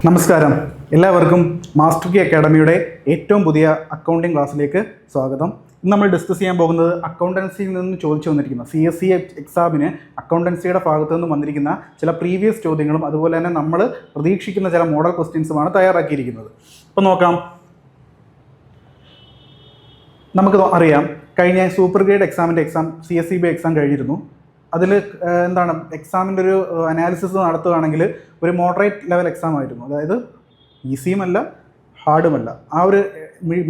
നമസ്കാരം, എല്ലാവർക്കും master key അക്കാഡമിയുടെ ഏറ്റവും പുതിയ അക്കൗണ്ടിംഗ് ക്ലാസ്സിലേക്ക് സ്വാഗതം. ഇന്ന് നമ്മൾ ഡിസ്കസ് ചെയ്യാൻ പോകുന്നത് അക്കൗണ്ടൻസിയിൽ നിന്ന് ചോദിച്ചു വന്നിരിക്കുന്ന CSE എക്സാമിന് അക്കൗണ്ടൻസിയുടെ ഭാഗത്തു നിന്ന് വന്നിരിക്കുന്ന ചില പ്രീവിയസ് ചോദ്യങ്ങളും അതുപോലെ തന്നെ നമ്മൾ പ്രതീക്ഷിക്കുന്ന ചില മോഡൽ ക്വസ്റ്റ്യൻസുമാണ് തയ്യാറാക്കിയിരിക്കുന്നത്. അപ്പോൾ നോക്കാം. നമുക്ക് അറിയാം, കഴിഞ്ഞ സൂപ്പർ ഗ്രേഡ് എക്സാമിൻ്റെ CSEB എക്സാം കഴിഞ്ഞിരുന്നു. അതിൽ എന്താണ് എക്സാമിൻ്റെ ഒരു അനാലിസിസ് നടത്തുകയാണെങ്കിൽ ഒരു മോഡറേറ്റ് ലെവൽ എക്സാം ആയിരുന്നു. അതായത് ഈസിയുമല്ല ഹാർഡുമല്ല, ആ ഒരു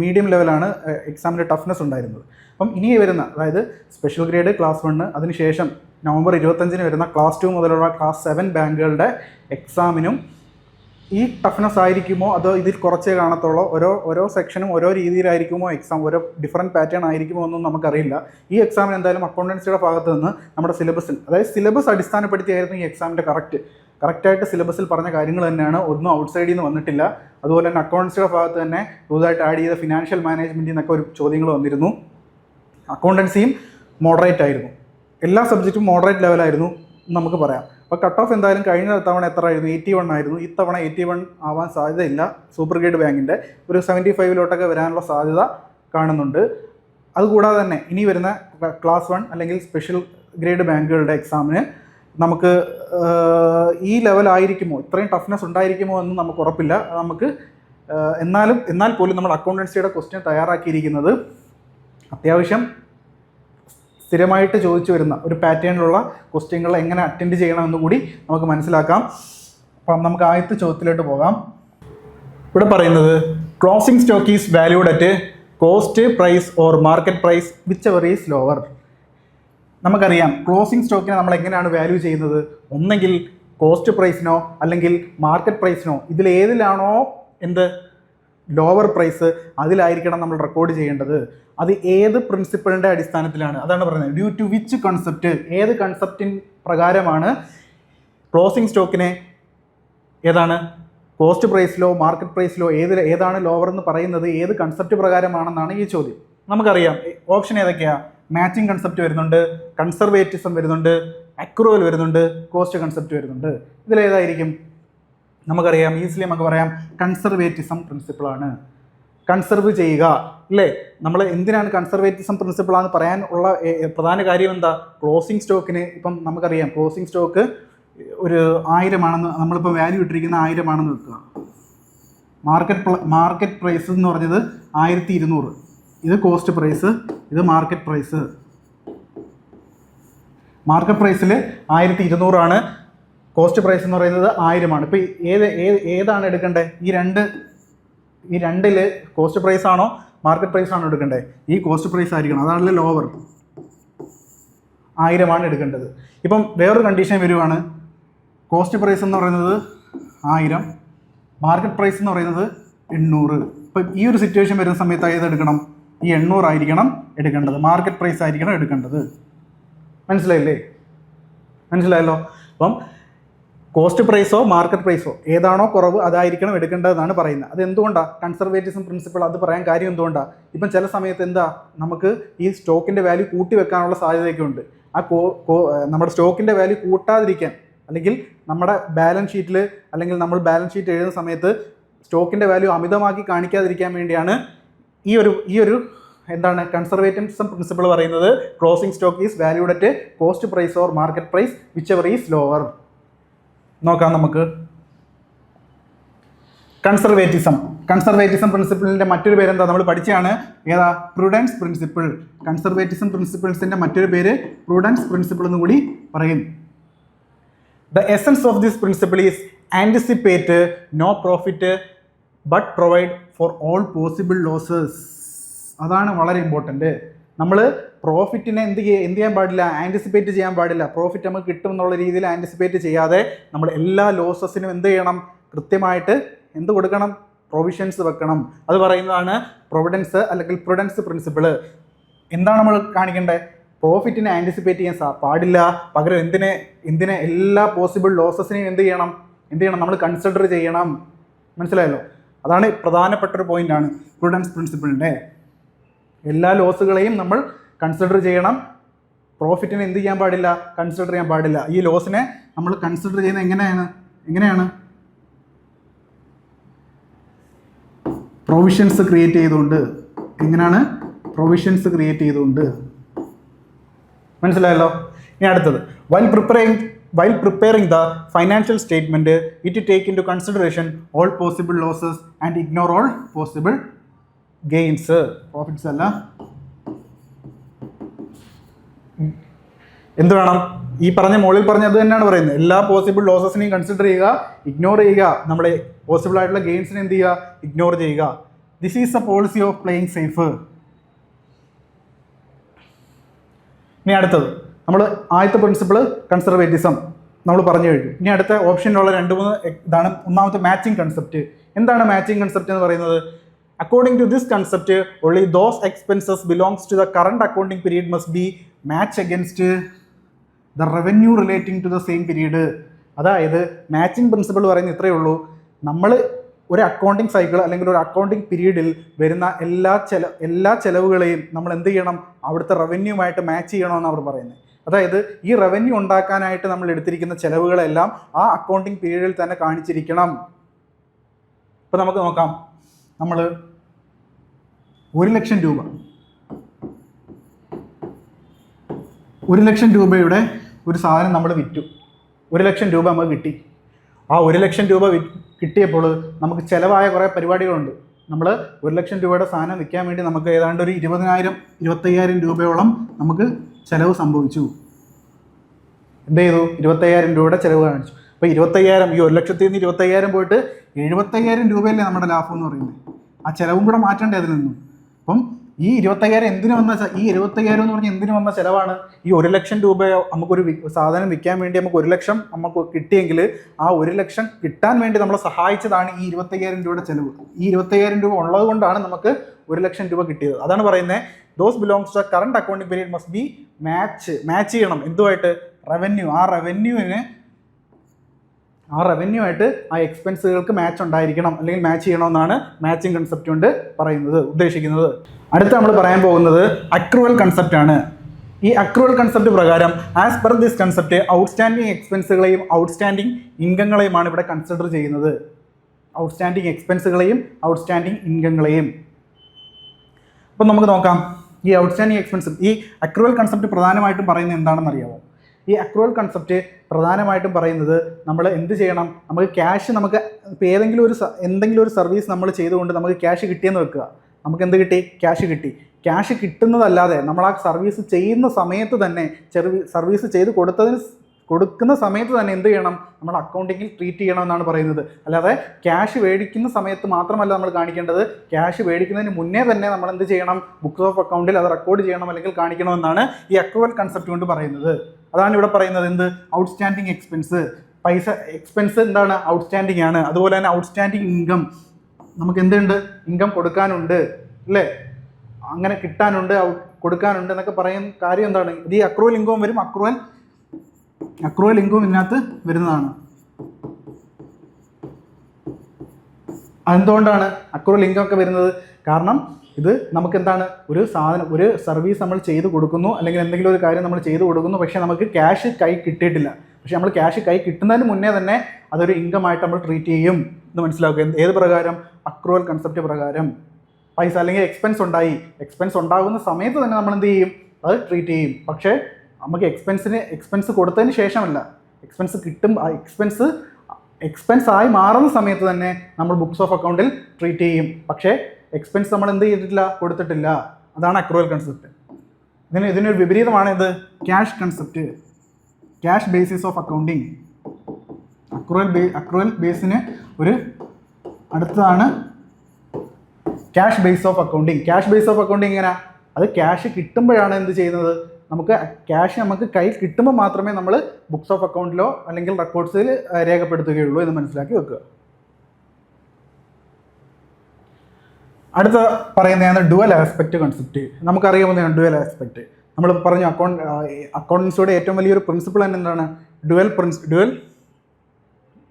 മീഡിയം ലെവലാണ് എക്സാമിൻ്റെ ടഫ്നെസ് ഉണ്ടായിരുന്നത്. അപ്പം ഇനി വരുന്ന, അതായത് സ്പെഷ്യൽ ഗ്രേഡ് ക്ലാസ് 1, അതിനുശേഷം നവംബർ 25 വരുന്ന ക്ലാസ് 2 മുതലുള്ള ക്ലാസ് 7 ബാങ്കുകളുടെ എക്സാമിനും ഈ ടഫ്നെസ് ആയിരിക്കുമോ അതോ ഇതിൽ കുറച്ചേ കാണത്തുള്ളൂ? ഓരോ സെക്ഷനും ഓരോ രീതിയിലായിരിക്കുമോ എക്സാം, ഓരോ ഡിഫറൻറ്റ് പാറ്റേൺ ആയിരിക്കുമോ എന്നും നമുക്കറിയില്ല. ഈ എക്സാമിന് എന്തായാലും അക്കൗണ്ടൻസിയുടെ ഭാഗത്ത് നിന്ന് നമ്മുടെ സിലബസിൽ, അതായത് സിലബസ് അടിസ്ഥാനപ്പെടുത്തിയായിരുന്നു ഈ എക്സാമിൻ്റെ കറക്റ്റായിട്ട് സിലബസിൽ പറഞ്ഞ കാര്യങ്ങൾ തന്നെയാണ്. ഒന്നും ഔട്ട്സൈഡിൽ നിന്ന് വന്നിട്ടില്ല. അതുപോലെ തന്നെ അക്കൗണ്ടൻസിയുടെ ഭാഗത്ത് തന്നെ പുതുതായിട്ട് ആഡ് ചെയ്ത ഫിനാൻഷ്യൽ മാനേജ്മെൻറ്റിൽ നിന്നൊക്കെ ഒരു ചോദ്യങ്ങൾ വന്നിരുന്നു. അക്കൗണ്ടൻസിയും മോഡറേറ്റ് ആയിരുന്നു, എല്ലാ സബ്ജക്റ്റും മോഡറേറ്റ് ലെവലായിരുന്നു നമുക്ക് പറയാം. അപ്പോൾ കട്ട് ഓഫ് എന്തായാലും കഴിഞ്ഞ തവണ എത്ര ആയിരുന്നു? 81 ആയിരുന്നു. ഇത്തവണ 81 ആവാൻ സാധ്യതയില്ല. സൂപ്പർ ഗ്രേഡ് ബാങ്കിൻ്റെ ഒരു 75 വരാനുള്ള സാധ്യത കാണുന്നുണ്ട്. അതുകൂടാതെ തന്നെ ഇനി വരുന്ന ക്ലാസ് 1 അല്ലെങ്കിൽ സ്പെഷ്യൽ ഗ്രേഡ് ബാങ്കുകളുടെ എക്സാമിന് നമുക്ക് ഈ ലെവലായിരിക്കുമോ, ഇത്രയും ടഫ്നെസ് ഉണ്ടായിരിക്കുമോ എന്ന് നമുക്ക് ഉറപ്പില്ല. നമുക്ക് എന്നാൽ പോലും നമ്മൾ അക്കൗണ്ടൻസിയുടെ ക്വസ്റ്റ്യൻ തയ്യാറാക്കിയിരിക്കുന്നത് അത്യാവശ്യം സ്ഥിരമായിട്ട് ചോദിച്ചു വരുന്ന ഒരു പാറ്റേണിലുള്ള ക്വസ്റ്റ്യനുകൾ എങ്ങനെ അറ്റൻഡ് ചെയ്യണമെന്ന് കൂടി നമുക്ക് മനസ്സിലാക്കാം. അപ്പം നമുക്ക് ആദ്യത്തെ ചോദ്യത്തിലോട്ട് പോകാം. ഇവിടെ പറയുന്നത് closing stock is valued at cost price or market price whichever is lower. നമുക്കറിയാം, ക്ലോസിംഗ് സ്റ്റോക്കിനെ നമ്മൾ എങ്ങനെയാണ് വാല്യൂ ചെയ്യുന്നത്? ഒന്നെങ്കിൽ കോസ്റ്റ് പ്രൈസിനോ അല്ലെങ്കിൽ മാർക്കറ്റ് പ്രൈസിനോ, ഇതിലേതിലാണോ ലോവർ പ്രൈസ് അതിലായിരിക്കണം നമ്മൾ റെക്കോർഡ് ചെയ്യേണ്ടത്. അത് ഏത് പ്രിൻസിപ്പിളിൻ്റെ അടിസ്ഥാനത്തിലാണ്? അതാണ് പറയുന്നത്. ഡ്യൂ ടു വിച്ച് കൺസെപ്റ്റ്, ഏത് കൺസെപ്റ്റിൻ പ്രകാരമാണ് ക്ലോസിംഗ് സ്റ്റോക്കിനെ ഏതാണ് കോസ്റ്റ് പ്രൈസിലോ മാർക്കറ്റ് പ്രൈസിലോ ഏതാണ് ലോവർ എന്ന് പറയുന്നത് ഏത് കൺസെപ്റ്റ് പ്രകാരമാണെന്നാണ് ഈ ചോദ്യം. നമുക്കറിയാം ഓപ്ഷൻ ഏതൊക്കെയാണ്? മാച്ചിങ് കൺസെപ്റ്റ് വരുന്നുണ്ട്, കൺസർവേറ്റിസം വരുന്നുണ്ട്, അക്രൂവൽ വരുന്നുണ്ട്, കോസ്റ്റ് കൺസെപ്റ്റ് വരുന്നുണ്ട്. ഇതിലേതായിരിക്കും? നമുക്കറിയാം, ഈസിലി നമുക്ക് പറയാം കൺസർവേറ്റിസം പ്രിൻസിപ്പിളാണ്. കൺസർവ് ചെയ്യുക, അല്ലേ? നമ്മൾ എന്തിനാണ് കൺസർവേറ്റിസം പ്രിൻസിപ്പിളാന്ന് പറയാൻ ഉള്ള പ്രധാന കാര്യം എന്താ? ക്ലോസിംഗ് സ്റ്റോക്കിന് ഇപ്പം നമുക്കറിയാം ക്ലോസിംഗ് സ്റ്റോക്ക് ഒരു 1000 ആണെന്ന് നമ്മളിപ്പോൾ വാല്യൂ ഇട്ടിരിക്കുന്ന 1000 ആണെന്ന് വെക്കുക. മാർക്കറ്റ് പ്രൈസ് എന്ന് പറഞ്ഞത് 1200. ഇത് കോസ്റ്റ് പ്രൈസ്, ഇത് മാർക്കറ്റ് പ്രൈസ്. മാർക്കറ്റ് പ്രൈസിൽ 1200 ആണ്, കോസ്റ്റ് പ്രൈസ് എന്ന് പറയുന്നത് 1000 ആണ്. ഇപ്പോൾ ഏതാണ് എടുക്കേണ്ടത്? ഈ രണ്ടിൽ കോസ്റ്റ് പ്രൈസ് ആണോ മാർക്കറ്റ് പ്രൈസ് ആണോ എടുക്കേണ്ടത്? ഈ കോസ്റ്റ് പ്രൈസ് ആയിരിക്കണം, അതാണല്ലോ ലോവർ. 1000 ആണ് എടുക്കേണ്ടത്. ഇപ്പം വേറൊരു കണ്ടീഷൻ വരുവാണ്, കോസ്റ്റ് പ്രൈസ് എന്ന് പറയുന്നത് 1000, മാർക്കറ്റ് പ്രൈസ് എന്ന് പറയുന്നത് 800. ഇപ്പം ഈ ഒരു സിറ്റുവേഷൻ വരുന്ന സമയത്ത് ഏതെടുക്കണം? ഈ 800 ആയിരിക്കണം എടുക്കേണ്ടത്, മാർക്കറ്റ് പ്രൈസ് ആയിരിക്കണം എടുക്കേണ്ടത്. മനസ്സിലായല്ലോ? അപ്പം കോസ്റ്റ് പ്രൈസോ മാർക്കറ്റ് പ്രൈസോ ഏതാണോ കുറവ് അതായിരിക്കണം എടുക്കേണ്ടതെന്നാണ് പറയുന്നത്. അത് എന്തുകൊണ്ടാണ് കൺസർവേറ്റിസം പ്രിൻസിപ്പിൾ അത് പറയാൻ കാര്യം എന്തുകൊണ്ടാണ്? ഇപ്പം ചില സമയത്ത് നമുക്ക് ഈ സ്റ്റോക്കിൻ്റെ വാല്യൂ കൂട്ടി വെക്കാനുള്ള സാധ്യതയൊക്കെ ഉണ്ട്. നമ്മുടെ സ്റ്റോക്കിൻ്റെ വാല്യൂ കൂട്ടാതിരിക്കാൻ, അല്ലെങ്കിൽ നമ്മുടെ ബാലൻസ് ഷീറ്റിൽ, അല്ലെങ്കിൽ നമ്മൾ ബാലൻസ് ഷീറ്റ് എഴുതുന്ന സമയത്ത് സ്റ്റോക്കിൻ്റെ വാല്യൂ അമിതമാക്കി കാണിക്കാതിരിക്കാൻ വേണ്ടിയാണ് ഈ ഒരു കൺസർവേറ്റിസം പ്രിൻസിപ്പിൾ പറയുന്നത്. Closing stock is valued at cost price or market price whichever is lower. നോക്കാം നമുക്ക്. കൺസർവേറ്റിസം പ്രിൻസിപ്പിളിൻ്റെ മറ്റൊരു പേരെന്താ? നമ്മൾ പഠിച്ചാണ്, ഏതാ? Prudence principle. കൺസർവേറ്റിസം പ്രിൻസിപ്പിൾസിൻ്റെ മറ്റൊരു പേര് പ്രൂഡൻസ് പ്രിൻസിപ്പിൾ എന്ന് കൂടി പറയും. The essence of this principle is anticipate no profit but provide for all possible losses. അതാണ് വളരെ ഇമ്പോർട്ടൻറ്റ്. നമ്മൾ പ്രോഫിറ്റിനെ എന്ത് ചെയ്യാൻ പാടില്ല? ആൻറ്റിസിപ്പേറ്റ് ചെയ്യാൻ പാടില്ല. പ്രോഫിറ്റ് നമുക്ക് കിട്ടും എന്നുള്ള രീതിയിൽ ആൻറ്റിസിപ്പേറ്റ് ചെയ്യാതെ നമ്മൾ എല്ലാ ലോസസിനും എന്ത് ചെയ്യണം? കൃത്യമായിട്ട് കൊടുക്കണം? പ്രൊവിഷൻസ് വെക്കണം. അത് പറയുന്നതാണ് പ്രൊവിഡൻസ് അല്ലെങ്കിൽ പ്രുഡൻസ് പ്രിൻസിപ്പിൾ. എന്താണ് നമ്മൾ കാണിക്കേണ്ടത്? പ്രോഫിറ്റിനെ ആൻറ്റിസിപ്പേറ്റ് ചെയ്യാൻ പാടില്ല, പകരം എന്തിനെ എല്ലാ പോസിബിൾ ലോസസിനെയും എന്ത് ചെയ്യണം? നമ്മൾ കൺസിഡർ ചെയ്യണം. മനസ്സിലായല്ലോ? അതാണ് പ്രധാനപ്പെട്ടൊരു പോയിൻ്റാണ് പ്രുഡൻസ് പ്രിൻസിപ്പിളിൻ്റെ. എല്ലാ ലോസുകളെയും നമ്മൾ കൺസിഡർ ചെയ്യണം, പ്രോഫിറ്റിനെ എന്ത് ചെയ്യാൻ പാടില്ല? കൺസിഡർ ചെയ്യാൻ പാടില്ല. ഈ ലോസിനെ നമ്മൾ കൺസിഡർ ചെയ്യുന്നത് എങ്ങനെയാണ്? പ്രൊവിഷൻസ് ക്രിയേറ്റ് ചെയ്തുകൊണ്ട്. എങ്ങനെയാണ്? പ്രൊവിഷൻസ് ക്രിയേറ്റ് ചെയ്തുകൊണ്ട്. മനസ്സിലായല്ലോ? ഇനി അടുത്തത്, while preparing the financial statement, it take into consideration all possible losses and ignore all possible gains. Profits അല്ല, എന്ത് വേണം? ഈ പറഞ്ഞ മുകളിൽ പറഞ്ഞത് തന്നെയാണ് പറയുന്നത്. എല്ലാ പോസിബിൾ ലോസസിനെയും കൺസിഡർ ചെയ്യുക, ഇഗ്നോർ ചെയ്യുക, നമ്മുടെ പോസിബിൾ ആയിട്ടുള്ള ഗെയിൻസിനെ എന്ത് ചെയ്യുക? ഇഗ്നോർ ചെയ്യുക. This is A policy of playing safe. ഇനി അടുത്തത്, നമ്മൾ ആദ്യത്തെ പ്രിൻസിപ്പിൾ കൺസർവേറ്റിസം നമ്മൾ പറഞ്ഞു കഴിഞ്ഞു. ഇനി അടുത്ത ഓപ്ഷനിലുള്ള 2-3 ഇതാണ്. ഒന്നാമത്തെ മാച്ചിങ് കൺസെപ്റ്റ്. എന്താണ് മാച്ചിങ് കൺസെപ്റ്റ് എന്ന് പറയുന്നത്? According to this concept only those expenses belongs to the current accounting period must be matched against the revenue relating to the same period. അതായത് മാച്ചിങ് പ്രിൻസിപ്പിൾ പറയുന്നത് ഇത്രയേ ഉള്ളൂ. നമ്മൾ ഒരു അക്കൗണ്ടിങ് സൈക്കിൾ അല്ലെങ്കിൽ ഒരു അക്കൗണ്ടിങ് പീരീഡിൽ വരുന്ന എല്ലാ ചെലവുകളെയും നമ്മൾ എന്ത് ചെയ്യണം? അവിടുത്തെ റവന്യൂമായിട്ട് മാച്ച് ചെയ്യണമെന്ന് അവർ പറയുന്നത്. അതായത് ഈ റവന്യൂ ഉണ്ടാക്കാനായിട്ട് നമ്മൾ എടുത്തിരിക്കുന്ന ചെലവുകളെല്ലാം ആ അക്കൗണ്ടിങ് പീരീഡിൽ തന്നെ കാണിച്ചിരിക്കണം. ഇപ്പോൾ നമുക്ക് നോക്കാം, നമ്മൾ 1,00,000 രൂപ 1,00,000 രൂപയുടെ ഒരു സാധനം നമ്മൾ വിറ്റു. 1,00,000 രൂപ നമുക്ക് കിട്ടി. ആ 1,00,000 രൂപ കിട്ടിയപ്പോൾ നമുക്ക് ചിലവായ കുറേ പരിപാടികളുണ്ട്. നമ്മൾ 1,00,000 രൂപയുടെ സാധനം വിൽക്കാൻ വേണ്ടി നമുക്ക് ഏതാണ്ട് ഒരു 25,000 രൂപയോളം നമുക്ക് ചിലവ് സംഭവിച്ചു. എന്ത് ചെയ്തു? 25,000 രൂപയുടെ ചിലവ് കാണിച്ചു. അപ്പോൾ 25,000, ഈ 1,00,000-ൽ നിന്ന് 25,000 പോയിട്ട് 75,000 രൂപയല്ലേ നമ്മുടെ ലാഭം എന്ന് പറയുന്നത്. ആ ചിലവും കൂടെ മാറ്റണ്ടേ അതിൽ നിന്നും. അപ്പം ഈ 25,000 എന്തിനു വന്ന, ഈ 25,000 എന്ന് പറഞ്ഞാൽ എന്തിനു വന്ന ചിലവാണ്? ഈ 1,00,000 രൂപ നമുക്കൊരു സാധനം വിൽക്കാൻ വേണ്ടി നമുക്ക് 1,00,000 നമുക്ക് കിട്ടിയെങ്കിൽ ആ 1,00,000 കിട്ടാൻ വേണ്ടി നമ്മളെ സഹായിച്ചതാണ് ഈ 25,000 രൂപയുടെ ചിലവ്. ഈ 25,000 രൂപ ഉള്ളത് കൊണ്ടാണ് നമുക്ക് 1,00,000 രൂപ കിട്ടിയത്. അതാണ് പറയുന്നത് those belongs to current accounting period must be match ചെയ്യണം എന്തുമായിട്ട്? റവന്യൂ. ആ റവന്യൂ ആയിട്ട് ആ എക്സ്പെൻസുകൾക്ക് മാച്ച് ഉണ്ടായിരിക്കണം, അല്ലെങ്കിൽ മാച്ച് ചെയ്യണമെന്നാണ് മാച്ചിങ് കൺസെപ്റ്റ് കൊണ്ട് ഉദ്ദേശിക്കുന്നത്. അടുത്ത നമ്മൾ പറയാൻ പോകുന്നത് അക്രൂവൽ കൺസെപ്റ്റ് ആണ്. ഈ അക്രൂവൽ കൺസെപ്റ്റ് പ്രകാരം as per this concept outstanding എക്സ്പെൻസുകളെയും ഔട്ട്സ്റ്റാൻഡിങ് ഇൻകങ്ങളെയുമാണ് ഇവിടെ കൺസിഡർ ചെയ്യുന്നത്. ഔട്ട്സ്റ്റാൻഡിങ് എക്സ്പെൻസുകളെയും ഔട്ട്സ്റ്റാൻഡിങ് ഇൻകങ്ങളെയും. അപ്പം നമുക്ക് നോക്കാം, ഈ ഔട്ട്സ്റ്റാൻഡിങ് എക്സ്പെൻസ്, ഈ അക്രൂവൽ കൺസെപ്റ്റ് പ്രധാനമായിട്ടും പറയുന്നത് എന്താണെന്ന് അറിയാമോ? ഈ അക്രൂവൽ കൺസെപ്റ്റ് പ്രധാനമായിട്ടും പറയുന്നത് നമ്മൾ എന്ത് ചെയ്യണം? നമുക്ക് ക്യാഷ്, നമുക്ക് ഇപ്പോൾ എന്തെങ്കിലും ഒരു സർവീസ് നമ്മൾ ചെയ്തുകൊണ്ട് നമുക്ക് ക്യാഷ് കിട്ടിയെന്ന് വെക്കുക. നമുക്ക് എന്ത് കിട്ടി? ക്യാഷ് കിട്ടി. ക്യാഷ് കിട്ടുന്നതല്ലാതെ നമ്മൾ ആ സർവീസ് ചെയ്യുന്ന സമയത്ത് തന്നെ, സർവീസ് ചെയ്ത് കൊടുക്കുന്ന സമയത്ത് തന്നെ എന്ത് ചെയ്യണം? നമ്മൾ അക്കൗണ്ടിങ്ങിൽ ട്രീറ്റ് ചെയ്യണമെന്നാണ് പറയുന്നത്. അല്ലാതെ ക്യാഷ് മേടിക്കുന്ന സമയത്ത് മാത്രമല്ല നമ്മൾ കാണിക്കേണ്ടത്, ക്യാഷ് മേടിക്കുന്നതിന് മുന്നേ തന്നെ നമ്മൾ എന്ത് ചെയ്യണം? ബുക്സ് ഓഫ് അക്കൗണ്ടിൽ അത് റെക്കോർഡ് ചെയ്യണം, അല്ലെങ്കിൽ കാണിക്കണമെന്നാണ് ഈ അക്രൂവൽ കൺസെപ്റ്റ് കൊണ്ട് പറയുന്നത്. അതാണ് ഇവിടെ പറയുന്നത്. എന്ത്? Outstanding expense. പൈസ എക്സ്പെൻസ് എന്താണ്? ഔട്ട്സ്റ്റാൻഡിങ് ആണ്. അതുപോലെ തന്നെ ഔട്ട്സ്റ്റാൻഡിങ് ഇൻകം, നമുക്ക് എന്തുണ്ട്? ഇൻകം കൊടുക്കാനുണ്ട്, അല്ലേ? അങ്ങനെ കിട്ടാനുണ്ട്, കൊടുക്കാനുണ്ട് എന്നൊക്കെ പറയുന്ന കാര്യം എന്താണ്? ഇത് ഈ അക്രൂവൽ ഇൻകം വരും. അക്രൂവൽ ഇൻകം ഇതിനകത്ത് വരുന്നതാണ്. അതെന്തുകൊണ്ടാണ് അക്രൂവൽ ഇൻകം ഒക്കെ വരുന്നത്? കാരണം ഇത് നമുക്ക് എന്താണ്? ഒരു സർവീസ് നമ്മൾ ചെയ്ത് കൊടുക്കുന്നു, അല്ലെങ്കിൽ എന്തെങ്കിലും ഒരു കാര്യം നമ്മൾ ചെയ്ത് കൊടുക്കുന്നു, പക്ഷേ നമുക്ക് ക്യാഷ് കൈ കിട്ടിയിട്ടില്ല. പക്ഷേ നമ്മൾ ക്യാഷ് കൈ കിട്ടുന്നതിന് മുന്നേ തന്നെ അതൊരു ഇൻകമായിട്ട് നമ്മൾ ട്രീറ്റ് ചെയ്യും എന്ന് മനസ്സിലാക്കുക. ഏത് പ്രകാരം? അക്രൂവൽ കൺസെപ്റ്റ് പ്രകാരം. പൈസ അല്ലെങ്കിൽ എക്സ്പെൻസ് ഉണ്ടാകുന്ന സമയത്ത് തന്നെ നമ്മൾ എന്ത് ചെയ്യും? അത് ട്രീറ്റ് ചെയ്യും. പക്ഷേ നമുക്ക് എക്സ്പെൻസ് കൊടുത്തതിന് ശേഷമല്ല, എക്സ്പെൻസ് ആയി മാറുന്ന സമയത്ത് തന്നെ നമ്മൾ ബുക്സ് ഓഫ് അക്കൗണ്ടിൽ ട്രീറ്റ് ചെയ്യും. പക്ഷേ എക്സ്പെൻസ് നമ്മൾ എന്ത് ചെയ്തിട്ടില്ല? കൊടുത്തിട്ടില്ല. അതാണ് അക്രൂവൽ കൺസെപ്റ്റ്. ഇതിനൊരു വിപരീതമാണ് ഇത് cash concept, cash basis of accounting. Accrual ബേസിന് ഒരു അടുത്തതാണ് cash base of accounting. Cash base of accounting എങ്ങനെ? അത് ക്യാഷ് കിട്ടുമ്പോഴാണ് എന്ത് ചെയ്യുന്നത്? നമുക്ക് കയ്യിൽ കിട്ടുമ്പോൾ മാത്രമേ നമ്മൾ ബുക്സ് ഓഫ് അക്കൗണ്ടിലോ അല്ലെങ്കിൽ റെക്കോർഡ്സിൽ രേഖപ്പെടുത്തുകയുള്ളൂ എന്ന് മനസ്സിലാക്കി വെക്കുക. അടുത്ത പറയുന്നതാണ് ഡുവൽ ആസ്പെക്റ്റ് കൺസെപ്റ്റ്. നമുക്കറിയാവുന്നതാണ് ഡുവൽ ആസ്പെക്റ്റ്. നമ്മൾ പറഞ്ഞു അക്കൗണ്ടൻസിയുടെ ഏറ്റവും വലിയൊരു പ്രിൻസിപ്പിൾ തന്നെ എന്താണ്?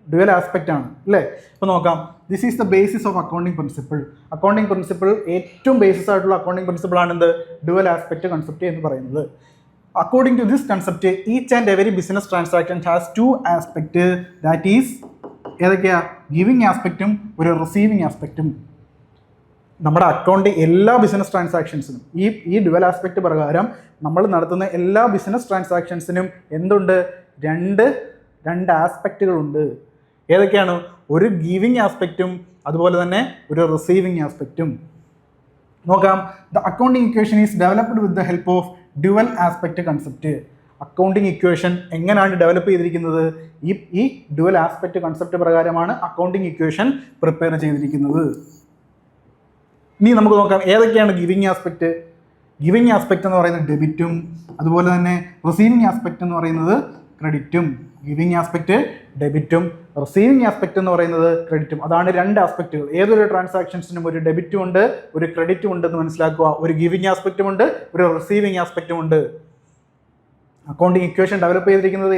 ഡുവൽ ആസ്പെക്റ്റ് ആണ്, അല്ലേ? ഇപ്പോൾ നോക്കാം, this is the basis of accounting principle. Accounting principle ഏറ്റവും ബേസിസ് ആയിട്ടുള്ള അക്കൗണ്ടിങ് പ്രിൻസിപ്പിൾ ആണ് എന്ത്? ഡുവൽ ആസ്പെക്റ്റ് കൺസെപ്റ്റ് എന്ന് പറയുന്നത്. According to this concept each and every business transaction has 2 aspect. That is ഏതൊക്കെയാ? ഗിവിങ് ആസ്പെക്റ്റും ഒരു റിസീവിങ് ആസ്പെക്റ്റും. നമ്മുടെ അക്കൗണ്ട് എല്ലാ ബിസിനസ് ട്രാൻസാക്ഷൻസിനും ഈ ഡുവൽ ആസ്പെക്ട് പ്രകാരം നമ്മൾ നടത്തുന്ന എല്ലാ ബിസിനസ് ട്രാൻസാക്ഷൻസിനും എന്തുണ്ട്? രണ്ട് ആസ്പെക്റ്റുകളുണ്ട്. ഏതൊക്കെയാണ്? ഒരു ഗിവിങ് ആസ്പെക്റ്റും അതുപോലെ തന്നെ ഒരു റിസീവിങ് ആസ്പെക്റ്റും. നോക്കാം. The accounting equation is developed with the help of dual aspect concept. Accounting equation എങ്ങനെയാണ് ഡെവലപ്പ് ചെയ്തിരിക്കുന്നത്? ഈ ഡ്യുവൽ ആസ്പെക്ട് കൺസെപ്റ്റ് പ്രകാരമാണ് അക്കൗണ്ടിങ് ഇക്വേഷൻ പ്രിപ്പയർ ചെയ്തിരിക്കുന്നത്. ഇനി നമുക്ക് നോക്കാം ഏതൊക്കെയാണ് ഗിവിങ് ആസ്പെക്റ്റ്. ഗിവിങ് ആസ്പെക്റ്റ് എന്ന് പറയുന്നത് ഡെബിറ്റും അതുപോലെ തന്നെ റിസീവിങ് ആസ്പെക്റ്റ് എന്ന് പറയുന്നത് ക്രെഡിറ്റും. ഗിവിങ് ആസ്പെക്റ്റ് ഡെബിറ്റും റിസീവിങ് ആസ്പെക്റ്റ് എന്ന് പറയുന്നത് ക്രെഡിറ്റും. അതാണ് രണ്ട് ആസ്പെക്റ്റുകൾ. ഏതൊരു ട്രാൻസാക്ഷൻസിനും ഒരു ഡെബിറ്റും ഉണ്ട് ഒരു ക്രെഡിറ്റും ഉണ്ടെന്ന് മനസ്സിലാക്കുക. ഒരു ഗിവിങ് ആസ്പെക്റ്റും ഉണ്ട് ഒരു റിസീവിങ് ആസ്പെക്റ്റും ഉണ്ട്. അക്കൗണ്ടിങ് ഇക്വേഷൻ ഡെവലപ്പ് ചെയ്തിരിക്കുന്നത്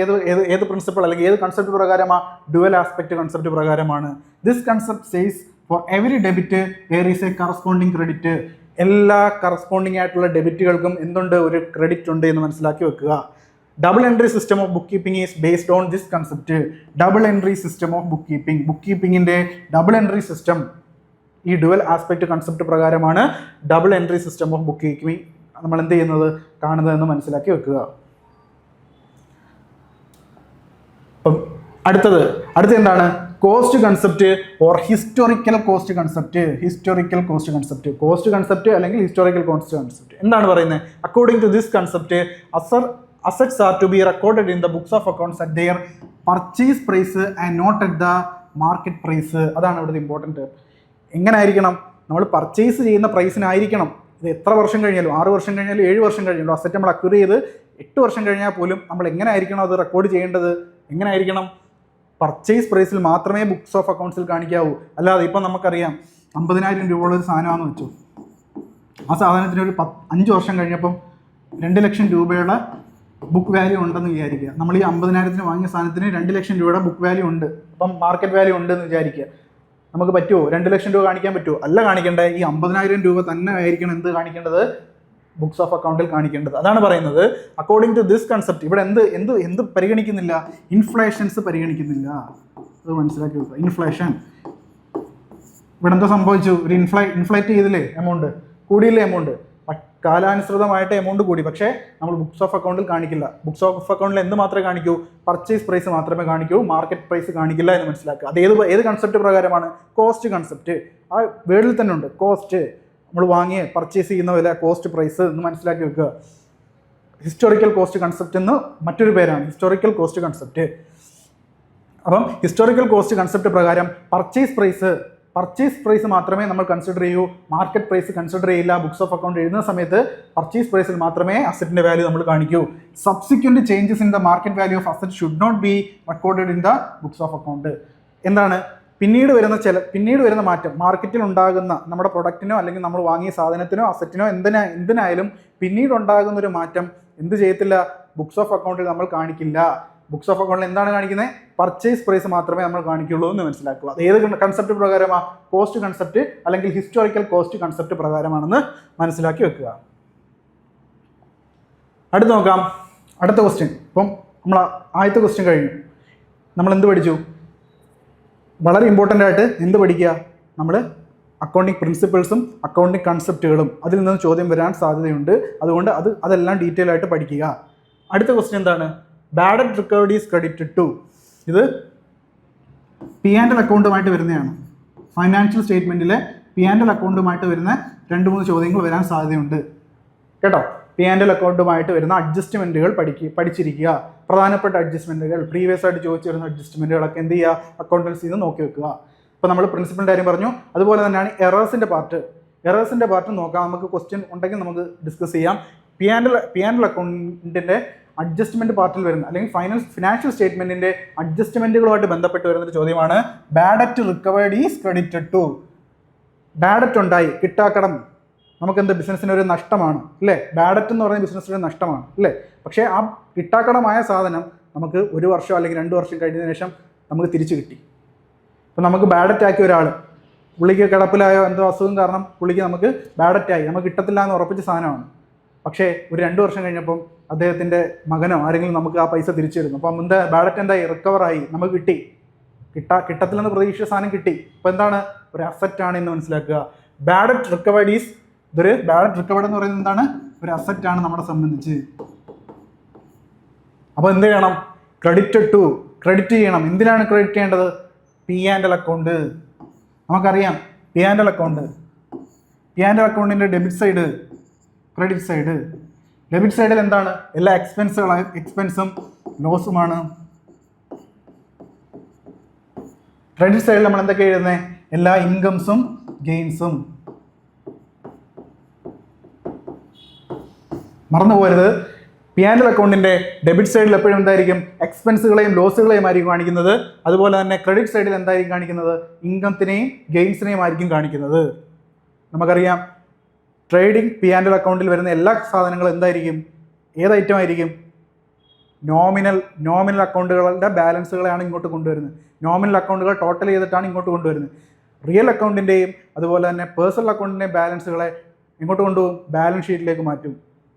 ഏത് പ്രിൻസിപ്പിൾ അല്ലെങ്കിൽ ഏത് കൺസെപ്റ്റ് പ്രകാരമാണ്? ഡുവൽ ആസ്പെക്ട് കൺസെപ്റ്റ് പ്രകാരമാണ്. This concept says for every debit there is a corresponding credit. എല്ലാ കറസ്പോണ്ടിങ് ആയിട്ടുള്ള ഡെബിറ്റുകൾക്കും എന്തുണ്ട്? ഒരു ക്രെഡിറ്റ് ഉണ്ട് എന്ന് മനസ്സിലാക്കി വെക്കുക. Double entry system of bookkeeping is based on this concept. Double entry system of book കീപ്പിംഗിൻ്റെ ഡബിൾ എൻട്രി സിസ്റ്റം ഈ ഡുവൽ ആസ്പെക്ട് കൺസെപ്റ്റ് പ്രകാരമാണ് double entry system of bookkeeping നമ്മൾ എന്ത് ചെയ്യുന്നത്? കാണുന്നതെന്ന് മനസ്സിലാക്കി വെക്കുക. അപ്പം അടുത്തത് എന്താണ്? Cost concept or historical cost concept. Cost concept അല്ലെങ്കിൽ ഹിസ്റ്റോറിക്കൽ കോസ്റ്റ് കൺസെപ്റ്റ് എന്താണ് പറയുന്നത്? According to this concept assets are to be recorded in the books of accounts at their purchase price and not at the market price. അതാണ് ഇവിടുത്തെ important. എങ്ങനെ ആയിരിക്കണം? നമ്മൾ purchase ചെയ്യുന്ന പ്രൈസിനായിരിക്കണം. ഇത് എത്ര വർഷം കഴിഞ്ഞാലും 6 വർഷം കഴിഞ്ഞാലും 7 വർഷം കഴിഞ്ഞാലും അസറ്റ് നമ്മൾ അക്വയർ ചെയ്ത് 8 വർഷം കഴിഞ്ഞാൽ പോലും നമ്മൾ എങ്ങനെ ആയിരിക്കണം അത് റെക്കോർഡ് ചെയ്യേണ്ടത്? എങ്ങനെ ആയിരിക്കണം? പർച്ചേസ് പ്രൈസിൽ മാത്രമേ ബുക്സ് ഓഫ് അക്കൗണ്ട്സിൽ കാണിക്കാവൂ. അല്ലാതെ ഇപ്പം നമുക്കറിയാം 50,000 രൂപയുള്ള ഒരു സാധനമാണെന്ന് വെച്ചു. ആ സാധനത്തിന് ഒരു 5 വർഷം കഴിഞ്ഞപ്പം 2 ലക്ഷം രൂപയുടെ ബുക്ക് വാല്യൂ ഉണ്ടെന്ന് വിചാരിക്കുക. നമ്മൾ ഈ 50,000 വാങ്ങിയ സാധനത്തിന് 2 ലക്ഷം രൂപയുടെ ബുക്ക് വാല്യൂ ഉണ്ട്. അപ്പം മാർക്കറ്റ് വാല്യൂ ഉണ്ടെന്ന് വിചാരിക്കുക. നമുക്ക് പറ്റുമോ? 2 ലക്ഷം രൂപ കാണിക്കാൻ പറ്റുമോ? അല്ല കാണിക്കേണ്ടത്. ഈ 50,000 രൂപ തന്നെ ആയിരിക്കണം എന്ത് കാണിക്കേണ്ടത്? ബുക്സ് ഓഫ് അക്കൗണ്ടിൽ കാണിക്കേണ്ടത്. അതാണ് പറയുന്നത് അക്കോർഡിംഗ് ടു ദിസ് കൺസെപ്റ്റ്. ഇവിടെ എന്ത് പരിഗണിക്കുന്നില്ല? ഇൻഫ്ലേഷൻസ് പരിഗണിക്കുന്നില്ല. അത് മനസ്സിലാക്കി വെക്കുക. ഇൻഫ്ലേഷൻ ഇവിടെ എന്താ സംഭവിച്ചു? ഒരു ഇൻഫ്ലേറ്റ് ചെയ്തില്ലേ എമൗണ്ട്? കൂടിയില്ലേ എമൗണ്ട്? കാലാനുസൃതമായിട്ട് എമൗണ്ട് കൂടി. പക്ഷേ നമ്മൾ ബുക്സ് ഓഫ് അക്കൗണ്ടിൽ കാണിക്കില്ല. ബുക്സ് ഓഫ് അക്കൗണ്ടിൽ എന്ത് മാത്രമേ കാണിക്കൂ? പർച്ചേസ് പ്രൈസ് മാത്രമേ കാണിക്കൂ. മാർക്കറ്റ് പ്രൈസ് കാണിക്കില്ല എന്ന് മനസ്സിലാക്കുക. അത് ഏത് കൺസെപ്റ്റ് പ്രകാരമാണ്? Cost concept. ആ വേർഡിൽ തന്നെ ഉണ്ട് കോസ്റ്റ്. നമ്മൾ വാങ്ങിയ പർച്ചേസ് ചെയ്യുന്ന വില കോസ്റ്റ് പ്രൈസ് എന്ന് മനസ്സിലാക്കി വെക്കുക. ഹിസ്റ്റോറിക്കൽ കോസ്റ്റ് കൺസെപ്റ്റ് എന്ന് മറ്റൊരു പേരാണ് ഹിസ്റ്റോറിക്കൽ കോസ്റ്റ് കൺസെപ്റ്റ്. അപ്പം ഹിസ്റ്റോറിക്കൽ കോസ്റ്റ് കൺസെപ്റ്റ് പ്രകാരം പർച്ചേസ് പ്രൈസ് മാത്രമേ നമ്മൾ കൺസിഡർ ചെയ്യൂ. മാർക്കറ്റ് പ്രൈസ് കൺസിഡർ ചെയ്യില്ല. ബുക്സ് ഓഫ് അക്കൗണ്ട് എഴുതുന്ന സമയത്ത് പർച്ചേസ് പ്രൈസിൽ മാത്രമേ അസറ്റിന്റെ വാല്യൂ നമ്മൾ കാണിക്കൂ. Subsequent changes in the market value of asset should not be recorded in the books of account. എന്താണ്? പിന്നീട് വരുന്ന മാറ്റം, മാർക്കറ്റിൽ ഉണ്ടാകുന്ന നമ്മുടെ പ്രൊഡക്റ്റിനോ അല്ലെങ്കിൽ നമ്മൾ വാങ്ങിയ സാധനത്തിനോ അസറ്റിനോ എന്തിനായാലും പിന്നീട് ഉണ്ടാകുന്ന ഒരു മാറ്റം എന്ത് ചെയ്യത്തില്ല? ബുക്സ് ഓഫ് അക്കൗണ്ടിൽ നമ്മൾ കാണിക്കില്ല. ബുക്സ് ഓഫ് അക്കൗണ്ടിൽ എന്താണ് കാണിക്കുന്നത്? പർച്ചേസ് പ്രൈസ് മാത്രമേ നമ്മൾ കാണിക്കുള്ളൂ എന്ന് മനസ്സിലാക്കുക. അത് ഏത് കൺസെപ്റ്റ് പ്രകാരമാണ്? കോസ്റ്റ് കൺസെപ്റ്റ് അല്ലെങ്കിൽ ഹിസ്റ്റോറിക്കൽ കോസ്റ്റ് കൺസെപ്റ്റ് പ്രകാരമാണെന്ന് മനസ്സിലാക്കി വെക്കുക. അടുത്ത് നോക്കാം. അടുത്ത ക്വസ്റ്റ്യൻ. ഇപ്പം നമ്മൾ ആദ്യത്തെ ക്വസ്റ്റ്യൻ കഴിഞ്ഞു. നമ്മൾ എന്ത് പഠിച്ചു? വളരെ ഇമ്പോർട്ടൻ്റ് ആയിട്ട് എന്ത് പഠിക്കുക? നമ്മൾ അക്കൗണ്ടിങ് പ്രിൻസിപ്പിൾസും അക്കൗണ്ടിങ് കൺസെപ്റ്റുകളും അതിൽ നിന്ന് ചോദ്യം വരാൻ സാധ്യതയുണ്ട്. അതുകൊണ്ട് അതെല്ലാം ഡീറ്റെയിൽ ആയിട്ട് പഠിക്കുക. അടുത്ത ക്വസ്റ്റ്യൻ എന്താണ്? Bad debt recovered is credited to. ഇത് P&L അക്കൗണ്ടുമായിട്ട് വരുന്നതാണ്. ഫൈനാൻഷ്യൽ സ്റ്റേറ്റ്മെൻറ്റിലെ P&L അക്കൗണ്ടുമായിട്ട് വരുന്ന 2-3 ചോദ്യങ്ങൾ വരാൻ സാധ്യതയുണ്ട് കേട്ടോ. P&L അക്കൗണ്ടുമായിട്ട് വരുന്ന അഡ്ജസ്റ്റ്മെൻറ്റുകൾ പഠിച്ചിരിക്കുക. പ്രധാനപ്പെട്ട അഡ്ജസ്റ്റ്മെൻറ്റുകൾ, പ്രീവിയസ് ആയിട്ട് ചോദിച്ചു വരുന്ന അഡ്ജസ്റ്റ്മെൻറ്റുകളൊക്കെ എന്ത് ചെയ്യുക? അക്കൗണ്ടൻസിയിൽ നിന്ന് നോക്കി വെക്കുക. ഇപ്പോൾ നമ്മൾ പ്രിൻസിപ്പലിൻ്റെ കാര്യം പറഞ്ഞു. അതുപോലെ തന്നെയാണ് എറേഴ്സിൻ്റെ പാർട്ട് നോക്കാം. നമുക്ക് ക്വസ്റ്റ്യൻ ഉണ്ടെങ്കിൽ നമുക്ക് ഡിസ്കസ് ചെയ്യാം. P&L അക്കൗണ്ടിൻ്റെ അഡ്ജസ്റ്റ്മെൻറ്റ് പാർട്ടിൽ വരുന്ന അല്ലെങ്കിൽ ഫിനാൻഷ്യൽ സ്റ്റേറ്റ്മെൻറ്റിൻ്റെ അഡ്ജസ്റ്റ്മെൻറ്റുകളുമായിട്ട് ബന്ധപ്പെട്ട് വരുന്നൊരു ചോദ്യമാണ് bad debt recovered is credited to. Bad debt ഉണ്ടായി, കിട്ടാക്കടം, നമുക്കെന്ത് ബിസിനസ്സിന് ഒരു നഷ്ടമാണ് അല്ലേ? ബാഡ് ഡെറ്റ് എന്ന് പറയുന്ന ബിസിനസ്സിന് നഷ്ടമാണ് അല്ലേ? പക്ഷേ ആ കിട്ടാക്കടമായ സാധനം നമുക്ക് 1 വർഷം അല്ലെങ്കിൽ 2 വർഷം കഴിഞ്ഞതിന് ശേഷം നമുക്ക് തിരിച്ചു കിട്ടി. ഇപ്പം നമുക്ക് ബാഡ് ഡെറ്റ് ആക്കിയ ഒരാൾ, പുള്ളിക്ക് കിടപ്പിലായോ എന്തോ അസുഖം കാരണം പുള്ളിക്ക് നമുക്ക് ബാഡ് ഡെറ്റ് ആയി, നമുക്ക് കിട്ടത്തില്ല എന്ന് ഉറപ്പിച്ച സാധനമാണ്. പക്ഷേ ഒരു 2 വർഷം കഴിഞ്ഞപ്പം അദ്ദേഹത്തിൻ്റെ മകനോ ആരെങ്കിലും നമുക്ക് ആ പൈസ തിരിച്ചു തരുന്നു. അപ്പം എന്താ? ബാഡ് ഡെറ്റ് എന്തായി? റിക്കവറായി, നമുക്ക് കിട്ടത്തില്ലെന്ന് പ്രതീക്ഷിച്ച സാധനം കിട്ടി. അപ്പോൾ എന്താണ്? ഒരു അസറ്റാണ് എന്ന് മനസ്സിലാക്കുക. ബാഡ് ഡെറ്റ് റിക്കവേർഡ് ഈസ് ഇതൊരു ബാഡ് ഡെറ്റ് റിക്കവേർഡ് എന്ന് പറയുന്നത് എന്താണ്? ഒരു അസറ്റ് ആണ് നമ്മളെ സംബന്ധിച്ച്. അപ്പോൾ എന്ത് ചെയ്യണം? ക്രെഡിറ്റ് ചെയ്യണം. എന്തിനാണ് ക്രെഡിറ്റ് ചെയ്യേണ്ടത്? P&L account. നമുക്കറിയാം P&L അക്കൗണ്ടിൻ്റെ debit side, credit side. Debit സൈഡിൽ എന്താണ്? എല്ലാ എക്സ്പെൻസും ലോസുമാണ്. ക്രെഡിറ്റ് സൈഡിൽ നമ്മൾ എന്തൊക്കെ എഴുതുന്നത്? എല്ലാ ഇൻകംസും ഗെയിൻസും. മറന്നു പോരുത്, P&L അക്കൗണ്ടിന്റെ ഡെബിറ്റ് സൈഡിൽ എപ്പോഴും എന്തായിരിക്കും? എക്സ്പെൻസുകളെയും ലോസുകളെയും ആയിരിക്കും കാണിക്കുന്നത്. അതുപോലെ തന്നെ ക്രെഡിറ്റ് സൈഡിൽ എന്തായിരിക്കും കാണിക്കുന്നത്? ഇൻകത്തിനെയും ഗെയിൻസിനെയും ആയിരിക്കും കാണിക്കുന്നത്. നമുക്കറിയാം ട്രേഡിംഗ് P&L അക്കൗണ്ടിൽ വരുന്ന എല്ലാ സാധനങ്ങളും എന്തായിരിക്കും? ഏത് ഐറ്റം ആയിരിക്കും? നോമിനൽ അക്കൗണ്ടുകളുടെ ബാലൻസുകളെയാണ് ഇങ്ങോട്ട് കൊണ്ടുവരുന്നത്. നോമിനൽ അക്കൗണ്ടുകൾ ടോട്ടൽ ചെയ്തിട്ടാണ് ഇങ്ങോട്ട് കൊണ്ടുവരുന്നത്. റിയൽ അക്കൗണ്ടിൻ്റെയും അതുപോലെ തന്നെ പേഴ്സണൽ അക്കൗണ്ടിൻ്റെയും ബാലൻസുകളെ എങ്ങോട്ട് കൊണ്ടുപോകും? ബാലൻസ് ഷീറ്റിലേക്ക് മാറ്റും.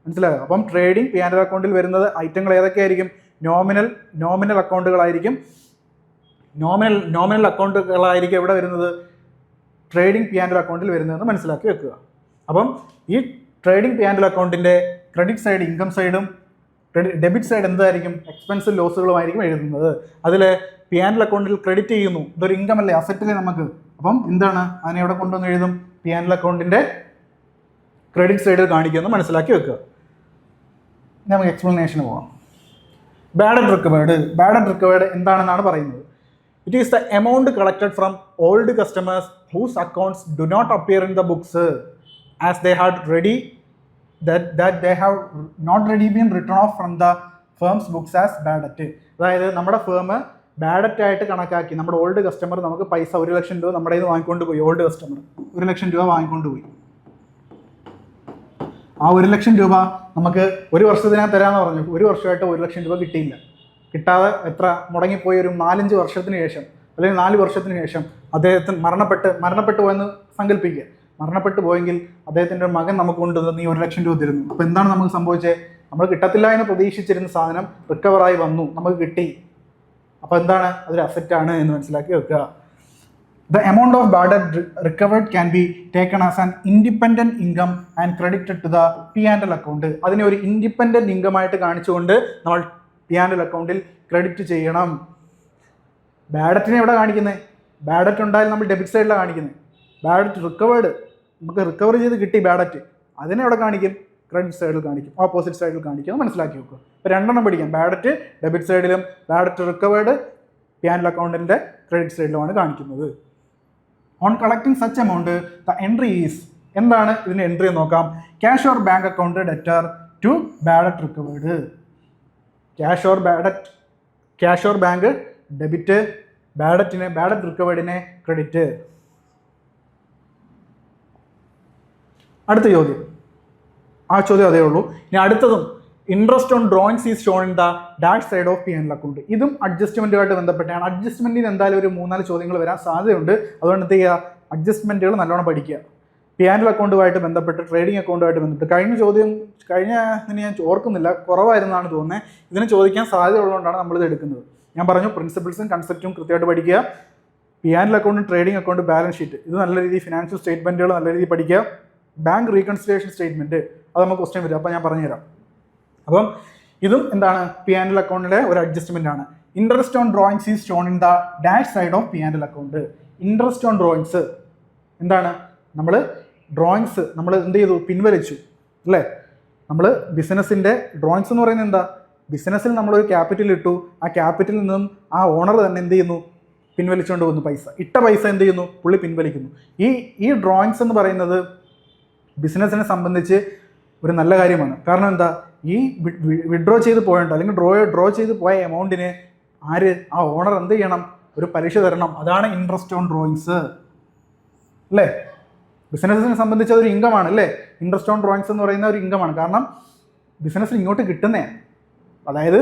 മനസ്സിലായോ? അപ്പം ട്രേഡിംഗ് P&L അക്കൗണ്ടിൽ വരുന്നത് ഐറ്റങ്ങൾ ഏതൊക്കെയായിരിക്കും? നോമിനൽ അക്കൗണ്ടുകളായിരിക്കും. നോമിനൽ അക്കൗണ്ടുകളായിരിക്കും എവിടെ വരുന്നത്? ട്രേഡിംഗ് P&L അക്കൗണ്ടിൽ വരുന്നതെന്ന് മനസ്സിലാക്കി വെക്കുക. അപ്പം ഈ ട്രേഡിംഗ് P&L അക്കൗണ്ടിൻ്റെ ക്രെഡിറ്റ് സൈഡ് ഇൻകം സൈഡും ഡെബിറ്റ് സൈഡ് എന്തായിരിക്കും? എക്സ്പെൻസും ലോസുകളുമായിരിക്കും എഴുതുന്നത്. അതിൽ P&L അക്കൗണ്ടിൽ ക്രെഡിറ്റ് ചെയ്യുന്നു, ഇതൊരു ഇൻകം അല്ലേ, അസറ്റല്ലേ നമുക്ക്. അപ്പം എന്താണ്? അതിനെ എവിടെ കൊണ്ടുവന്ന് എഴുതും? P&L അക്കൗണ്ടിൻ്റെ ക്രെഡിറ്റ് സൈഡിൽ കാണിക്കുമെന്ന് മനസ്സിലാക്കി വെക്കുക. നമുക്ക് എക്സ്പ്ലനേഷന് പോകാം. ബാഡ് ഡെറ്റ് റിക്കവേർഡ് എന്താണെന്നാണ് പറയുന്നത്. It is the amount collected from old customers whose accounts do not appear in the books as they had ready they have not ready been written off from the firm's books as bad debt. അതായത് നമ്മുടെ firm bad debt ആയിട്ട് കണക്കാക്കി നമ്മുടെ old customer നമുക്ക് പൈസ 1 ലക്ഷം രൂപ നമ്മുടെ കയ്യിൽ നിന്ന് വാങ്ങിക്കൊണ്ട് പോയി. ഓൾഡ് കസ്റ്റമർ 1 ലക്ഷം രൂപ വാങ്ങിക്കൊണ്ട് പോയി. ആ 1 ലക്ഷം രൂപ നമുക്ക് ഒരു വർഷത്തിനകം തരാമെന്ന് പറഞ്ഞു. ഒരു വർഷമായിട്ട് 1 ലക്ഷം രൂപ കിട്ടിയില്ല. കിട്ടാതെ എത്ര മുടങ്ങിപ്പോയി? ഒരു 4-5 വർഷത്തിന് ശേഷം അല്ലെങ്കിൽ 4 വർഷത്തിന് ശേഷം അദ്ദേഹത്തിന് മരണപ്പെട്ടു പോയെന്ന് സങ്കല്പിക്കുക. മരണപ്പെട്ടു പോയെങ്കിൽ അദ്ദേഹത്തിൻ്റെ മകൻ നമുക്ക് കൊണ്ടുവന്ന് ഈ 1 ലക്ഷം രൂപ തരുന്നു. അപ്പോൾ എന്താണ് നമുക്ക് സംഭവിച്ചത്? നമ്മൾ കിട്ടത്തില്ല എന്ന് പ്രതീക്ഷിച്ചിരുന്ന സാധനം റിക്കവറായി വന്നു, നമുക്ക് കിട്ടി. അപ്പോൾ എന്താണ്? അതൊരു അസറ്റാണ് എന്ന് മനസ്സിലാക്കി വെക്കുക. The amount of bad debt recovered can be taken as an independent income and credited to the P&L account. അതിനെ ഒരു ഇൻഡിപെൻഡൻറ്റ് ഇൻകം ആയിട്ട് കാണിച്ചുകൊണ്ട് നമ്മൾ P&L അക്കൗണ്ടിൽ ക്രെഡിറ്റ് ചെയ്യണം. ബാഡ് ഡെറ്റിനെ എവിടെ കാണിക്കുന്നത്? ബാഡ് ഡെറ്റ് ഉണ്ടായാലും നമ്മൾ ഡെബിറ്റ് സൈഡിലാണ് കാണിക്കുന്നത്. ബാഡ് ഡെറ്റ് റിക്കവേർഡ്, നമുക്ക് റിക്കവർ ചെയ്ത് കിട്ടി ബാഡ് ഡെറ്റ്, അതിനെ എവിടെ കാണിക്കും? ക്രെഡിറ്റ് സൈഡിൽ കാണിക്കും, ഓപ്പോസിറ്റ് സൈഡിൽ കാണിക്കും. മനസ്സിലാക്കി വെക്കുക. ഇപ്പോൾ 2 എണ്ണം പഠിക്കാം. ബാഡ് ഡെറ്റ് ഡെബിറ്റ് സൈഡിലും ബാഡ് ഡെറ്റ് റിക്കവേർഡ് P&L അക്കൗണ്ടിൻ്റെ ക്രെഡിറ്റ് സൈഡിലുമാണ് കാണിക്കുന്നത്. On collecting such amount the entry is, എന്താണ് ഇതിൻ്റെ എൻട്രി നോക്കാം. Cash or bank account debtor to bad debt recovered. Cash or bank debit, bad debt റിക്കവേർഡിനെ credit. അടുത്ത ചോദ്യം, ആ ചോദ്യം അതേ ഉള്ളൂ. ഇനി അടുത്തതും interest on drawings is shown in the dash side of P&L account. ഇതും അഡ്ജസ്റ്റ്മെൻറ്റുമായിട്ട് ബന്ധപ്പെട്ടാണ്. അഡ്ജസ്റ്റ്മെൻറ്റിന് എന്തായാലും ഒരു 3-4 ചോദ്യങ്ങൾ വരാൻ സാധ്യതയുണ്ട്. അതുകൊണ്ട് എന്ത് ചെയ്യുക? അഡ്ജസ്റ്റ്മെൻറ്റുകൾ നല്ലോണം പഠിക്കുക. P&L അക്കൗണ്ടുമായിട്ട് ബന്ധപ്പെട്ട്, ട്രേഡിംഗ് അക്കൗണ്ടുമായിട്ട് ബന്ധപ്പെട്ട് കഴിഞ്ഞ ഞാൻ ഓർക്കുന്നില്ല, കുറവായിരുന്നാണ് തോന്നുന്നത്. ഇതിന് ചോദിക്കാൻ സാധ്യത ഉള്ളതുകൊണ്ടാണ് നമ്മളിത് എടുക്കുന്നത്. ഞാൻ പറഞ്ഞു പ്രിൻസിപ്പിൾസും കൺസെപ്റ്റും കൃത്യമായിട്ട് പഠിക്കുക. P&L account, trading account, balance sheet, ഇത് നല്ല രീതിയിൽ ഫിനാൻഷ്യൽ സ്റ്റേറ്റ്മെൻറ്റുകൾ നല്ല രീതിയിൽ പഠിക്കുക. ബാങ്ക് റീകൺസിലിയേഷൻ സ്റ്റേറ്റ്മെൻറ്റ്, അത് നമുക്ക് ക്വസ്റ്റ്യൻ വരും, അപ്പോൾ ഞാൻ പറഞ്ഞുതരാം. അപ്പം ഇതും എന്താണ്? P&L അക്കൗണ്ടിലെ ഒരു അഡ്ജസ്റ്റ്മെൻ്റ് ആണ്. Interest on drawings is shown in the dash side of P&L account. Interest on drawings എന്താണ്? നമ്മൾ ഡ്രോയിങ്സ് നമ്മൾ എന്ത് ചെയ്തു? പിൻവലിച്ചു അല്ലേ? നമ്മൾ ബിസിനസ്സിൻ്റെ ഡ്രോയിങ്സ് എന്ന് പറയുന്നത് എന്താ? ബിസിനസ്സിൽ നമ്മളൊരു ക്യാപിറ്റൽ ഇട്ടു, ആ ക്യാപിറ്റലിൽ നിന്നും ആ ഓണർ തന്നെ എന്ത് ചെയ്യുന്നു? പിൻവലിച്ചുകൊണ്ട് പോകുന്നു. ഇട്ട പൈസ എന്ത് ചെയ്യുന്നു? പുള്ളി പിൻവലിക്കുന്നു. ഈ ഡ്രോയിങ്സ് എന്ന് പറയുന്നത് ബിസിനസ്സിനെ സംബന്ധിച്ച് ഒരു നല്ല കാര്യമാണ്. കാരണം എന്താ? ഈ വിഡ്രോ ചെയ്ത് പോയുണ്ടോ അല്ലെങ്കിൽ ഡ്രോ ചെയ്ത് പോയ എമൗണ്ടിന് ആ ഓണർ എന്ത് ചെയ്യണം? ഒരു പലിശ തരണം. അതാണ് ഇൻട്രസ്റ്റ് ഓൺ ഡ്രോയിങ്സ് അല്ലേ? ബിസിനസ്സിനെ സംബന്ധിച്ച് അതൊരു ഇൻകമാണ് അല്ലേ? ഇൻട്രസ്റ്റ് ഓൺ ഡ്രോയിങ്സ് എന്ന് പറയുന്ന ഒരു ഇൻകമാണ്. കാരണം ബിസിനസ്സിന് ഇങ്ങോട്ട് കിട്ടുന്നേ, അതായത്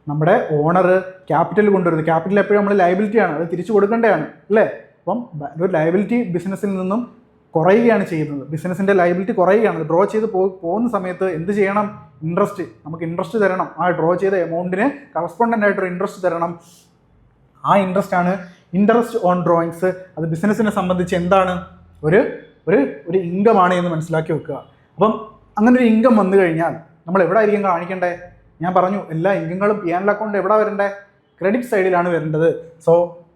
നമ്മുടെ ഓണർ ക്യാപിറ്റൽ കൊണ്ടുവരുന്നത്. ക്യാപിറ്റൽ എപ്പോഴും നമ്മൾ ലയബിലിറ്റിയാണ്, അത് തിരിച്ചു കൊടുക്കേണ്ടതാണ് അല്ലേ? അപ്പം ഒരു ലയബിലിറ്റി ബിസിനസ്സിൽ നിന്നും കുറയുകയാണ് ചെയ്യുന്നത്. ബിസിനസ്സിൻ്റെ ലയബിലിറ്റി കുറയുകയാണ്. ഡ്രോ ചെയ്ത് പോകുന്ന സമയത്ത് എന്ത് ചെയ്യണം? നമുക്ക് ഇൻട്രസ്റ്റ് തരണം. ആ ഡ്രോ ചെയ്ത എമൗണ്ടിന് കറസ്പോണ്ടൻ്റ് ആയിട്ടൊരു ഇൻട്രസ്റ്റ് തരണം. ആ ഇൻട്രസ്റ്റ് ആണ് ഇൻട്രസ്റ്റ് ഓൺ ഡ്രോയിങ്സ്. അത് ബിസിനസ്സിനെ സംബന്ധിച്ച് എന്താണ്? ഒരു ഒരു ഇൻകമാണ് എന്ന് മനസ്സിലാക്കി വെക്കുക. അപ്പം അങ്ങനെ ഒരു ഇൻകം വന്നു കഴിഞ്ഞാൽ നമ്മൾ എവിടെ ആയിരിക്കും കാണിക്കേണ്ടത്? ഞാൻ പറഞ്ഞു എല്ലാ ഇൻകങ്ങളും P&L അക്കൗണ്ട് എവിടെ വരണ്ടേ? ക്രെഡിറ്റ് സൈഡിലാണ് വരേണ്ടത്. സോ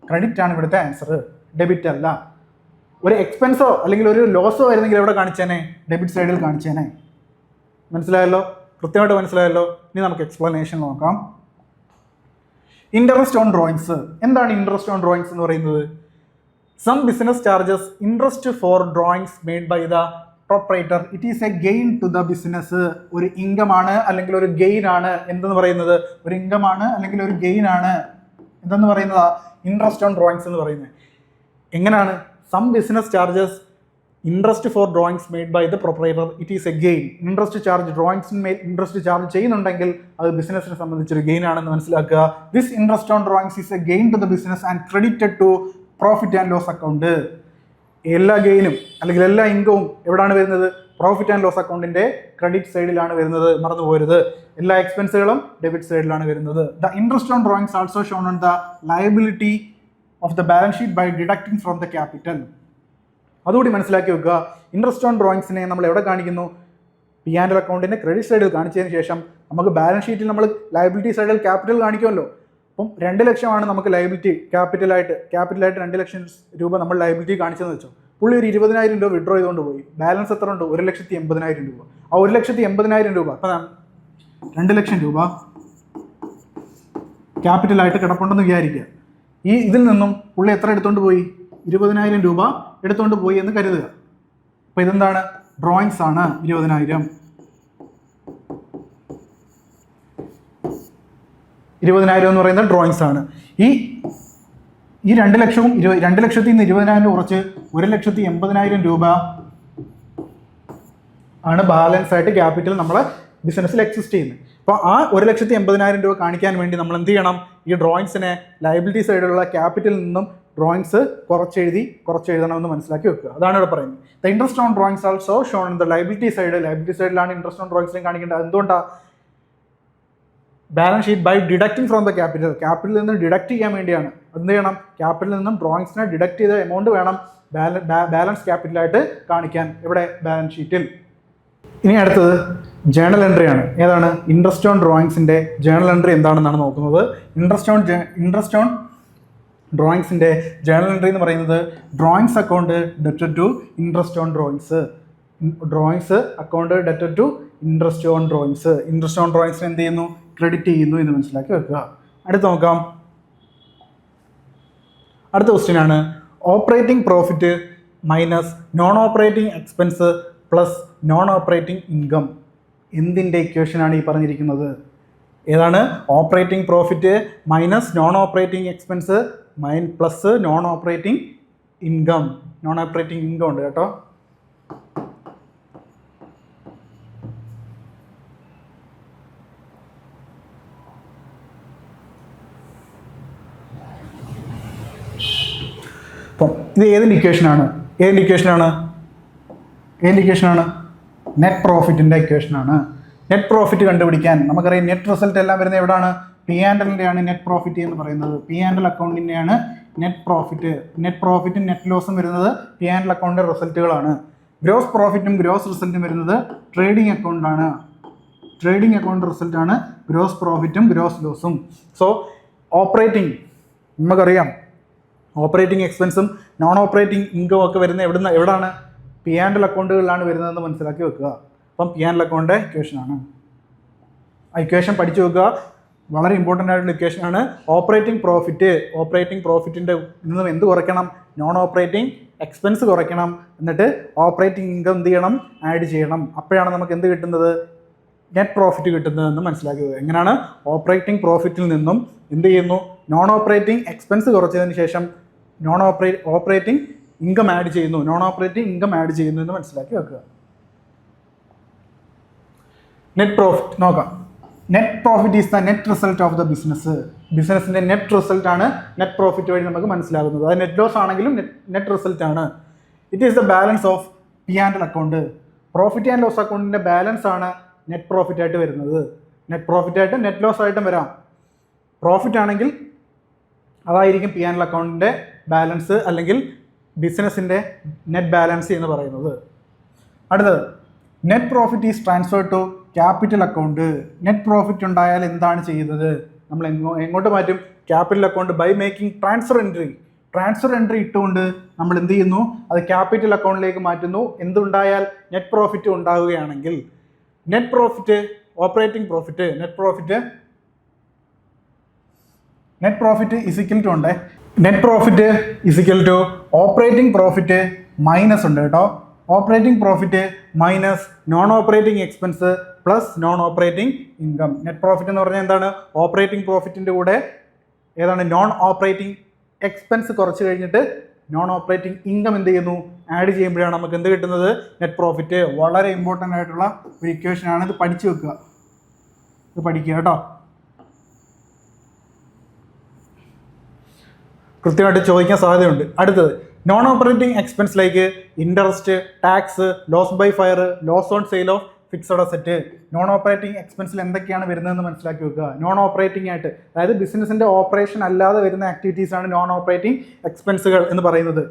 ക്രെഡിറ്റ് ആണ് ഇവിടുത്തെ ആൻസർ, ഡെബിറ്റ് അല്ല. ഒരു എക്സ്പെൻസോ അല്ലെങ്കിൽ ഒരു ലോസോ വരുന്നെങ്കിൽ എവിടെ കാണിച്ചേനെ? ഡെബിറ്റ് സൈഡിൽ കാണിച്ചേനെ. മനസ്സിലായല്ലോ? കൃത്യമായിട്ട് മനസ്സിലായല്ലോ? ഇനി നമുക്ക് എക്സ്പ്ലനേഷൻ നോക്കാം. Interest on drawings. എന്താണ് ഇൻട്രസ്റ്റ് ഓൺ ഡ്രോയിങ്സ് എന്ന് പറയുന്നത്? Some business charges interest for drawings made by the proprietor. It is a gain to the business. ഒരു ഇൻകം ആണ് അല്ലെങ്കിൽ ഒരു ഗെയിൻ ആണ് എന്തെന്ന് പറയുന്നത്? ഒരു ഇൻകം ആണ് അല്ലെങ്കിൽ ഒരു ഗെയിൻ ആണ് എന്തെന്ന് പറയുന്നതാ ഇൻട്രസ്റ്റ് ഓൺ ഡ്രോയിങ്സ് എന്ന് പറയുന്നത്. എങ്ങനെയാണ്? Some business charges interest for drawings made by the proprietor it is a gain. Interest charge ഡ്രോയിങ്സിന്മേൽ ഇൻട്രസ്റ്റ് ചാർജ് ചെയ്യുന്നുണ്ടെങ്കിൽ അത് ബിസിനസിനെ സംബന്ധിച്ചൊരു ഗെയിൻ ആണെന്ന് മനസ്സിലാക്കുക. This interest on drawings is a gain to the business and credited to profit and loss account. എല്ലാ ഗെയിനും അല്ലെങ്കിൽ എല്ലാ ഇൻകവും എവിടെയാണ് വരുന്നത്? പ്രോഫിറ്റ് ആൻഡ് ലോസ് അക്കൗണ്ടിന്റെ ക്രെഡിറ്റ് സൈഡിലാണ് വരുന്നത്. മറന്നു പോരുത്. എല്ലാ എക്സ്പെൻസുകളും ഡെബിറ്റ് സൈഡിലാണ് വരുന്നത്. The interest on drawings also shown on the liability of the balance sheet by deducting from the capital. അതുകൂടി മനസ്സിലാക്കി വെക്കുക. ഇൻട്രസ്റ്റ് ഓൺ ഡ്രോയിങ്സിനെ നമ്മൾ എവിടെ കാണിക്കുന്നു? P&L അക്കൗണ്ടിന്റെ ക്രെഡിറ്റ് സൈഡിൽ കാണിച്ചതിന് ശേഷം നമുക്ക് ബാലൻസ് ഷീറ്റിൽ നമ്മൾ ലയബിലിറ്റി സൈഡിൽ ക്യാപിറ്റൽ കാണിക്കുമല്ലോ. അപ്പം 2 ലക്ഷമാണ് നമുക്ക് ലയബിലിറ്റി ക്യാപിറ്റലായിട്ട് 2 ലക്ഷം രൂപ നമ്മൾ ലയബിലിറ്റി കാണിച്ചെന്ന് വെച്ചോ. പുള്ളി ഒരു 20,000 രൂപ വിഡ്രോ ചെയ്തുകൊണ്ട് പോയി. ബാലൻസ് എത്ര ഉണ്ട്? 1,80,000 രൂപ. ആ 1,80,000 രൂപ അപ്പം 2 ലക്ഷം രൂപ ക്യാപിറ്റലായിട്ട് കിടപ്പുണ്ടെന്ന് വിചാരിക്കുക. ഇതിൽ നിന്നും പുള്ളി എത്ര എടുത്തുകൊണ്ട് പോയി? 20,000 രൂപ എടുത്തുകൊണ്ട് പോയി എന്ന് കരുതുക. അപ്പോൾ ഇതെന്താണ്? ഡ്രോയിങ്സ് ആണ്. 20,000 എന്ന് പറയുന്നത് ഡ്രോയിങ്സ് ആണ്. ഈ 2 ലക്ഷവും 2 ലക്ഷത്തിൽ നിന്ന് 20,000 കുറച്ച് 1,80,000 രൂപ ആണ് ബാലൻസ് ആയിട്ട് ക്യാപിറ്റൽ നമ്മളെ ബിസിനസ്സിൽ എക്സിസ്റ്റ് ചെയ്യുന്നത്. അപ്പോൾ ആ 1,80,000 രൂപ കാണിക്കാൻ വേണ്ടി നമ്മൾ എന്ത് ചെയ്യണം? ഈ ഡ്രോയിങ്സിനെ ലയബിലിറ്റി സൈഡിലുള്ള ക്യാപിറ്റലിൽ നിന്നും ഡ്രോയിങ്സ് കുറച്ചെഴുതണമെന്ന് മനസ്സിലാക്കി വെക്കുക. അതാണ് ഇവിടെ പറയുന്നത്. The interest on drawings also shown in the liability സൈഡിലാണ് ഇൻട്രസ്റ്റ് ഓൺ ഡ്രോയിങ്സിനെ കാണിക്കേണ്ടത്. എന്തുകൊണ്ടാണ്? Balance sheet by deducting from the ക്യാപിറ്റലിൽ നിന്ന് ഡിഡക്ട് ചെയ്യാൻ വേണ്ടിയാണ്. എന്ത് ചെയ്യണം? ക്യാപിറ്റലിൽ നിന്നും ഡ്രോയിങ്സിനെ ഡിഡക്ട് ചെയ്ത എമൗണ്ട് വേണം ബാലൻസ് ക്യാപിറ്റലായിട്ട് കാണിക്കാൻ ഇവിടെ ബാലൻസ് ഷീറ്റിൽ. ഇനി അടുത്തത് ജേണൽ എൻട്രി ആണ്. ഏതാണ്? ഇൻട്രസ്റ്റ് ഓൺ ഡ്രോയിങ്സിന്റെ ജേണൽ എൻട്രി എന്താണെന്നാണ് നോക്കുന്നത്. ഇൻട്രസ്റ്റ് ഓൺ ഡ്രോയിങ്സിന്റെ ജേണൽ എൻട്രി എന്ന് പറയുന്നത് ഡ്രോയിങ്സ് അക്കൗണ്ട് ഡെറ്റഡ് to interest on drawings. Drawings account ഡെറ്റഡ് to interest on drawings. Interest on ഡ്രോയിങ്സിന് എന്ത് ചെയ്യുന്നു? ക്രെഡിറ്റ് ചെയ്യുന്നു എന്ന് മനസ്സിലാക്കി വെക്കുക. അടുത്ത് നോക്കാം. അടുത്ത ക്വസ്റ്റ്യൻ ആണ് operating profit minus non operating expense plus non operating income. എന്തിൻ്റെ ഇക്വേഷനാണ് ഈ പറഞ്ഞിരിക്കുന്നത്? ഏതാണ്? Operating profit minus non operating expense plus non operating income. Non operating income ഉണ്ട് കേട്ടോ. അപ്പം ഇത് ഏതിൻ്റെ ഇക്വേഷനാണ്? നെറ്റ് പ്രോഫിറ്റിൻ്റെ ഇക്വേഷനാണ്. നെറ്റ് പ്രോഫിറ്റ് കണ്ടുപിടിക്കാൻ നമുക്കറിയാം നെറ്റ് റിസൾട്ട് എല്ലാം വരുന്നത് എവിടെയാണ്? P&Lൻ്റെയാണ് നെറ്റ് പ്രോഫിറ്റ് എന്ന് പറയുന്നത്. P&L അക്കൗണ്ടിൻ്റെയാണ് നെറ്റ് പ്രോഫിറ്റും നെറ്റ് ലോസും വരുന്നത് P&L അക്കൗണ്ടിൻ്റെ റിസൾട്ടുകളാണ്. ഗ്രോസ് പ്രോഫിറ്റും ഗ്രോസ് റിസൾട്ടും വരുന്നത് ട്രേഡിംഗ് അക്കൗണ്ടാണ്. ട്രേഡിംഗ് അക്കൗണ്ട് റിസൾട്ടാണ് ഗ്രോസ് പ്രോഫിറ്റും ഗ്രോസ് ലോസും. സോ ഓപ്പറേറ്റിംഗ് നമുക്കറിയാം ഓപ്പറേറ്റിംഗ് എക്സ്പെൻസും നോൺ ഓപ്പറേറ്റിംഗ് ഇൻകം ഒക്കെ വരുന്നത് എവിടാണ്? P&L അക്കൗണ്ടുകളിലാണ് വരുന്നതെന്ന് മനസ്സിലാക്കി വെക്കുക. അപ്പം P&L അക്കൗണ്ടിൻ്റെ ഇക്വേഷനാണ്. ആ ഇക്വേഷൻ പഠിച്ചു വെക്കുക. വളരെ ഇമ്പോർട്ടൻ്റ് ആയിട്ടുള്ള ഇക്വേഷനാണ്. ഓപ്പറേറ്റിംഗ് പ്രോഫിറ്റിൻ്റെ നിന്നും എന്ത് കുറയ്ക്കണം? നോൺ ഓപ്പറേറ്റിംഗ് എക്സ്പെൻസ് കുറയ്ക്കണം. എന്നിട്ട് ഓപ്പറേറ്റിംഗ് ഇൻകം എന്ത് ചെയ്യണം? ആഡ് ചെയ്യണം. അപ്പോഴാണ് നമുക്ക് എന്ത് കിട്ടുന്നത്? നെറ്റ് പ്രോഫിറ്റ് കിട്ടുന്നതെന്ന് മനസ്സിലാക്കുക. എങ്ങനെയാണ്? ഓപ്പറേറ്റിംഗ് പ്രോഫിറ്റിൽ നിന്നും എന്ത് ചെയ്യുന്നു? നോൺ ഓപ്പറേറ്റിംഗ് എക്സ്പെൻസ് കുറച്ചതിന് ശേഷം ഓപ്പറേറ്റിംഗ് ഇൻകം ആഡ് ചെയ്യുന്നു എന്ന് മനസ്സിലാക്കി വെക്കുക. നെറ്റ് പ്രോഫിറ്റ് നോക്കാം. Net profit is the net result of the ബിസിനസ്സിൻ്റെ നെറ്റ് റിസൾട്ട് ആണ് നെറ്റ് പ്രോഫിറ്റ് വഴി നമുക്ക് മനസ്സിലാകുന്നത്. അത് നെറ്റ് ലോസ് ആണെങ്കിലും നെറ്റ് റിസൾട്ട് ആണ്. It is the balance of P&L account. Profit and loss അക്കൗണ്ടിൻ്റെ ബാലൻസ് ആണ് നെറ്റ് പ്രോഫിറ്റ് ആയിട്ട് വരുന്നത്. നെറ്റ് പ്രോഫിറ്റ് ആയിട്ട് നെറ്റ് ലോസ് ആയിട്ടും വരാം. പ്രോഫിറ്റ് ആണെങ്കിൽ അതായിരിക്കും P&L അക്കൗണ്ടിൻ്റെ ബാലൻസ് അല്ലെങ്കിൽ ബിസിനസ്സിൻ്റെ നെറ്റ് ബാലൻസ് എന്ന് പറയുന്നത്. അടുത്തത് net profit is transfer to capital account. Net profit ഉണ്ടായാൽ എന്താണ് ചെയ്യുന്നത്? നമ്മൾ എങ്ങോട്ട് മാറ്റും? Capital account by making transfer entry ഇട്ടുകൊണ്ട് നമ്മൾ എന്ത് ചെയ്യുന്നു? അത് ക്യാപിറ്റൽ അക്കൗണ്ടിലേക്ക് മാറ്റുന്നു. എന്തുണ്ടായാൽ? നെറ്റ് പ്രോഫിറ്റ് ഉണ്ടാവുകയാണെങ്കിൽ. Net profit operating profit is equal to ഉണ്ട്. Net profit is equal to operating profit minus ഉണ്ട് കേട്ടോ. Operating profit minus non operating expense plus non operating income. Net profit എന്ന് പറഞ്ഞാൽ എന്താണ്? ഓപ്പറേറ്റിംഗ് പ്രോഫിറ്റിൻ്റെ കൂടെ ഏതാണ്? നോൺ ഓപ്പറേറ്റിംഗ് എക്സ്പെൻസ് കുറച്ച് കഴിഞ്ഞിട്ട് നോൺ ഓപ്പറേറ്റിംഗ് ഇൻകം എന്ത് ചെയ്യുന്നു? ആഡ് ചെയ്യുമ്പോഴാണ് നമുക്ക് എന്ത് കിട്ടുന്നത്? Net profit. വളരെ ഇമ്പോർട്ടൻ്റ് ആയിട്ടുള്ള ഒരു ഇക്വേഷനാണ്. ഇത് പഠിച്ചു വെക്കുക, ഇത് പഠിക്കുക കേട്ടോ. കൃത്യമായിട്ട് ചോദിക്കാൻ സാധ്യതയുണ്ട്. അടുത്തത് നോൺ ഓപ്പറേറ്റിംഗ് എക്സ്പെൻസിലേക്ക് interest, tax, loss by fire, loss on sale of fixed asset. Non operating എക്സ്പെൻസിൽ എന്തൊക്കെയാണ് വരുന്നതെന്ന് മനസ്സിലാക്കി വെക്കുക. നോൺ ഓപ്പറേറ്റിംഗ് ആയിട്ട്, അതായത് ബിസിനസിൻ്റെ ഓപ്പറേഷൻ അല്ലാതെ വരുന്ന ആക്ടിവിറ്റീസാണ് നോൺ ഓപ്പറേറ്റിംഗ് എക്സ്പെൻസുകൾ എന്ന് പറയുന്നത്.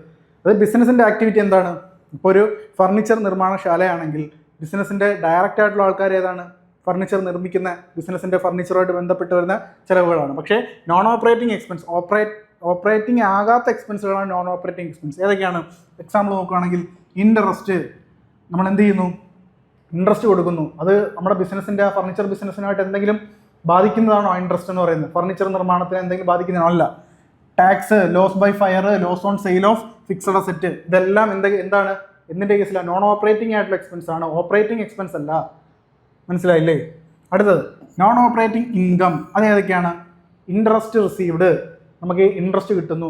അത് ബിസിനസിൻ്റെ ആക്ടിവിറ്റി എന്താണ്? ഇപ്പോൾ ഒരു ഫർണിച്ചർ നിർമ്മാണശാലയാണെങ്കിൽ ബിസിനസിൻ്റെ ഡയറക്റ്റ് ആയിട്ടുള്ള ആൾക്കാർ ഏതാണ്? ഫർണിച്ചർ നിർമ്മിക്കുന്ന ബിസിനസിൻ്റെ ഫർണിച്ചറുമായിട്ട് ബന്ധപ്പെട്ട് വരുന്ന ചിലവുകളാണ്. പക്ഷേ നോൺ ഓപ്പറേറ്റിംഗ് എക്സ്പെൻസ്, ഓപ്പറേറ്റിംഗ് ആകാത്ത എക്സ്പെൻസുകളാണ് നോൺ ഓപ്പറേറ്റിംഗ് എക്സ്പെൻസ്. ഏതൊക്കെയാണ്? എക്സാമ്പിൾ നോക്കുകയാണെങ്കിൽ ഇൻട്രസ്റ്റ്. നമ്മൾ എന്ത് ചെയ്യുന്നു? ഇൻട്രസ്റ്റ് കൊടുക്കുന്നു. അത് നമ്മുടെ ബിസിനസിൻ്റെ ഫർണിച്ചർ ബിസിനസ്സിനായിട്ട് എന്തെങ്കിലും ബാധിക്കുന്നതാണോ ഇൻട്രസ്റ്റ് എന്ന് പറയുന്നത്? ഫർണിച്ചർ നിർമ്മാണത്തിന് എന്തെങ്കിലും ബാധിക്കുന്നതാണോ? അല്ല. Tax, loss by fire, loss on sale of fixed asset, ഇതെല്ലാം എന്താണ്? എന്തിൻ്റെ കേസിലാണ്? നോൺ ഓപ്പറേറ്റിംഗ് ആയിട്ടുള്ള എക്സ്പെൻസ് ആണ്, ഓപ്പറേറ്റിംഗ് എക്സ്പെൻസ് അല്ല. മനസ്സിലായില്ലേ? അടുത്തത് നോൺ ഓപ്പറേറ്റിംഗ് ഇൻകം. അത് ഏതൊക്കെയാണ്? Interest received. നമുക്ക് ഇൻട്രസ്റ്റ് കിട്ടുന്നു.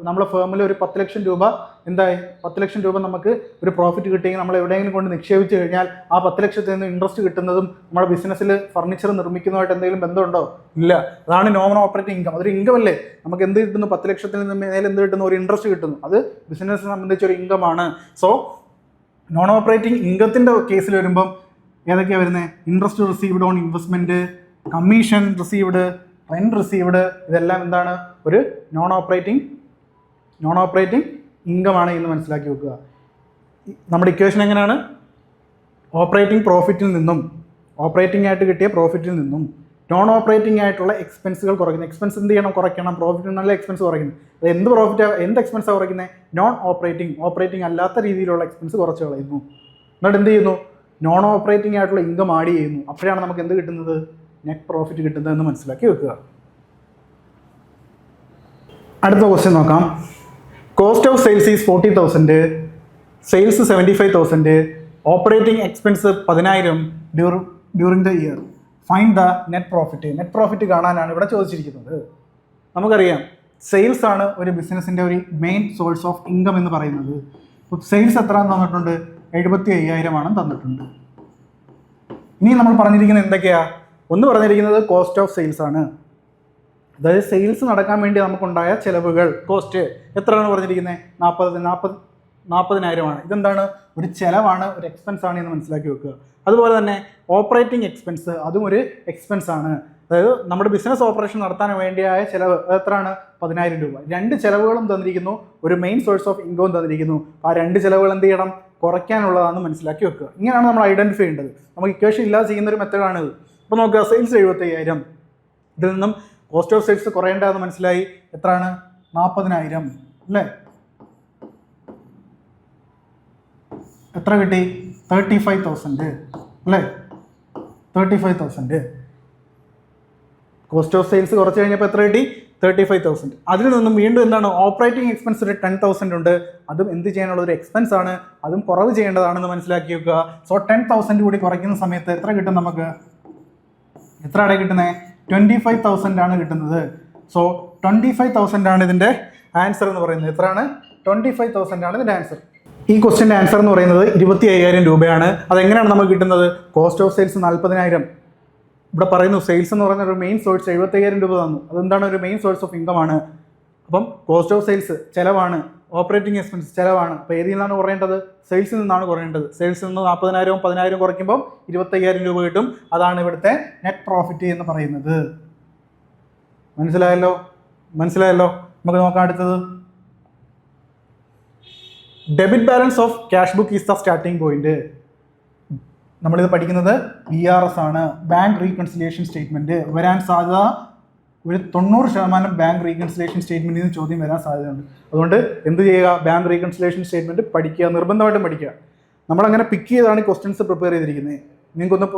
നമ്മുടെ ഫേമിൽ ഒരു 10 ലക്ഷം രൂപ എന്തായി? 10 ലക്ഷം രൂപ നമുക്ക് ഒരു പ്രോഫിറ്റ് കിട്ടിയെങ്കിൽ നമ്മൾ എവിടെയെങ്കിലും കൊണ്ട് നിക്ഷേപിച്ച് കഴിഞ്ഞാൽ ആ 10 ലക്ഷത്തിൽ നിന്ന് ഇൻട്രസ്റ്റ് കിട്ടുന്നതും നമ്മുടെ ബിസിനസ്സിൽ ഫർണിച്ചർ നിർമ്മിക്കുന്നതുമായിട്ട് എന്തെങ്കിലും ബന്ധമുണ്ടോ? ഇല്ല. അതാണ് നോൺ ഓപ്പറേറ്റിംഗ് ഇൻകം. അതൊരു ഇൻകം അല്ലേ? നമുക്ക് എന്ത് കിട്ടുന്നു? 10 ലക്ഷത്തിൽ നിന്ന് മേലെ എന്ത് കിട്ടുന്നു? ഒരു ഇൻട്രസ്റ്റ് കിട്ടുന്നു. അത് ബിസിനസ്സിനെ സംബന്ധിച്ചൊരു ഇൻകമാണ്. സോ നോൺ ഓപ്പറേറ്റിംഗ് ഇൻകത്തിൻ്റെ കേസിൽ വരുമ്പം ഏതൊക്കെയാണ് വരുന്നത്? Interest received on investment, commission received, rent received, ഇതെല്ലാം എന്താണ്? ഒരു നോൺ ഓപ്പറേറ്റിംഗ് ഇൻകമാണ് എന്ന് മനസ്സിലാക്കി വെക്കുക. നമ്മുടെ ഇക്വേഷൻ എങ്ങനെയാണ്? ഓപ്പറേറ്റിംഗ് പ്രോഫിറ്റിൽ നിന്നും, ഓപ്പറേറ്റിംഗ് ആയിട്ട് കിട്ടിയ പ്രോഫിറ്റിൽ നിന്നും നോൺ ഓപ്പറേറ്റിംഗ് ആയിട്ടുള്ള എക്സ്പെൻസുകൾ കുറയ്ക്കുന്നു. എക്സ്പെൻസ് എന്ത് ചെയ്യണം? കുറയ്ക്കണം. പ്രോഫിറ്റിൽ നിന്നുള്ള എക്സ്പെൻസ് കുറയ്ക്കുന്നു. അത് എന്ത് എക്സ്പെൻസാണ് കുറയ്ക്കുന്നത്? നോൺ ഓപ്പറേറ്റിംഗ് അല്ലാത്ത രീതിയിലുള്ള എക്സ്പെൻസ് കുറച്ച് കളയുന്നു. എന്നിട്ട് എന്ത് ചെയ്യുന്നു? നോൺ ഓപ്പറേറ്റിംഗ് ആയിട്ടുള്ള ഇൻകം ആഡ് ചെയ്യുന്നു. അപ്പോഴാണ് നമുക്ക് എന്ത് കിട്ടുന്നത്? നെറ്റ് പ്രോഫിറ്റ് കിട്ടുന്നതെന്ന് മനസ്സിലാക്കി വെക്കുക. അടുത്ത ക്വസ്റ്റ്യൻ നോക്കാം. Cost of sales is 40,000, sales 75,000, operating expense 10,000 during the year. Find the net profit. Net profit കാണാനാണ് ഇവിടെ ചോദിച്ചിരിക്കുന്നത്. നമുക്കറിയാം സെയിൽസ് ആണ് ഒരു ബിസിനസ്സിൻ്റെ ഒരു മെയിൻ സോഴ്സ് ഓഫ് ഇൻകം എന്ന് പറയുന്നത്. ഇപ്പോൾ സെയിൽസ് എത്രയാണെന്ന് തന്നിട്ടുണ്ട്? 75,000 ആണ് തന്നിട്ടുണ്ട്. ഇനി നമ്മൾ പറഞ്ഞിരിക്കുന്നത് എന്തൊക്കെയാ? ഒന്ന് പറഞ്ഞിരിക്കുന്നത് കോസ്റ്റ് ഓഫ് സെയിൽസ് ആണ്. അതായത് സെയിൽസ് നടക്കാൻ വേണ്ടി നമുക്കുണ്ടായ ചിലവുകൾ, കോസ്റ്റ് എത്രയാണ് പറഞ്ഞിരിക്കുന്നത്? 40,000. ഇതെന്താണ്? ഒരു ചിലവാണ്, ഒരു എക്സ്പെൻസ് ആണ് എന്ന് മനസ്സിലാക്കി വെക്കുക. അതുപോലെ തന്നെ ഓപ്പറേറ്റിംഗ് എക്സ്പെൻസ്, അതും ഒരു എക്സ്പെൻസ് ആണ്. അതായത് നമ്മുടെ ബിസിനസ് ഓപ്പറേഷൻ നടത്താൻ വേണ്ടിയായ ചിലവ് എത്രയാണ്? 10,000 രൂപ. രണ്ട് ചിലവുകളും തന്നിരിക്കുന്നു, ഒരു മെയിൻ സോഴ്സ് ഓഫ് ഇൻകവും തന്നിരിക്കുന്നു. ആ രണ്ട് ചിലവുകൾ എന്ത് ചെയ്യണം? കുറയ്ക്കാനുള്ളതാണെന്ന് മനസ്സിലാക്കി വെക്കുക. ഇങ്ങനെയാണ് നമ്മൾ ഐഡൻറ്റിഫൈ ചെയ്യേണ്ടത്. നമുക്ക് ഇക്വേഷൻ ഇല്ലാതെ ചെയ്യുന്നൊരു മെത്തേഡാണിത്. അപ്പോൾ നോക്കുക, സെയിൽസ് 75,000, ഇതിൽ നിന്നും കോസ്റ്റ് ഓഫ് സെയിൽസ് കുറയേണ്ടതെന്ന് മനസ്സിലായി. എത്രയാണ്? 40,000 അല്ലേ? എത്ര കിട്ടി? 35,000 അല്ലേ? 35,000. കോസ്റ്റ് ഓഫ് സെയിൽസ് കുറച്ച് കഴിഞ്ഞപ്പോൾ എത്ര കിട്ടി? 35,000. അതിൽ നിന്നും വീണ്ടും എന്താണ്? ഓപ്പറേറ്റിംഗ് എക്സ്പെൻസ് ഒരു 10,000 ഉണ്ട്. അതും എന്ത് ചെയ്യാനുള്ള ഒരു എക്സ്പെൻസ് ആണ്, അതും കുറവ് ചെയ്യേണ്ടതാണെന്ന് മനസ്സിലാക്കി വെക്കുക. സോ 10,000 കൂടി കുറയ്ക്കുന്ന സമയത്ത് എത്ര കിട്ടും നമുക്ക്? എത്രയാണ് കിട്ടുന്നത്? 25,000 ആണ് കിട്ടുന്നത്. സോ 25,000 ആണ് ഇതിൻ്റെ ആൻസർ എന്ന് പറയുന്നത്. എത്രയാണ്? 25,000 ആണ് ഇതിൻ്റെ ആൻസർ. ഈ ക്വസ്റ്റ്യൻ്റെ ആൻസർ എന്ന് പറയുന്നത് 25,000 രൂപയാണ്. അതെങ്ങനെയാണ് നമുക്ക് കിട്ടുന്നത്? Cost of sales 40,000. ഇവിടെ പറയുന്നു സെയിൽസ് എന്ന് പറയുന്ന ഒരു മെയിൻ സോഴ്സ് 75,000 രൂപ തന്നു. അതെന്താണ്? ഒരു മെയിൻ സോഴ്സ് ഓഫ് ഇൻകം ആണ്. അപ്പം കോസ്റ്റ് ഓഫ് സെയിൽസ് ചിലവാണ്, ഓപ്പറേറ്റിംഗ് എക്സ്പെൻസ് ചിലവാണ്. അപ്പോൾ ഏതിൽ നിന്നാണ് കുറയേണ്ടത്? സെയിൽസിൽ നിന്നാണ് കുറയേണ്ടത്. സെയിൽസിൽ നിന്ന് 40,000 10,000 കുറയ്ക്കുമ്പോൾ 25,000 രൂപ കിട്ടും. അതാണ് ഇവിടുത്തെ നെറ്റ് പ്രോഫിറ്റ് എന്ന് പറയുന്നത്. മനസ്സിലായല്ലോ? നമുക്ക് നോക്കാം അടുത്തത്. Debit balance of cash book is the starting point. നമ്മളിത് പഠിക്കുന്നത് BRS ആണ്, ബാങ്ക് റീകൺസിലിയേഷൻ സ്റ്റേറ്റ്മെന്റ്. വരാൻ സാധ്യത ഒരു 90% ബാങ്ക് റീകൺസിലിയേഷൻ സ്റ്റേറ്റ്മെന്റിൽ നിന്ന് ചോദ്യം വരാൻ സാധ്യതയുണ്ട്. അതുകൊണ്ട് എന്ത് ചെയ്യുക, ബാങ്ക് റീകൺസിലിയേഷൻ സ്റ്റേറ്റ്മെന്റ് പഠിക്കുക, നിർബന്ധമായിട്ടും പഠിക്കുക. നമ്മളങ്ങനെ പിക്ക് ചെയ്താണ് ക്വസ്റ്റ്യൻസ് പ്രിപ്പയർ ചെയ്തിരിക്കുന്നത്. നിങ്ങൾക്കൊന്ന്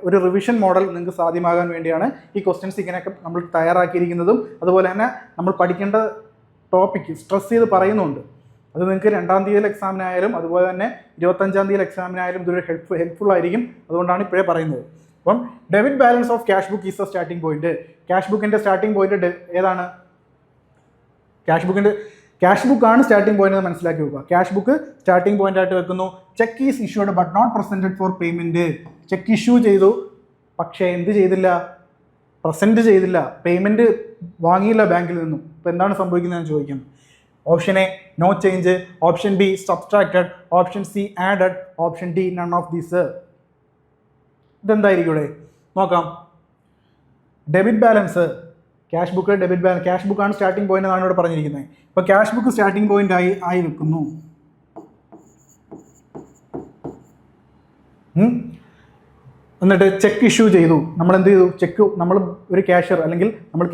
ഒരു റിവിഷൻ മോഡൽ നിങ്ങൾക്ക് സാധ്യമാകാൻ വേണ്ടിയാണ് ഈ ക്വസ്റ്റ്യൻസ് ഇങ്ങനെയൊക്കെ നമ്മൾ തയ്യാറാക്കിയിരിക്കുന്നതും അതുപോലെ തന്നെ നമ്മൾ പഠിക്കേണ്ട ടോപ്പിക്ക് സ്ട്രെസ് ചെയ്ത് പറയുന്നുണ്ട്. അത് നിങ്ങൾക്ക് 2-ാം തീയതിയിലെ എക്സാമിനായാലും അതുപോലെ തന്നെ 25-ാം തീയതിയിലെ എക്സാമിനായാലും ഇതൊരു ഹെൽപ്ഫുൾ ആയിരിക്കും. അതുകൊണ്ടാണ് ഇപ്പോഴേ പറയുന്നത്. അപ്പം debit balance of cash book is the starting point. Cash ബുക്കിൻ്റെ സ്റ്റാർട്ടിംഗ് പോയിന്റ് ഏതാണ്? ക്യാഷ് ബുക്കാണ് സ്റ്റാർട്ടിംഗ് പോയിന്റ് എന്ന് മനസ്സിലാക്കി വെക്കുക. ക്യാഷ് ബുക്ക് സ്റ്റാർട്ടിംഗ് പോയിന്റ് ആയിട്ട് വെക്കുന്നു. Cheque is issued but not presented for payment. Cheque issue ചെയ്തു, പക്ഷേ എന്ത് ചെയ്തില്ല, പ്രസന്റ് ചെയ്തില്ല, പേയ്മെന്റ് വാങ്ങിയില്ല ബാങ്കിൽ നിന്നും. ഇപ്പം എന്താണ് സംഭവിക്കുന്നതെന്ന് ചോദിക്കും. Option A no change, option B subtracted, option C added, option D none of these. ഇതെന്തായിരിക്കും ഇവിടെ നോക്കാം. Debit balance, cash book, debit balance, cash ബുക്കാണ് സ്റ്റാർട്ടിംഗ് പോയിന്റ് എന്നാണ് ഇവിടെ പറഞ്ഞിരിക്കുന്നത്. ഇപ്പോൾ ക്യാഷ് ബുക്ക് സ്റ്റാർട്ടിംഗ് പോയിന്റ് ആയി വെക്കുന്നു. എന്നിട്ട് ചെക്ക് ഇഷ്യൂ ചെയ്തു. നമ്മൾ എന്ത് ചെയ്തു, ചെക്ക് നമ്മൾ ഒരു ക്യാഷ്യർ അല്ലെങ്കിൽ നമ്മൾ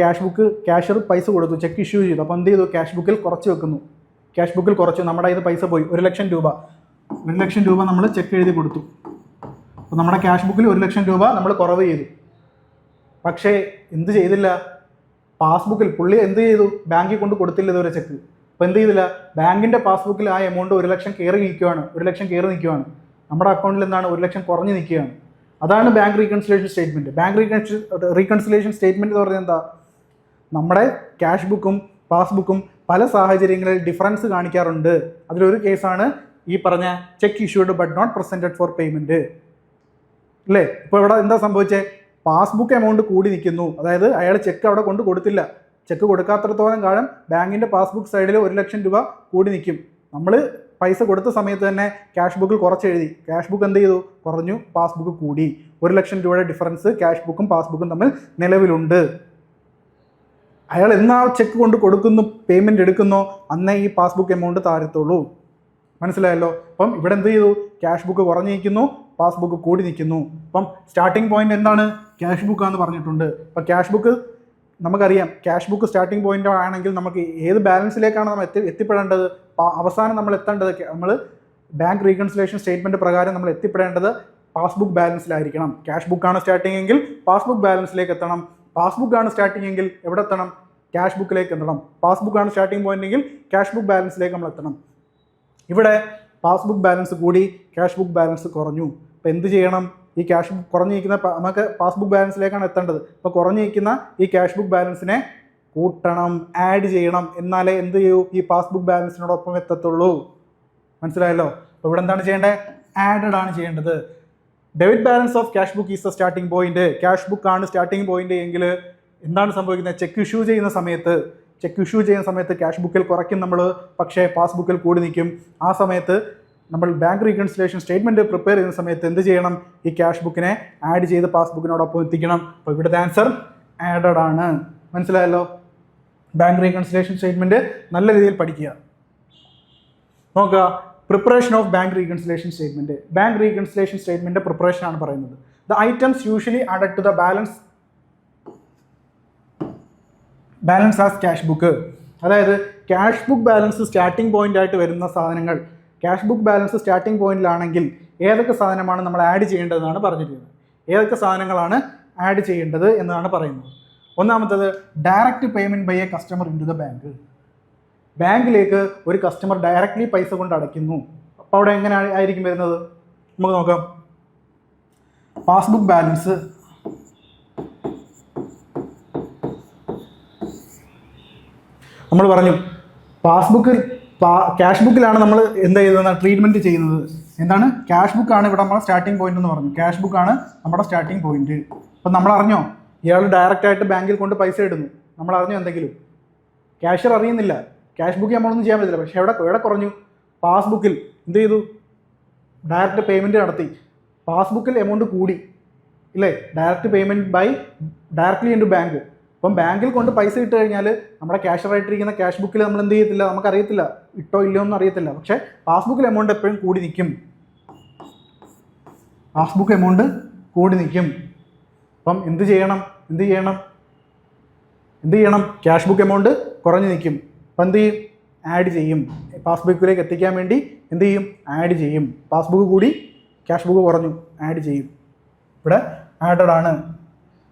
ക്യാഷ്യർ പൈസ കൊടുത്തു, ചെക്ക് ഇഷ്യൂ ചെയ്തു. അപ്പോൾ എന്ത് ചെയ്തു, ക്യാഷ് ബുക്കിൽ കുറച്ച് വെക്കുന്നു. ക്യാഷ് ബുക്കിൽ കുറച്ചു, നമ്മുടെ കയ്യിൽ പൈസ പോയി 1,00,000 രൂപ. 1,00,000 രൂപ നമ്മൾ ചെക്ക് എഴുതി കൊടുത്തു. അപ്പോൾ നമ്മുടെ ക്യാഷ് ബുക്കിൽ 1,00,000 രൂപ നമ്മൾ കുറവ് ചെയ്തു. പക്ഷേ എന്ത് ചെയ്തില്ല, പാസ്ബുക്കിൽ പുള്ളി എന്ത് ചെയ്തു, ബാങ്കിൽ കൊണ്ട് കൊടുത്തില്ല ഇതുവരെ ചെക്ക്. അപ്പോൾ എന്ത് ചെയ്തില്ല, ബാങ്കിൻ്റെ പാസ്ബുക്കിൽ ആ എമൗണ്ട് 1,00,000 കയറി നിൽക്കുകയാണ്. നമ്മുടെ അക്കൗണ്ടിൽ എന്താണ് 1,00,000 കുറഞ്ഞ് നിൽക്കുകയാണ്. അതാണ് bank reconciliation statement. Bank reconciliation statement എന്ന് പറഞ്ഞാൽ എന്താ, നമ്മുടെ ക്യാഷ് ബുക്കും പാസ്ബുക്കും പല സാഹചര്യങ്ങളിൽ ഡിഫറൻസ് കാണിക്കാറുണ്ട്. അതിലൊരു കേസാണ് ഈ പറഞ്ഞ cheque issued but not presented for payment അല്ലേ. ഇപ്പോൾ ഇവിടെ എന്താ സംഭവിച്ചത്, പാസ്ബുക്ക് എമൗണ്ട് കൂടി നിൽക്കുന്നു. അതായത് അയാൾ ചെക്ക് അവിടെ കൊണ്ട് കൊടുത്തില്ല. ചെക്ക് കൊടുക്കാത്തടത്തോളം കാലം ബാങ്കിൻ്റെ പാസ്ബുക്ക് സൈഡിൽ 1,00,000 രൂപ കൂടി നിൽക്കും. നമ്മൾ പൈസ കൊടുത്ത സമയത്ത് തന്നെ ക്യാഷ് ബുക്കിൽ കുറച്ചെഴുതി. ക്യാഷ് ബുക്ക് എന്ത് ചെയ്തു, കുറഞ്ഞു, പാസ്ബുക്ക് കൂടി. 1,00,000 രൂപയുടെ ഡിഫറൻസ് ക്യാഷ് ബുക്കും പാസ്ബുക്കും തമ്മിൽ നിലവിലുണ്ട്. അയാൾ എന്നാ ചെക്ക് കൊണ്ട് കൊടുക്കുന്നു, പേയ്മെന്റ് എടുക്കുന്നോ, അന്നേ ഈ പാസ്ബുക്ക് എമൗണ്ട് താഴത്തുള്ളൂ. മനസ്സിലായല്ലോ. അപ്പം ഇവിടെ എന്ത് ചെയ്തു, ക്യാഷ് ബുക്ക് കുറഞ്ഞു നിൽക്കുന്നു, പാസ്ബുക്ക് കൂടി നിൽക്കുന്നു. അപ്പം സ്റ്റാർട്ടിംഗ് പോയിന്റ് എന്താണ്, ക്യാഷ് ബുക്കാന്ന് പറഞ്ഞിട്ടുണ്ട്. അപ്പം ക്യാഷ് ബുക്ക് നമുക്കറിയാം, ക്യാഷ് ബുക്ക് സ്റ്റാർട്ടിംഗ് പോയിന്റ് ആണെങ്കിൽ നമുക്ക് ഏത് ബാലൻസിലേക്കാണ് നമ്മൾ എത്തിപ്പെടേണ്ടത്, അവസാനം നമ്മൾ എത്തേണ്ടത്, നമ്മൾ ബാങ്ക് റീകൺസിലേഷൻ സ്റ്റേറ്റ്മെന്റ് പ്രകാരം നമ്മൾ എത്തിപ്പെടേണ്ടത് പാസ്ബുക്ക് ബാലൻസിലായിരിക്കണം. ക്യാഷ് ബുക്കാണ് സ്റ്റാർട്ടിംഗ് എങ്കിൽ പാസ്ബുക്ക് ബാലൻസിലേക്ക് എത്തണം. പാസ്ബുക്കാണ് സ്റ്റാർട്ടിംഗ് എങ്കിൽ എവിടെ എത്തണം, ക്യാഷ് ബുക്കിലേക്ക് എത്തണം. പാസ്ബുക്കാണ് സ്റ്റാർട്ടിംഗ് പോയിന്റ് എങ്കിൽ ക്യാഷ് ബുക്ക് ബാലൻസിലേക്ക് നമ്മൾ എത്തണം. ഇവിടെ പാസ്ബുക്ക് ബാലൻസ് കൂടി, ക്യാഷ് ബുക്ക് ബാലൻസ് കുറഞ്ഞു. അപ്പോൾ എന്ത് ചെയ്യണം, ഈ ക്യാഷ് ബുക്ക് കുറഞ്ഞു നിൽക്കുന്ന നമുക്ക് പാസ്ബുക്ക് ബാലൻസിലേക്കാണ് എത്തേണ്ടത്. അപ്പോൾ കുറഞ്ഞു നിൽക്കുന്ന ഈ ക്യാഷ് ബുക്ക് ബാലൻസിനെ കൂട്ടണം, ആഡ് ചെയ്യണം. എന്നാലേ എന്ത് ചെയ്യൂ, ഈ പാസ്ബുക്ക് ബാലൻസിനോടൊപ്പം എത്തത്തുള്ളൂ. മനസ്സിലായല്ലോ. അപ്പോൾ ഇവിടെ എന്താണ് ചെയ്യേണ്ടത്, ആഡഡ് ആണ് ചെയ്യേണ്ടത്. Debit balance of cash book is the starting point. Cash book ആണ് സ്റ്റാർട്ടിംഗ് പോയിന്റ് എങ്കിൽ എന്താണ് സംഭവിക്കുന്നത്, ചെക്ക് ഇഷ്യൂ ചെയ്യുന്ന സമയത്ത് ക്യാഷ് ബുക്കിൽ കുറയ്ക്കും നമ്മൾ, പക്ഷേ പാസ്ബുക്കിൽ കൂടി നിൽക്കും. ആ സമയത്ത് നമ്മൾ ബാങ്ക് റീകൺസിലേഷൻ സ്റ്റേറ്റ്മെന്റ് പ്രിപ്പയർ ചെയ്യുന്ന സമയത്ത് എന്ത് ചെയ്യണം, ഈ ക്യാഷ് ബുക്കിനെ ആഡ് ചെയ്ത് പാസ്ബുക്കിനോടൊപ്പം എത്തിക്കണം. അപ്പോൾ ഇവിടുത്തെ ആൻസർ ആഡഡ് ആണ്. മനസ്സിലായല്ലോ. ബാങ്ക് റീകൺസിലേഷൻ സ്റ്റേറ്റ്മെന്റ് നല്ല രീതിയിൽ പഠിക്കുക. നോക്കുക, preparation of bank reconciliation statement. Bank reconciliation statement preparation ആണ് പറയുന്നത്. The items usually added to the balance as cash book. അതായത് cash book balance starting point ആയിട്ട് വരുന്ന സാധനങ്ങൾ, ക്യാഷ് ബുക്ക് ബാലൻസ് സ്റ്റാർട്ടിംഗ് പോയിന്റിലാണെങ്കിൽ ഏതൊക്കെ സാധനമാണ് നമ്മൾ ആഡ് ചെയ്യേണ്ടതെന്നാണ് പറഞ്ഞിരിക്കുന്നത്. ഏതൊക്കെ സാധനങ്ങളാണ് ആഡ് ചെയ്യേണ്ടത് എന്നാണ് പറയുന്നത്. ഒന്നാമത്തത് direct payment by a customer into the bank. ബാങ്കിലേക്ക് ഒരു കസ്റ്റമർ ഡയറക്റ്റ്ലി പൈസ കൊണ്ട് അടയ്ക്കുന്നു. അപ്പോൾ അവിടെ എങ്ങനെ ആയിരിക്കും വരുന്നത്, നമുക്ക് നോക്കാം. പാസ്ബുക്ക് ബാലൻസ്, നമ്മൾ പറഞ്ഞു ക്യാഷ് ബുക്കിലാണ് നമ്മൾ എന്താ ചെയ്യുന്നത്, ട്രീറ്റ്മെന്റ് ചെയ്യുന്നത്. എന്താണ്, ക്യാഷ് ബുക്കാണ് ഇവിടെ നമ്മുടെ സ്റ്റാർട്ടിംഗ് പോയിന്റ് എന്ന് പറഞ്ഞു. ക്യാഷ് ബുക്കാണ് നമ്മുടെ സ്റ്റാർട്ടിംഗ് പോയിന്റ്. അപ്പം നമ്മൾ അറിഞ്ഞോ, ഇയാൾ ഡയറക്റ്റ് ആയിട്ട് ബാങ്കിൽ കൊണ്ട് പൈസ ഇടുന്നു, നമ്മൾ അറിഞ്ഞോ എന്തെങ്കിലും, ക്യാഷ്യർ അറിയുന്നില്ല, ക്യാഷ് ബുക്ക് നമ്മളൊന്നും ചെയ്യാൻ പറ്റില്ല. പക്ഷേ എവിടെ കുറഞ്ഞു, പാസ്ബുക്കിൽ എന്ത് ചെയ്തു, ഡയറക്റ്റ് പേയ്മെന്റ് നടത്തി, പാസ്ബുക്കിൽ എമൗണ്ട് കൂടി ഇല്ലേ, direct payment by directly into bank. അപ്പം ബാങ്കിൽ കൊണ്ട് പൈസ ഇട്ട് കഴിഞ്ഞാൽ നമ്മുടെ ക്യാഷറായിട്ടിരിക്കുന്ന ക്യാഷ് ബുക്കിൽ നമ്മൾ എന്ത് ചെയ്യത്തില്ല, നമുക്കറിയത്തില്ല ഇട്ടോ ഇല്ലയോ ഒന്നും അറിയത്തില്ല. പക്ഷേ പാസ്ബുക്കിൽ എമൗണ്ട് എപ്പോഴും കൂടി നിൽക്കും. പാസ്ബുക്ക് എമൗണ്ട് കൂടി നിൽക്കും. അപ്പം എന്ത് ചെയ്യണം? ക്യാഷ് ബുക്ക് എമൗണ്ട് കുറഞ്ഞു നിൽക്കും. അപ്പം എന്ത് ചെയ്യും? ആഡ് ചെയ്യും. പാസ്ബുക്കിലേക്ക് എത്തിക്കാൻ വേണ്ടി എന്ത് ചെയ്യും? ആഡ് ചെയ്യും. പാസ്ബുക്ക് കൂടി ക്യാഷ് ബുക്ക് കുറഞ്ഞു, ആഡ് ചെയ്യും. ഇവിടെ ആഡഡ് ആണ്,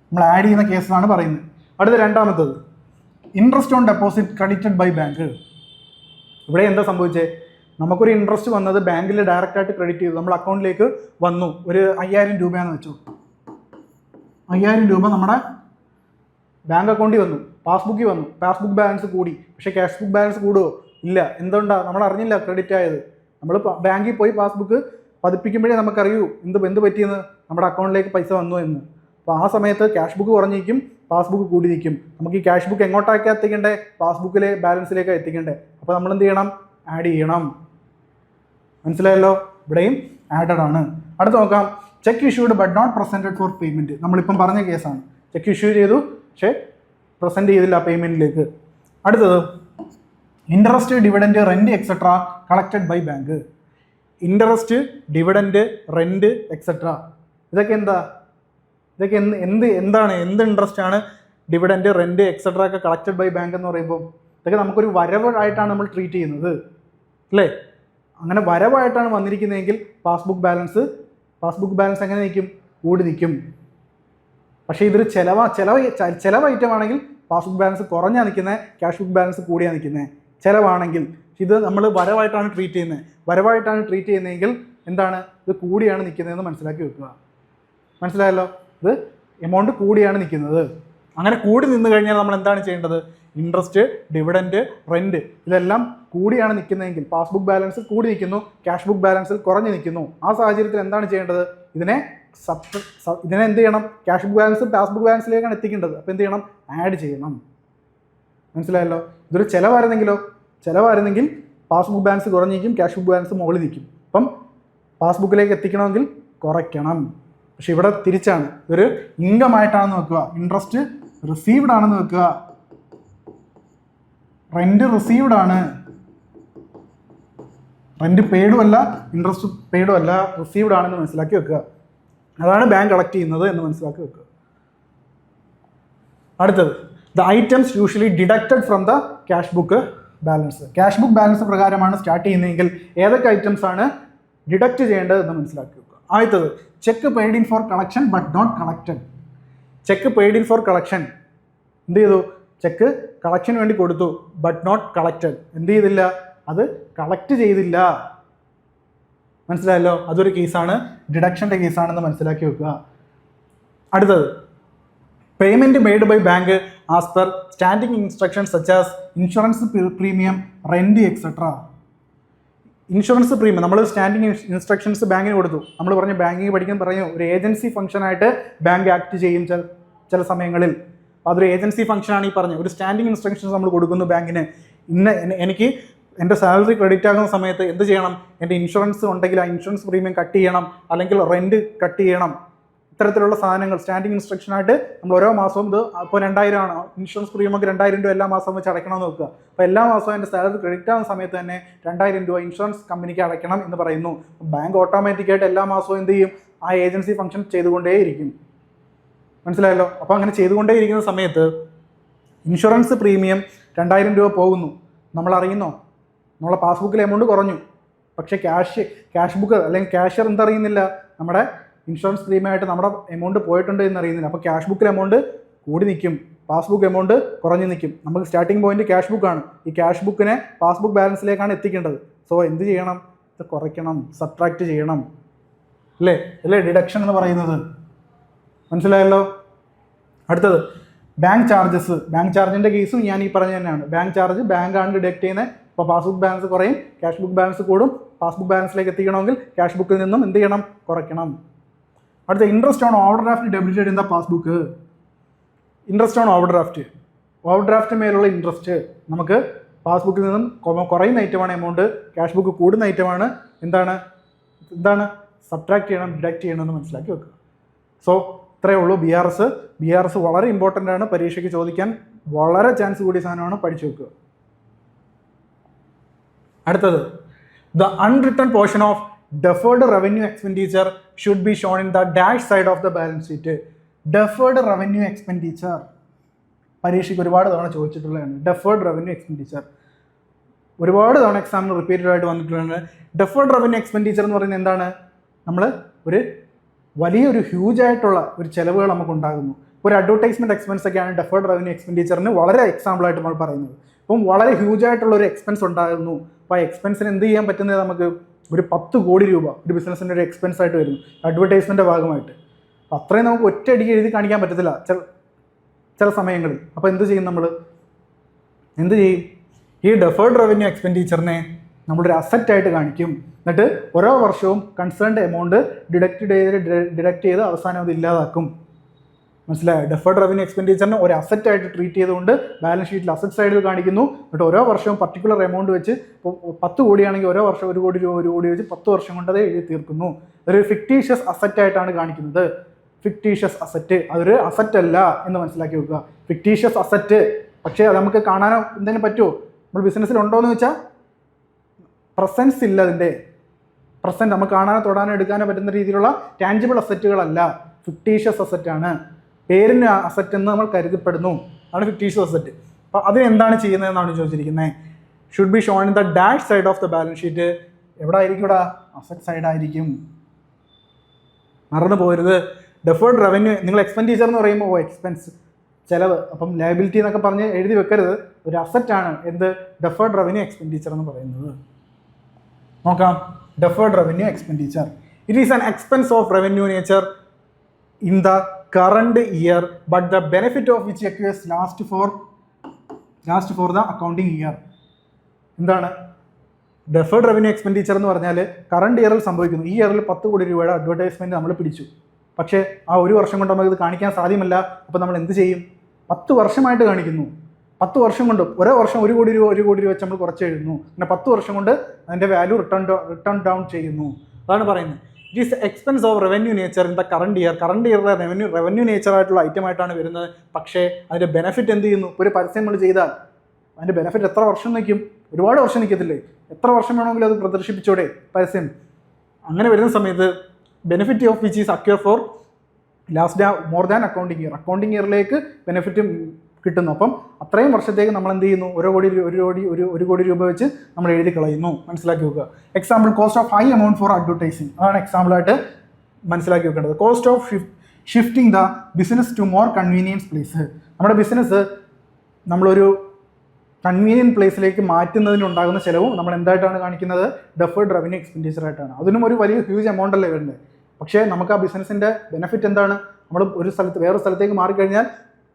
നമ്മൾ ആഡ് ചെയ്യുന്ന കേസാണ് പറയുന്നത്. അടുത്ത രണ്ടാമത്തത് interest on deposit credited by bank. ഇവിടെ എന്താ സംഭവിച്ചത്? നമുക്കൊരു ഇൻട്രസ്റ്റ് വന്നത് ബാങ്കിൽ ഡയറക്റ്റായിട്ട് ക്രെഡിറ്റ് ചെയ്തു, നമ്മുടെ അക്കൗണ്ടിലേക്ക് വന്നു. ഒരു 5000 രൂപയാണെന്ന് വെച്ചു. 5000 രൂപ നമ്മുടെ ബാങ്ക് അക്കൗണ്ടിൽ വന്നു, പാസ്ബുക്കിൽ വന്നു. പാസ്ബുക്ക് ബാലൻസ് കൂടി. പക്ഷേ ക്യാഷ് ബുക്ക് ബാലൻസ് കൂടുമോ? ഇല്ല. എന്തുകൊണ്ടാണ്? നമ്മൾ അറിഞ്ഞില്ല ക്രെഡിറ്റ് ആയത്. നമ്മൾ ബാങ്കിൽ പോയി പാസ്ബുക്ക് പതിപ്പിക്കുമ്പോഴേ നമുക്കറിയൂ എന്ത് പറ്റിയെന്ന്, നമ്മുടെ അക്കൗണ്ടിലേക്ക് പൈസ വന്നു എന്ന്. അപ്പോൾ ആ സമയത്ത് ക്യാഷ് ബുക്ക് കുറഞ്ഞിരിക്കും, പാസ്ബുക്ക് കൂടി നിൽക്കും. നമുക്ക് ഈ ക്യാഷ് ബുക്ക് എങ്ങോട്ടേക്കാണ് എത്തിക്കേണ്ടേ? പാസ്ബുക്കിലെ ബാലൻസിലേക്കാണ് എത്തിക്കേണ്ടേ. അപ്പോൾ നമ്മൾ എന്ത് ചെയ്യണം? ആഡ് ചെയ്യണം. മനസ്സിലായല്ലോ? ഇവിടെയും ആഡഡ് ആണ്. അടുത്ത് നോക്കാം, cheque issued but not presented for payment. നമ്മളിപ്പം പറഞ്ഞ കേസാണ്. ചെക്ക് ഇഷ്യൂ ചെയ്തു, പക്ഷേ പ്രസൻറ്റ് ചെയ്തില്ല പേയ്മെൻറ്റിലേക്ക്. അടുത്തത് interest, dividend, rent etcetera collected by bank. Interest, dividend, rent etcetera ഇതൊക്കെ എന്താണ്? എന്ത് ഇൻട്രസ്റ്റ് ആണ് ഡിവിഡൻറ്റ്, റെൻറ്റ് എക്സെട്ര ഒക്കെ കളക്റ്റഡ് ബൈ ബാങ്ക് എന്ന് പറയുമ്പോൾ ഇതൊക്കെ നമുക്കൊരു വരവായിട്ടാണ് നമ്മൾ ട്രീറ്റ് ചെയ്യുന്നത്, അല്ലേ? അങ്ങനെ വരവായിട്ടാണ് വന്നിരിക്കുന്നതെങ്കിൽ പാസ്ബുക്ക് ബാലൻസ് എങ്ങനെ നിൽക്കും? കൂടി നിൽക്കും. പക്ഷേ ഇതൊരു ചിലവ് ഐറ്റം ആണെങ്കിൽ പാസ്ബുക്ക് ബാലൻസ് കുറഞ്ഞാണ് നിൽക്കുന്നത്, ക്യാഷ് ബുക്ക് ബാലൻസ് കൂടിയാണ് നിൽക്കുന്നത്. ചിലവാണെങ്കിൽ ഇത് നമ്മൾ വരവായിട്ടാണ് ട്രീറ്റ് ചെയ്യുന്നതെങ്കിൽ എന്താണ്? ഇത് കൂടിയാണ് നിൽക്കുന്നതെന്ന് മനസ്സിലാക്കി വെക്കുക. മനസ്സിലായല്ലോ? ഇത് എമൗണ്ട് കൂടിയാണ് നിൽക്കുന്നത്. അങ്ങനെ കൂടി നിന്ന് കഴിഞ്ഞാൽ നമ്മൾ എന്താണ് ചെയ്യേണ്ടത്? ഇൻട്രസ്റ്റ്, ഡിവിഡൻറ്റ്, റെൻറ്റ് ഇതെല്ലാം കൂടിയാണ് നിൽക്കുന്നതെങ്കിൽ, പാസ്ബുക്ക് ബാലൻസ് കൂടി നിൽക്കുന്നു, ക്യാഷ് ബുക്ക് ബാലൻസിൽ കുറഞ്ഞു നിൽക്കുന്നു. ആ സാഹചര്യത്തിൽ എന്താണ് ചെയ്യേണ്ടത്? ഇതിനെ എന്ത് ചെയ്യണം? ക്യാഷ് ബുക്ക് ബാലൻസ് പാസ്ബുക്ക് ബാലൻസിലേക്കാണ് എത്തിക്കേണ്ടത്. അപ്പോൾ എന്ത് ചെയ്യണം? ആഡ് ചെയ്യണം. മനസ്സിലായല്ലോ? ഇതൊരു ചിലവായിരുന്നെങ്കിൽ പാസ്ബുക്ക് ബാലൻസ് കുറഞ്ഞിരിക്കും, ക്യാഷ് ബുക്ക് ബാലൻസ് മുകളിൽ നിൽക്കും. അപ്പം പാസ്ബുക്കിലേക്ക് എത്തിക്കണമെങ്കിൽ കുറയ്ക്കണം. പക്ഷെ ഇവിടെ തിരിച്ചാണ്. ഇതൊരു ഇൻകം ആയിട്ടാണെന്ന് വെക്കുക. ഇൻട്രസ്റ്റ് റിസീവ്ഡ് ആണെന്ന് വെക്കുക, റെൻറ്റ് റിസീവ്ഡ് ആണ്. റെൻറ്റ് പെയ്ഡും അല്ല, ഇൻട്രസ്റ്റ് പെയ്ഡും അല്ല, റിസീവ്ഡ് ആണെന്ന് മനസ്സിലാക്കി വെക്കുക. അതാണ് ബാങ്ക് കളക്ട് ചെയ്യുന്നത് എന്ന് മനസ്സിലാക്കി വെക്കുക. അടുത്തത് the items usually deducted from the cash book balance. Cash book balance പ്രകാരമാണ് സ്റ്റാർട്ട് ചെയ്യുന്നതെങ്കിൽ ഏതൊക്കെ ഐറ്റംസ് ആണ് ഡിഡക്റ്റ് ചെയ്യേണ്ടത് എന്ന് മനസ്സിലാക്കി വെക്കുക. ആദ്യത്തത് cheque paid in for collection but not collected. Cheque paid in for collection എന്ത് ചെയ്തു? ചെക്ക് കളക്ഷന് വേണ്ടി കൊടുത്തു, ബട്ട് നോട്ട് കളക്റ്റഡ്. എന്ത് ചെയ്തില്ല? അത് കളക്ട് ചെയ്തില്ല. മനസ്സിലായല്ലോ? അതൊരു കേസാണ്, ഡിഡക്ഷൻ്റെ കേസാണെന്ന് മനസ്സിലാക്കി വെക്കുക. അടുത്തത് payment made by bank as per standing instructions such as insurance premium, rent etcetera. Insurance premium നമ്മൾ സ്റ്റാൻഡിംഗ് ഇൻസ്ട്രക്ഷൻസ് ബാങ്കിന് കൊടുത്തു. നമ്മൾ പറഞ്ഞു ബാങ്കിങ് പഠിക്കാൻ പറഞ്ഞു ഒരു ഏജൻസി ഫംഗ്ഷനായിട്ട് ബാങ്ക് ആക്ട് ചെയ്യും ചില സമയങ്ങളിൽ. അതൊരു ഏജൻസി ഫംഗ്ഷനാണ് ഈ പറഞ്ഞത്. ഒരു സ്റ്റാൻഡിംഗ് ഇൻസ്ട്രക്ഷൻസ് നമ്മൾ കൊടുക്കുന്നു ബാങ്കിന്. എനിക്ക് എൻ്റെ സാലറി ക്രെഡിറ്റ് ആകുന്ന സമയത്ത് എന്ത് ചെയ്യണം? എൻ്റെ ഇൻഷുറൻസ് ഉണ്ടെങ്കിൽ ആ ഇൻഷുറൻസ് പ്രീമിയം കട്ട് ചെയ്യണം, അല്ലെങ്കിൽ റെൻറ്റ് കട്ട് ചെയ്യണം. ഇത്തരത്തിലുള്ള സാധനങ്ങൾ സ്റ്റാൻഡിംഗ് ഇൻസ്ട്രക്ഷനായിട്ട് നമ്മൾ ഓരോ മാസവും ഇത് ഇപ്പോൾ 2000 ആണ് ഇൻഷുറൻസ് പ്രീമിയം, 2000 രൂപ എല്ലാ മാസവും വെച്ച് അടയ്ക്കണമെന്ന് നോക്കുക. അപ്പോൾ എല്ലാ മാസവും എൻ്റെ സാലറി ക്രെഡിറ്റ് ആകുന്ന സമയത്ത് തന്നെ 2000 രൂപ ഇൻഷുറൻസ് കമ്പനിക്ക് അടയ്ക്കണം എന്ന് പറയുന്നു. ബാങ്ക് ഓട്ടോമാറ്റിക്കായിട്ട് എല്ലാ മാസവും എന്ത് ചെയ്യും? ആ ഏജൻസി ഫംഗ്ഷൻ ചെയ്തുകൊണ്ടേയിരിക്കും. മനസ്സിലായല്ലോ? അപ്പോൾ അങ്ങനെ ചെയ്തുകൊണ്ടേയിരിക്കുന്ന സമയത്ത് ഇൻഷുറൻസ് പ്രീമിയം 2000 രൂപ പോകുന്നു, നമ്മൾ അറിയുന്നോ? നമ്മളെ പാസ്ബുക്കിലെ എമൗണ്ട് കുറഞ്ഞു. പക്ഷേ ക്യാഷ് ബുക്ക് അല്ലെങ്കിൽ ക്യാഷ്യർ എന്തറിയുന്നില്ല? നമ്മുടെ ഇൻഷുറൻസ് പ്രീമിയമായിട്ട് നമ്മുടെ എമൗണ്ട് പോയിട്ടുണ്ട് എന്നറിയുന്നില്ല. അപ്പോൾ ക്യാഷ് ബുക്കിൽ എമൗണ്ട് കൂടി നിൽക്കും, പാസ്ബുക്ക് എമൗണ്ട് കുറഞ്ഞു നിൽക്കും. നമുക്ക് സ്റ്റാർട്ടിംഗ് പോയിന്റ് ക്യാഷ് ബുക്കാണ്. ഈ ക്യാഷ് ബുക്കിനെ പാസ്ബുക്ക് ബാലൻസിലേക്കാണ് എത്തിക്കേണ്ടത്. സോ എന്ത് ചെയ്യണം? ഇത് കുറയ്ക്കണം, സബ്ട്രാക്ട് ചെയ്യണം. അല്ലേ ഡിഡക്ഷൻ എന്ന് പറയുന്നത്. മനസ്സിലായല്ലോ? അടുത്തത് ബാങ്ക് ചാർജസ്. ബാങ്ക് ചാർജിൻ്റെ കേസും ഞാൻ ഈ പറഞ്ഞ തന്നെയാണ്. ബാങ്ക് ചാർജ് ബാങ്കാണ് ഡിഡക്ട് ചെയ്യുന്നത്. അപ്പോൾ പാസ്ബുക്ക് ബാലൻസ് കുറയും, ക്യാഷ് ബുക്ക് ബാലൻസ് കൂടും. പാസ്ബുക്ക് ബാലൻസിലേക്ക് എത്തിക്കണമെങ്കിൽ ക്യാഷ് ബുക്കിൽ നിന്നും എന്ത് ചെയ്യണം? കുറയ്ക്കണം. അടുത്ത interest on over draft debited in the passbook. Interest on over draft മേലുള്ള ഇൻട്രസ്റ്റ് നമുക്ക് പാസ്ബുക്കിൽ നിന്നും കുറയുന്ന ഐറ്റമാണ് എമൗണ്ട്, ക്യാഷ് ബുക്ക് കൂടുന്ന ഐറ്റമാണ്. എന്താണ് സബ്ട്രാക്ട് ചെയ്യണം, ഡിഡക്റ്റ് ചെയ്യണമെന്ന് മനസ്സിലാക്കി വെക്കുക. സോ ഇത്രയേ ഉള്ളൂ. ബി ആർ എസ് വളരെ ഇമ്പോർട്ടൻ്റ് ആണ്, പരീക്ഷയ്ക്ക് ചോദിക്കാൻ വളരെ ചാൻസ് കൂടിയ സാധനമാണ്, പഠിച്ചു വെക്കുക. അടുത്തത്, the unwritten portion of deferred revenue expenditure should be shown in the dash side of the balance sheet. Deferred revenue expenditure പരീക്ഷയ്ക്ക് ഒരുപാട് തവണ ചോദിച്ചിട്ടുള്ളതാണ്. ഡെഫേർഡ് റവന്യൂ എക്സ്പെൻഡിച്ചർ ഒരുപാട് തവണ എക്സാമിന് റിപ്പീറ്റഡ് ആയിട്ട് വന്നിട്ടുള്ളതാണ്. ഡെഫേർഡ് റവന്യൂ എക്സ്പെൻഡിച്ചർ എന്ന് പറയുന്നത് എന്താണ്? നമ്മൾ ഒരു വലിയൊരു ഹ്യൂജ് ആയിട്ടുള്ള ഒരു ചിലവുകൾ നമുക്ക് ഉണ്ടാകുന്നു. ഒരു അഡ്വർടൈസ്മെൻറ്റ് എക്സ്പെൻസ് ഒക്കെയാണ് ഡെഫേർഡ് റവന്യൂ എക്സ്പെൻഡിച്ചറിന് വളരെ എക്സാമ്പിളായിട്ട് നമ്മൾ പറയുന്നത്. അപ്പം വളരെ ഹ്യൂജ് ആയിട്ടുള്ള ഒരു എക്സ്പെൻസ് ഉണ്ടാകുന്നു. അപ്പോൾ ആ എക്സ്പെൻസിന് എന്ത് ചെയ്യാൻ പറ്റുന്നത്? നമുക്ക് ഒരു 10 കോടി രൂപ ഒരു ബിസിനസ്സിൻ്റെ ഒരു എക്സ്പെൻസ് ആയിട്ട് വരുന്നു അഡ്വർടൈസ്മെൻറ്റിൻ്റെ ഭാഗമായിട്ട്. അപ്പോൾ അത്രയും നമുക്ക് ഒറ്റയടിക്ക് എഴുതി കാണിക്കാൻ പറ്റത്തില്ല ചില സമയങ്ങളിൽ. അപ്പോൾ എന്ത് ചെയ്യും? ഈ ഡെഫേർഡ് റവന്യൂ എക്സ്പെൻഡിച്ചറിനെ നമ്മളൊരു അസറ്റായിട്ട് കാണിക്കും. എന്നിട്ട് ഓരോ വർഷവും കൺസേൺഡ് എമൗണ്ട് ഡിഡക്റ്റ് ചെയ്ത് അവസാനം അത് ഇല്ലാതാക്കും. മനസ്സിലായോ? ഡെഫേർഡ് റവന്യൂ എക്സ്പെൻഡിച്ചറിനെ ഒരു അസറ്റായിട്ട് ട്രീറ്റ് ചെയ്തുകൊണ്ട് ബാലൻസ് ഷീറ്റിൽ അസറ്റ് സൈഡിൽ കാണിക്കുന്നു. എന്നിട്ട് ഓരോ വർഷവും പർട്ടിക്കുലർ എമൗണ്ട് വെച്ച്, ഇപ്പോൾ 10 കോടിയാണെങ്കിൽ ഓരോ വർഷം 1 കോടി രൂപ 1 കോടി വെച്ച് 10 വർഷം കൊണ്ട് അത് എഴുതി തീർക്കുന്നു. അതൊരു ഫിക്റ്റീഷ്യസ് അസറ്റായിട്ടാണ് കാണിക്കുന്നത്. ഫിക്റ്റീഷ്യസ് അസറ്റ്, അതൊരു അസറ്റ് അല്ല എന്ന് മനസ്സിലാക്കി വെക്കുക. ഫിക്റ്റീഷ്യസ് അസറ്റ്, പക്ഷേ അത് നമുക്ക് കാണാനോ എന്തെങ്കിലും പറ്റുമോ? നമ്മൾ ബിസിനസ്സിൽ ഉണ്ടോ എന്ന് വെച്ചാൽ പ്രസൻസ് ഇല്ല. അതിൻ്റെ പ്രസൻറ്റ് നമുക്ക് കാണാനോ തൊടാനോ എടുക്കാനോ പറ്റുന്ന രീതിയിലുള്ള ടാഞ്ചിബിൾ അസറ്റുകളല്ല, ഫിക്റ്റീഷ്യസ് അസറ്റാണ്. പേരിന് അസറ്റ് എന്ന് നമ്മൾ കരുതപ്പെടുന്നു, ആണ് ഫിക്റ്റീഷ്യസ് അസറ്റ്. അപ്പോൾ അതിനെന്താണ് ചെയ്യുന്നതെന്നാണ് ചോദിച്ചിരിക്കുന്നത്. Should be shown in the dash side of the balance sheet. എവിടെ ആയിരിക്കും? ഇവിടെ അസറ്റ് സൈഡ് ആയിരിക്കും. മറന്നു പോകരുത്. ഡെഫേർഡ് റവന്യൂ, നിങ്ങൾ എക്സ്പെൻഡിച്ചർ എന്ന് പറയുമ്പോൾ എക്സ്പെൻസ് ചിലവ്, അപ്പം ലയബിലിറ്റി എന്നൊക്കെ പറഞ്ഞ് എഴുതി വെക്കരുത്. ഒരു അസറ്റാണ് എന്ത്? ഡെഫേർഡ് റവന്യൂ എക്സ്പെൻഡിച്ചർ എന്ന് പറയുന്നത്. നോക്കാം, deferred revenue expenditure. It is an expense of revenue nature in the current year but the benefit of which acquires last for the accounting year. എന്താണ് ഡെഫേർഡ് റവന്യൂ എക്സ്പെൻഡിച്ചർ എന്ന് പറഞ്ഞാൽ? Current ഇയറിൽ സംഭവിക്കുന്നു. ഈ ഇയറിൽ 10 കോടി രൂപയുടെ അഡ്വർടൈസ്മെൻറ്റ് നമ്മൾ പിടിച്ചു, പക്ഷേ ആ ഒരു വർഷം കൊണ്ട് നമുക്കിത് കാണിക്കാൻ സാധ്യമല്ല. അപ്പോൾ നമ്മൾ എന്ത് ചെയ്യും? 10 വർഷമായിട്ട് കാണിക്കുന്നു. 10 വർഷം കൊണ്ട് ഓരോ വർഷം 1 കോടി രൂപ വെച്ച് നമ്മൾ കുറച്ച് എഴുതുന്നു. പിന്നെ 10 വർഷം കൊണ്ട് അതിൻ്റെ വാല്യൂ റിട്ടേൺ ഡൗൺ ചെയ്യുന്നു. അതാണ് പറയുന്നത്. It is expense of revenue nature in the current year. Current ഇയറിലെ റവന്യൂ നേച്ചർ ആയിട്ടുള്ള ഐറ്റമായിട്ടാണ് വരുന്നത്. പക്ഷേ അതിൻ്റെ ബെനിഫിറ്റ് എന്ത് ചെയ്യുന്നു? ഒരു പരസ്യം നമ്മൾ ചെയ്താൽ അതിൻ്റെ ബെനിഫിറ്റ് എത്ര വർഷം നിൽക്കും? ഒരുപാട് വർഷം നിൽക്കത്തില്ലേ? എത്ര വർഷം വേണമെങ്കിലും അത് പ്രദർശിപ്പിച്ചോടെ പരസ്യം. അങ്ങനെ വരുന്ന സമയത്ത് benefit of which is acquire for last more than accounting year. Accounting ഇയറിലേക്ക് ബെനിഫിറ്റ് കിട്ടുന്നു. അപ്പം അത്രയും വർഷത്തേക്ക് നമ്മൾ എന്ത് ചെയ്യുന്നു? 1 കോടി രൂപ വെച്ച് നമ്മൾ എഴുതി കളയുന്നു. മനസ്സിലാക്കി വെക്കുക. Example, cost of high amount for advertising. അതാണ് എക്സാമ്പിളായിട്ട് മനസ്സിലാക്കി വെക്കേണ്ടത്. Cost of shifting the business to more convenience place. നമ്മുടെ ബിസിനസ് നമ്മളൊരു കൺവീനിയൻറ്റ് പ്ലേസിലേക്ക് മാറ്റുന്നതിനുണ്ടാകുന്ന ചിലവും നമ്മൾ എന്തായിട്ടാണ് കാണിക്കുന്നത്? ഡെഫേർഡ് റവന്യൂ എക്സ്പെൻഡിച്ചർ ആയിട്ടാണ്. അതിനും ഒരു വലിയ ഹ്യൂജ് എമൗണ്ട് അല്ലേ വരുന്നത്. പക്ഷേ നമുക്ക് ആ ബിസിനസ്സിൻ്റെ ബെനിഫിറ്റ് എന്താണ്? നമ്മൾ വേറൊരു സ്ഥലത്തേക്ക് മാറിക്കഴിഞ്ഞാൽ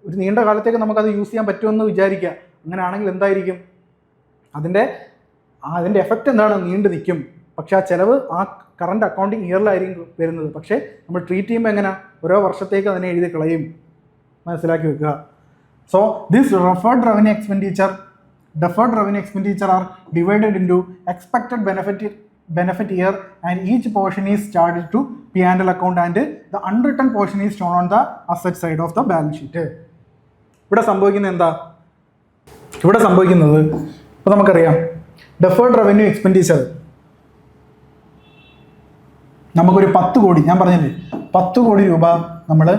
ഒരു നീണ്ട കാലത്തേക്ക് നമുക്കത് യൂസ് ചെയ്യാൻ പറ്റുമെന്ന് വിചാരിക്കുക. അങ്ങനെയാണെങ്കിൽ എന്തായിരിക്കും അതിൻ്റെ എഫക്റ്റ് എന്താണ്? നീണ്ടു നിൽക്കും. പക്ഷേ ആ ചിലവ് ആ കറണ്ട് അക്കൗണ്ടിങ് ഇയറിലായിരിക്കും വരുന്നത്. പക്ഷേ നമ്മൾ ട്രീറ്റ് ചെയ്യുമ്പോൾ എങ്ങനെ? ഓരോ വർഷത്തേക്ക് അതിനെ എഴുതി കളയും. മനസ്സിലാക്കി വെക്കുക. So this deferred revenue expenditure are divided into expected benefit year and each portion is charged to P&L account and the unwritten portion is shown on the asset side of the balance sheet. ഇവിടെ സംഭവിക്കുന്നത് എന്താ? ഇവിടെ സംഭവിക്കുന്നത് ഇപ്പോൾ നമുക്കറിയാം, deferred revenue expenditure നമുക്കൊരു 10 കോടി, ഞാൻ പറഞ്ഞില്ലേ 10 കോടി രൂപ നമ്മൾ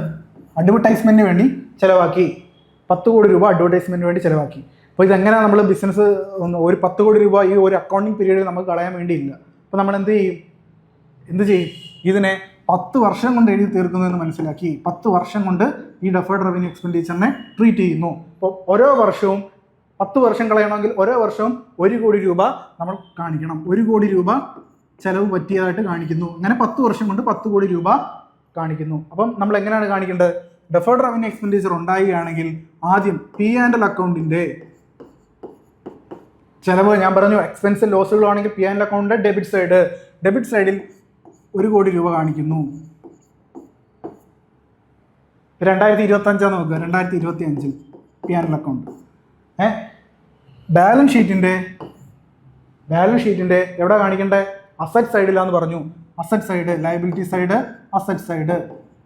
അഡ്വർടൈസ്മെൻറ്റിന് വേണ്ടി ചിലവാക്കി. 10 കോടി രൂപ അഡ്വർടൈസ്മെൻറ്റിന് വേണ്ടി ചിലവാക്കി. അപ്പോൾ ഇതെങ്ങനെയാണ് നമ്മൾ ബിസിനസ് ഒരു 10 കോടി രൂപ ഈ ഒരു അക്കൗണ്ടിങ് പീരീഡിൽ നമുക്ക് കളയാൻ വേണ്ടിയില്ല. അപ്പോൾ നമ്മൾ എന്ത് ചെയ്യും? ഇതിനെ 10 വർഷം കൊണ്ട് എഴുതി തീർക്കുന്നതെന്ന് മനസ്സിലാക്കി 10 വർഷം കൊണ്ട് ഈ ഡെഫേർഡ് റവന്യൂ എക്സ്പെൻഡിച്ചറിനെ ട്രീറ്റ് ചെയ്യുന്നു. അപ്പോൾ ഓരോ വർഷവും 10 വർഷം കളയണമെങ്കിൽ ഓരോ വർഷവും 1 കോടി രൂപ നമ്മൾ കാണിക്കണം. 1 കോടി രൂപ ചിലവ് പറ്റിയതായിട്ട് കാണിക്കുന്നു. അങ്ങനെ 10 വർഷം കൊണ്ട് 10 കോടി രൂപ കാണിക്കുന്നു. അപ്പം നമ്മൾ എങ്ങനെയാണ് കാണിക്കേണ്ടത്? ഡെഫേർഡ് റവന്യൂ എക്സ്പെൻഡിച്ചർ ഉണ്ടാവുകയാണെങ്കിൽ ആദ്യം P&L അക്കൗണ്ടിൻ്റെ ചിലവ്, ഞാൻ പറഞ്ഞു എക്സ്പെൻസ് ലോസുകളാണെങ്കിൽ P&L അക്കൗണ്ടിൻ്റെ ഡെബിറ്റ് സൈഡിൽ 1 കോടി രൂപ കാണിക്കുന്നു. 2025 നോക്കുക, 2025 P&L അക്കൗണ്ട്. ബാലൻസ് ഷീറ്റിൻ്റെ എവിടെ കാണിക്കേണ്ടത്? അസറ്റ് സൈഡിലാന്ന് പറഞ്ഞു. Asset side, liability side, asset side.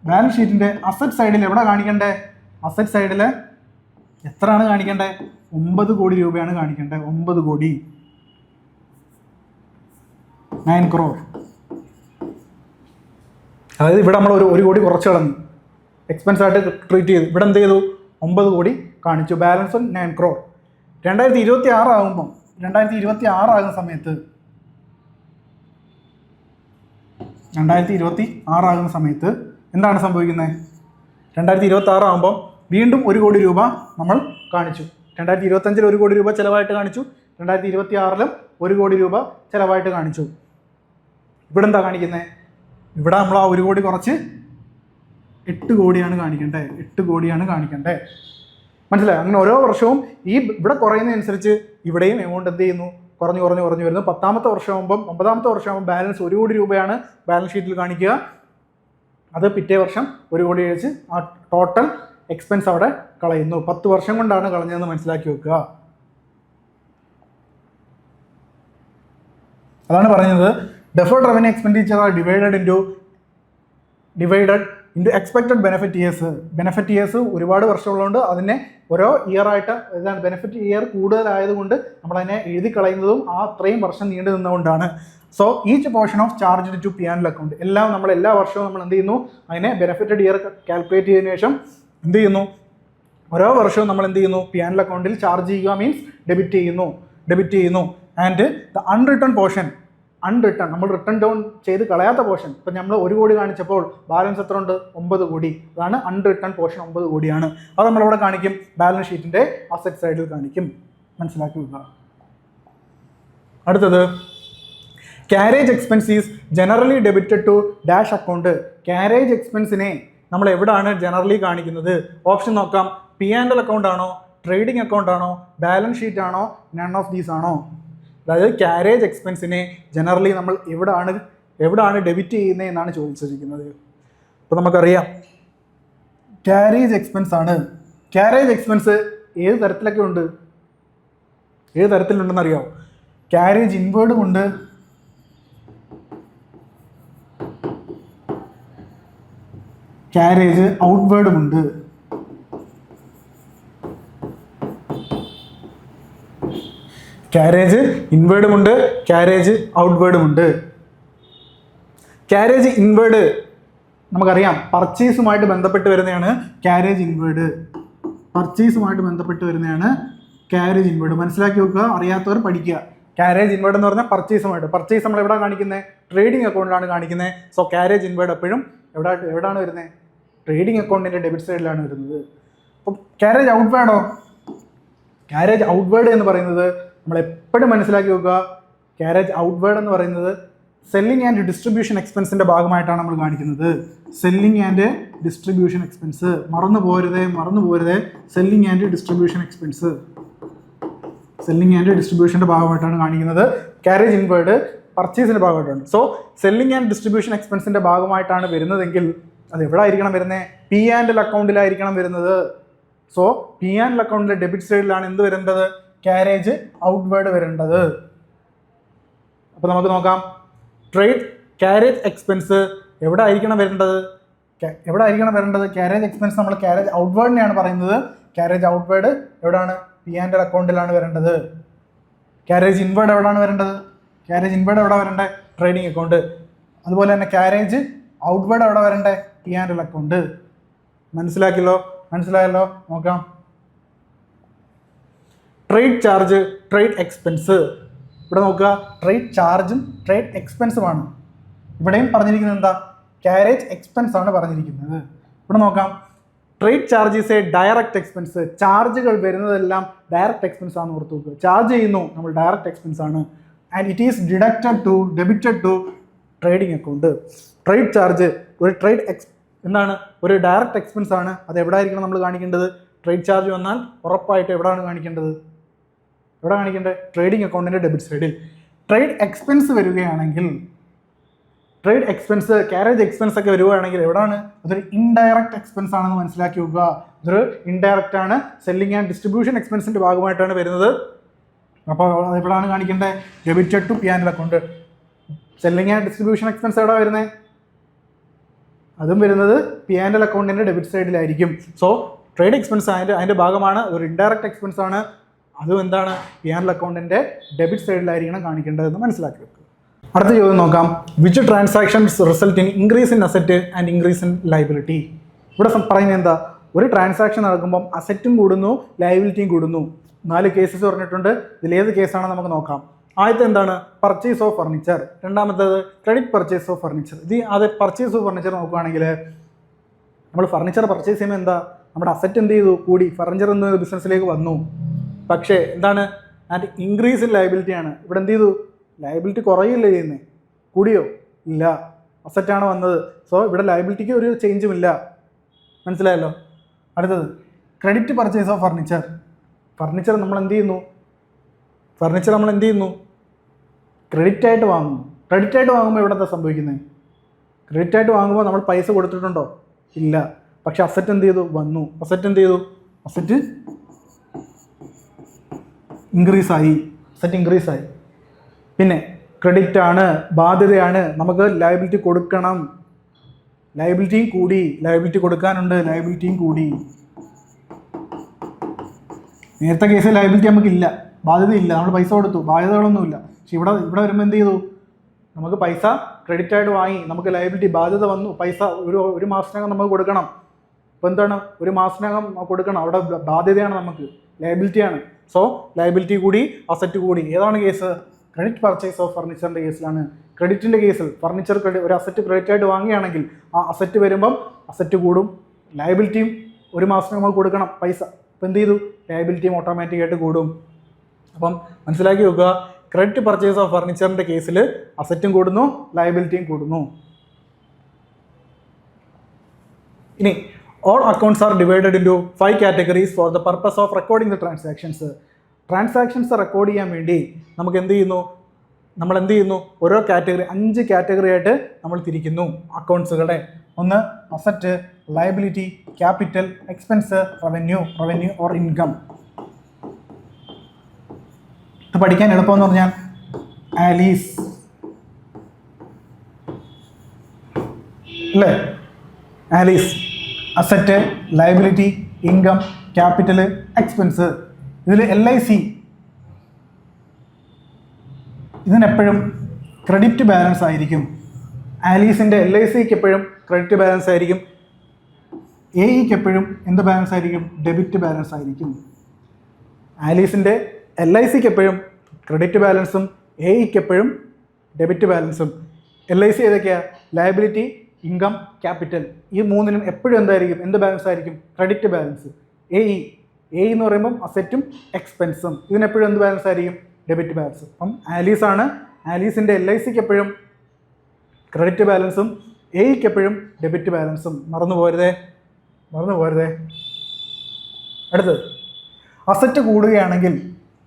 Balance ഷീറ്റിൻ്റെ അസറ്റ് സൈഡിൽ എവിടെ കാണിക്കണ്ടേ? അസറ്റ് സൈഡിൽ എത്രയാണ് കാണിക്കണ്ടേ? 9 കോടി രൂപയാണ് കാണിക്കേണ്ടത്. 9 കോടി, 9 crore. അതായത് ഇവിടെ നമ്മൾ 1 കോടി കുറച്ച് കളഞ്ഞു, എക്സ്പെൻസ് ആയിട്ട് ട്രീറ്റ് ചെയ്തു. ഇവിടെ എന്ത് ചെയ്തു? 9 കോടി കാണിച്ചു. Balance 9 crore. 2026 ആകുമ്പം 2026 ആകുന്ന സമയത്ത് 2026 ആകുന്ന സമയത്ത് എന്താണ് സംഭവിക്കുന്നത്? 2026 ആകുമ്പം വീണ്ടും 1 കോടി രൂപ നമ്മൾ കാണിച്ചു. 2025 1 കോടി രൂപ ചിലവായിട്ട് കാണിച്ചു. 2026 1 കോടി രൂപ ചിലവായിട്ട് കാണിച്ചു. ഇവിടെ എന്താ കാണിക്കുന്നത്? ഇവിടെ നമ്മൾ ആ 1 കോടി കുറച്ച് 8 കോടിയാണ് കാണിക്കേണ്ടത്. 8 കോടിയാണ് കാണിക്കേണ്ടത്. മനസ്സിലായി? അങ്ങനെ ഓരോ വർഷവും ഈ ഇവിടെ കുറയുന്നതനുസരിച്ച് ഇവിടെയും എമൗണ്ട് എന്ത് ചെയ്യുന്നു? കുറഞ്ഞു വരുന്നു. 10ാമത്തെ വർഷമാകുമ്പം 9ാമത്തെ വർഷമാകുമ്പോൾ ബാലൻസ് 1 കോടി രൂപയാണ് ബാലൻസ് ഷീറ്റിൽ കാണിക്കുക. അത് പിറ്റേ വർഷം 1 കോടി വെച്ച് ആ ടോട്ടൽ എക്സ്പെൻസ് അവിടെ കളയുന്നു. 10 വർഷം കൊണ്ടാണ് കളഞ്ഞതെന്ന് മനസ്സിലാക്കി വെക്കുക. അതാണ് പറയുന്നത് deferred revenue expenditure are divided into expected benefit years. Benefit years ഒരുപാട് വർഷമുള്ളതുകൊണ്ട് അതിനെ ഓരോ ഇയർ ആയിട്ട് ഇതാണ് ബെനിഫിറ്റ് ഇയർ കൂടുതലായതുകൊണ്ട് നമ്മളതിനെ എഴുതി കളയുന്നതും ആ അത്രയും വർഷം നീണ്ടു നിന്നുകൊണ്ടാണ്. So each portion of charge to P and account എല്ലാം നമ്മൾ എല്ലാ വർഷവും നമ്മൾ എന്ത് ചെയ്യുന്നു? അതിനെ ബെനിഫിറ്റഡ് ഇയർ കാൽക്കുലേറ്റ് ചെയ്തതിനു ശേഷം എന്ത് ചെയ്യുന്നു? ഓരോ വർഷവും നമ്മൾ എന്ത് ചെയ്യുന്നു? പി ആൻഡ് അക്കൗണ്ടിൽ ചാർജ് ചെയ്യുക മീൻസ് ഡെബിറ്റ് ചെയ്യുന്നു. And the unwritten portion, unwritten നമ്മൾ റിട്ടേൺ ഡൗൺ ചെയ്ത് കളയാത്ത പോർഷൻ, ഇപ്പം നമ്മൾ 1 കോടി കാണിച്ചപ്പോൾ ബാലൻസ് എത്ര ഉണ്ട്? 9 കോടി. അതാണ് അൺറിട്ടേൺ പോർഷൻ, 9 കോടിയാണ്. അത് നമ്മളിവിടെ കാണിക്കും, ബാലൻസ് ഷീറ്റിൻ്റെ അസറ്റ് സൈഡിൽ കാണിക്കും. മനസ്സിലാക്കി വെക്കുക. അടുത്തത് carriage expense is generally debited to dash account. Carriage എക്സ്പെൻസിനെ നമ്മൾ എവിടെയാണ് ജനറലി കാണിക്കുന്നത്? ഓപ്ഷൻ നോക്കാം. പി ആൻഡ് എൽ അക്കൗണ്ട് ആണോ, ട്രേഡിംഗ് അക്കൗണ്ട് ആണോ, ബാലൻസ് ഷീറ്റ് ആണോ, നൺ ഓഫ് ദീസ് ആണോ? അതായത് ക്യാരേജ് എക്സ്പെൻസിനെ ജനറലി നമ്മൾ എവിടാണ് ഡെബിറ്റ് ചെയ്യുന്നത് എന്നാണ് ചോദിച്ചിരിക്കുന്നത്. അപ്പോൾ നമുക്കറിയാം ക്യാരേജ് എക്സ്പെൻസ് ആണ്. ക്യാരേജ് എക്സ്പെൻസ് ഏത് തരത്തിലൊക്കെ ഉണ്ട്? ഏത് തരത്തിലുണ്ടെന്ന് അറിയാമോ? ക്യാരേജ് ഇൻവേർഡും ഉണ്ട്, ക്യാരേജ് ഔട്ട്വേർഡും ഉണ്ട്. ക്യാരേജ് ഇൻവേർഡും ഉണ്ട്, ക്യാരേജ് ഔട്ട്വേർഡും ഉണ്ട്. ക്യാരേജ് ഇൻവേർഡ് നമുക്കറിയാം പർച്ചേസുമായിട്ട് ബന്ധപ്പെട്ട് വരുന്നതാണ് ക്യാരേജ് ഇൻവേർഡ്. പർച്ചേസുമായിട്ട് ബന്ധപ്പെട്ട് വരുന്നതാണ് ക്യാരേജ് ഇൻവേർഡ്. മനസ്സിലാക്കി വെക്കുക, അറിയാത്തവർ പഠിക്കുക. ക്യാരേജ് ഇൻവേർഡ് എന്ന് പറഞ്ഞാൽ പർച്ചേസ് നമ്മൾ എവിടെ കാണിക്കുന്നത്? ട്രേഡിംഗ് അക്കൗണ്ടിലാണ് കാണിക്കുന്നത്. സോ ക്യാരേജ് ഇൻവേർഡ് എപ്പോഴും എവിടെയാണ് വരുന്നത്? ട്രേഡിംഗ് അക്കൗണ്ടിൻ്റെ ഡെബിറ്റ് സൈഡിലാണ് വരുന്നത്. അപ്പം ക്യാരേജ് ഔട്ട്വേർഡോ? ക്യാരേജ് ഔട്ട്വേർഡ് എന്ന് പറയുന്നത് നമ്മൾ എപ്പോഴും മനസ്സിലാക്കി വെക്കുക, ക്യാരേജ് ഔട്ട്വേർഡ് എന്ന് പറയുന്നത് സെല്ലിംഗ് ആൻഡ് ഡിസ്ട്രിബ്യൂഷൻ എക്സ്പെൻസിൻ്റെ ഭാഗമായിട്ടാണ് നമ്മൾ കാണിക്കുന്നത്. സെല്ലിംഗ് ആൻഡ് ഡിസ്ട്രിബ്യൂഷൻ എക്സ്പെൻസ് മറന്നു പോരുതേ. Selling and distribution expense, selling and ഡിസ്ട്രിബ്യൂഷൻ്റെ ഭാഗമായിട്ടാണ് കാണിക്കുന്നത്. ക്യാരേജ് ഇൻവേർഡ് പർച്ചേസിൻ്റെ ഭാഗമായിട്ടാണ്. സോ സെല്ലിംഗ് ആൻഡ് ഡിസ്ട്രിബ്യൂഷൻ എക്സ്പെൻസിൻ്റെ ഭാഗമായിട്ടാണ് വരുന്നതെങ്കിൽ അത് എവിടെ ആയിരിക്കണം വരുന്നത്? പി ആൻഡ് എൽ അക്കൗണ്ടിലായിരിക്കണം വരുന്നത്. സോ പി ആൻഡ് എൽ അക്കൗണ്ടിലെ ഡെബിറ്റ് സൈഡിലാണ് എന്ത് വരേണ്ടത്? ക്യാരേജ് ഔട്ട്വേർഡ് വരേണ്ടത്. അപ്പോൾ നമുക്ക് നോക്കാം. ക്യാരേജ് എക്സ്പെൻസ് എവിടെ ആയിരിക്കണം വരേണ്ടത്? ക്യാരേജ് എക്സ്പെൻസ് നമ്മൾ ക്യാരേജ് ഔട്ട്വേർഡിനെയാണ് പറയുന്നത്. ക്യാരേജ് ഔട്ട്വേർഡ് എവിടെയാണ്? പി ആൻഡ് എൽ അക്കൗണ്ടിലാണ് വരേണ്ടത്. ക്യാരേജ് ഇൻവേർഡ് എവിടെയാണ് വരേണ്ടത്? ക്യാരേജ് ഇൻവേർഡ് എവിടെ വരേണ്ടത്? Trading account. അതുപോലെ തന്നെ ക്യാരേജ് ഔട്ട്വേർഡ് എവിടെ വരേണ്ടത്? P and L account. മനസ്സിലായല്ലോ? നോക്കാം. Trade charge, trade expense. ഇവിടെ നോക്കുക, ട്രേഡ് ചാർജും ട്രേഡ് എക്സ്പെൻസുമാണ്. ഇവിടെയും പറഞ്ഞിരിക്കുന്നത് എന്താ? ക്യാരേജ് എക്സ്പെൻസ് ആണ് പറഞ്ഞിരിക്കുന്നത്. ഇവിടെ നോക്കാം. Trade charge is A direct expense. ചാർജുകൾ വരുന്നതെല്ലാം ഡയറക്റ്റ് എക്സ്പെൻസ് ആണെന്ന് ഓർത്ത് നോക്കുക. ചാർജ് ചെയ്യുന്നു നമ്മൾ ഡയറക്റ്റ് എക്സ്പെൻസ് ആണ്. And it is debited to trading account. Trade charge ഒരു ഡയറക്റ്റ് എക്സ്പെൻസ് ആണ്. അത് എവിടെ ആയിരിക്കണം നമ്മൾ കാണിക്കേണ്ടത്? ട്രേഡ് ചാർജ് വന്നാൽ ഉറപ്പായിട്ട് എവിടെയാണ് കാണിക്കേണ്ടത്? ട്രേഡിംഗ് അക്കൗണ്ടിൻ്റെ ഡെബിറ്റ് സൈഡിൽ. ട്രേഡ് എക്സ്പെൻസ് വരികയാണെങ്കിൽ, ട്രേഡ് എക്സ്പെൻസ് ക്യാരേജ് എക്സ്പെൻസ് ഒക്കെ വരികയാണെങ്കിൽ എവിടെയാണ്? അതൊരു ഇൻഡയറക്റ്റ് എക്സ്പെൻസ് ആണെന്ന് മനസ്സിലാക്കി വെക്കുക. ഇതൊരു ഇൻഡയറക്റ്റ് ആണ്. സെല്ലിംഗ് ആൻഡ് ഡിസ്ട്രിബ്യൂഷൻ എക്സ്പെൻസിൻ്റെ ഭാഗമായിട്ടാണ് വരുന്നത്. അപ്പോൾ അത് എവിടെയാണ് കാണിക്കേണ്ടത്? Debited to P and L account. Selling and distribution expense എവിടെ വരുന്നത്? അതും വരുന്നത് പി ആൻഡ് എൽ അക്കൗണ്ടിൻ്റെ ഡെബിറ്റ് സൈഡിലായിരിക്കും. സോ ട്രേഡ് എക്സ്പെൻസ് അതിൻ്റെ ഭാഗമാണ്, ഒരു ഇൻഡയറക്റ്റ് എക്സ്പെൻസ് ആണ്. അതും എന്താണ്, പി ആൻഡ് എൽ അക്കൗണ്ടിൻ്റെ ഡെബിറ്റ് സൈഡിലായിരിക്കണം കാണിക്കേണ്ടതെന്ന് മനസ്സിലാക്കി വെക്കുക. അടുത്ത ചോദ്യം നോക്കാം. Which transactions result in increase in asset and increase in liability? ഇവിടെ പറയുന്നത് എന്താ, ഒരു ട്രാൻസാക്ഷൻ നടക്കുമ്പം അസറ്റും കൂടുന്നു ലയബിലിറ്റിയും കൂടുന്നു. 4 കേസസ് പറഞ്ഞിട്ടുണ്ട്. ഇതിലേത് കേസാണെന്ന് നമുക്ക് നോക്കാം. ആദ്യത്തെ എന്താണ്, പർച്ചേസ് ഓഫ് ഫർണിച്ചർ. രണ്ടാമത്തേത് ക്രെഡിറ്റ് പർച്ചേസ് ഓഫ് ഫർണിച്ചർ. അത് പർച്ചേസ് ഓഫ് ഫർണിച്ചർ നോക്കുകയാണെങ്കിൽ നമ്മൾ ഫർണിച്ചർ പർച്ചേസ് ചെയ്യുമ്പോൾ എന്താ, നമ്മുടെ അസറ്റ് എന്ത് ചെയ്തു, കൂടി. ഫർണിച്ചർ എന്ന ബിസിനസ്സിലേക്ക് വന്നു. പക്ഷേ എന്താണ്, ആൻഡ് ഇൻക്രീസ് ഇൻ ലയബിലിറ്റി ആണ്. ഇവിടെ എന്ത് ചെയ്തു, ലയബിലിറ്റി കുറയില്ല ചെയ്യുന്നത്, കൂടിയോ ഇല്ല, അസറ്റാണ് വന്നത്. സോ ഇവിടെ ലയബിലിറ്റിക്ക് ഒരു ചേഞ്ചും ഇല്ല. മനസ്സിലായല്ലോ. അടുത്തത് credit purchase of furniture. Furniture നമ്മൾ എന്ത് ചെയ്യുന്നു, ക്രെഡിറ്റ് ആയിട്ട് വാങ്ങുന്നു. ക്രെഡിറ്റ് ആയിട്ട് വാങ്ങുമ്പോൾ ഇവിടെ എന്താ സംഭവിക്കുന്നത്, ക്രെഡിറ്റ് ആയിട്ട് വാങ്ങുമ്പോൾ നമ്മൾ പൈസ കൊടുത്തിട്ടുണ്ടോ ഇല്ല, പക്ഷെ അസറ്റ് എന്ത് ചെയ്തു, വന്നു. അസറ്റ് ഇൻക്രീസ് ആയി. പിന്നെ ക്രെഡിറ്റ് ആണ്, ബാധ്യതയാണ്, നമുക്ക് ലയബിലിറ്റി കൊടുക്കണം. ലയബിലിറ്റിയും കൂടി, ലയബിലിറ്റി കൊടുക്കാനുണ്ട്, ലയബിലിറ്റിയും കൂടി. നേരത്തെ കേസിൽ ലയബിലിറ്റി നമുക്കില്ല, ബാധ്യതയില്ല, നമ്മൾ പൈസ കൊടുത്തു, ബാധ്യതകളൊന്നുമില്ല. പക്ഷെ ഇവിടെ വരുമ്പോൾ എന്ത് ചെയ്തു, നമുക്ക് പൈസ ക്രെഡിറ്റ് ആയിട്ട് വാങ്ങി, നമുക്ക് ലയബിലിറ്റി ബാധ്യത വന്നു. പൈസ ഒരു മാസത്തിനകം നമുക്ക് കൊടുക്കണം. അപ്പോൾ എന്താണ്, ഒരു മാസത്തിനകം കൊടുക്കണം. അവിടെ ബാധ്യതയാണ്, നമുക്ക് ലയബിലിറ്റിയാണ്. സോ ലയബിലിറ്റി കൂടി, അസറ്റ് കൂടി. ഏതാണ് കേസ്, ക്രെഡിറ്റ് പർച്ചേസ് ഓഫ് ഫർണിച്ചറിൻ്റെ കേസിലാണ്. ക്രെഡിറ്റിൻ്റെ കേസിൽ ഫർണിച്ചർ ഒരു അസറ്റ് ക്രെഡിറ്റ് ആയിട്ട് വാങ്ങുകയാണെങ്കിൽ ആ അസറ്റ് വരുമ്പം അസറ്റ് കൂടും, ലയബിലിറ്റിയും ഒരു മാസം നമ്മൾ കൊടുക്കണം പൈസ. അപ്പോൾ എന്ത് ചെയ്തു, ലയബിലിറ്റിയും ഓട്ടോമാറ്റിക്കായിട്ട് കൂടും. അപ്പം മനസ്സിലാക്കി വെക്കുക, ക്രെഡിറ്റ് പർച്ചേസ് ഓഫ് ഫർണിച്ചറിൻ്റെ കേസിൽ അസറ്റും കൂടുന്നു, ലയബിലിറ്റിയും കൂടുന്നു. ഇനി all accounts are divided into 5 categories for the purpose of recording the transactions. Transactions record ചെയ്യാൻ വേണ്ടി നമ്മൾ എന്ത് ചെയ്യുന്നു, ഓരോ കാറ്റഗറി 5 കാറ്റഗറി ആയിട്ട് നമ്മൾ തിരിക്കുന്നു അക്കൗണ്ട്സുകളെ. ഒന്ന് asset, liability, capital, expense, revenue or income. ഇത് പഠിക്കാൻ എളുപ്പമെന്ന് പറഞ്ഞാൽ ആലീസ് അല്ലേ, Alice asset, liability, income, capital, expense. ഇതിൽ LIC ഇതിനെപ്പോഴും ക്രെഡിറ്റ് ബാലൻസ് ആയിരിക്കും. ആലീസിൻ്റെ LICക്ക് എപ്പോഴും ക്രെഡിറ്റ് ബാലൻസ് ആയിരിക്കും. AEക്ക് എപ്പോഴും എന്ത് ബാലൻസ് ആയിരിക്കും, ഡെബിറ്റ് ബാലൻസ് ആയിരിക്കും. ആലീസിൻ്റെ LICക്ക് എപ്പോഴും ക്രെഡിറ്റ് ബാലൻസും AEക്ക് എപ്പോഴും ഡെബിറ്റ് ബാലൻസും. LIC ഏതൊക്കെയാണ്, ലയബിലിറ്റി, ഇൻകം, ക്യാപിറ്റൽ. ഈ മൂന്നിനും എപ്പോഴും എന്തായിരിക്കും, എന്ത് ബാലൻസ് ആയിരിക്കും, ക്രെഡിറ്റ് ബാലൻസ്. AE എന്ന് പറയുമ്പം അസറ്റും എക്സ്പെൻസും. ഇതിനെപ്പോഴും എന്ത് ബാലൻസ് ആയിരിക്കും, ഡെബിറ്റ് ബാലൻസ്. അപ്പം ആലീസിൻ്റെ LICക്ക് എപ്പോഴും ക്രെഡിറ്റ് ബാലൻസും AEക്ക് എപ്പോഴും ഡെബിറ്റ് ബാലൻസും. മറന്നു പോരുതേ. അടുത്തത് അസറ്റ് കൂടുകയാണെങ്കിൽ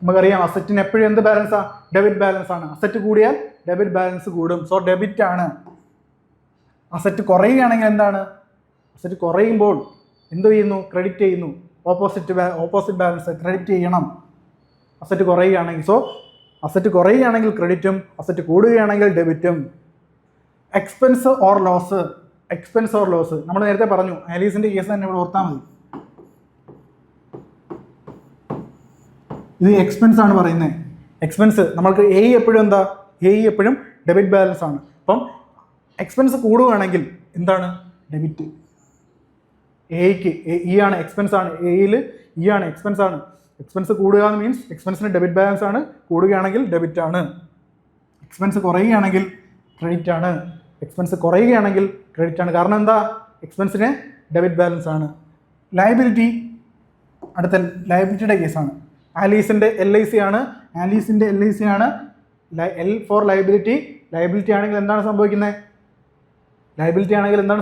നമുക്കറിയാം അസറ്റിന് എപ്പോഴും എന്ത് ബാലൻസാണ്, ഡെബിറ്റ് ബാലൻസ് ആണ്. അസറ്റ് കൂടിയാൽ ഡെബിറ്റ് ബാലൻസ് കൂടും. സോ ഡെബിറ്റ് ആണ്. അസറ്റ് കുറയുകയാണെങ്കിൽ എന്താണ്, അസറ്റ് കുറയുമ്പോൾ എന്ത് ചെയ്യുന്നു, ക്രെഡിറ്റ് ചെയ്യുന്നു. ഓപ്പോസിറ്റ് ബാലൻസ് ക്രെഡിറ്റ് ചെയ്യണം അസറ്റ് കുറയുകയാണെങ്കിൽ. സോ അസറ്റ് കുറയുകയാണെങ്കിൽ ക്രെഡിറ്റും, അസറ്റ് കൂടുകയാണെങ്കിൽ ഡെബിറ്റും. എക്സ്പെൻസ് ഓർ ലോസ് നമ്മൾ നേരത്തെ പറഞ്ഞു, ആലീസിൻ്റെ കേസ് തന്നെ ഇവിടെ ഓർത്താൽ മതി. ഇത് എക്സ്പെൻസ് ആണ് പറയുന്നത്. എക്സ്പെൻസ് നമ്മൾക്ക് AE എപ്പോഴും ഡെബിറ്റ് ബാലൻസ് ആണ്. അപ്പം എക്സ്പെൻസ് കൂടുകയാണെങ്കിൽ എന്താണ്, ഡെബിറ്റ്. AEക്ക് E ആണ്, എക്സ്പെൻസ് ആണ്. AEയിൽ E ആണ്, എക്സ്പെൻസ് ആണ്. എക്സ്പെൻസ് കൂടുക എന്ന് മീൻസ് എക്സ്പെൻസിന് ഡെബിറ്റ് ബാലൻസ് ആണ്. കൂടുകയാണെങ്കിൽ ഡെബിറ്റ് ആണ്. എക്സ്പെൻസ് കുറയുകയാണെങ്കിൽ ക്രെഡിറ്റ് ആണ്. കാരണം എന്താ, എക്സ്പെൻസിന് ഡെബിറ്റ് ബാലൻസ് ആണ്. ലയബിലിറ്റി, അടുത്ത ലയബിലിറ്റിയുടെ കേസാണ്. ആലീസിൻ്റെ LIC ആണ്. L for liability. ലയബിലിറ്റി ആണെങ്കിൽ എന്താണ്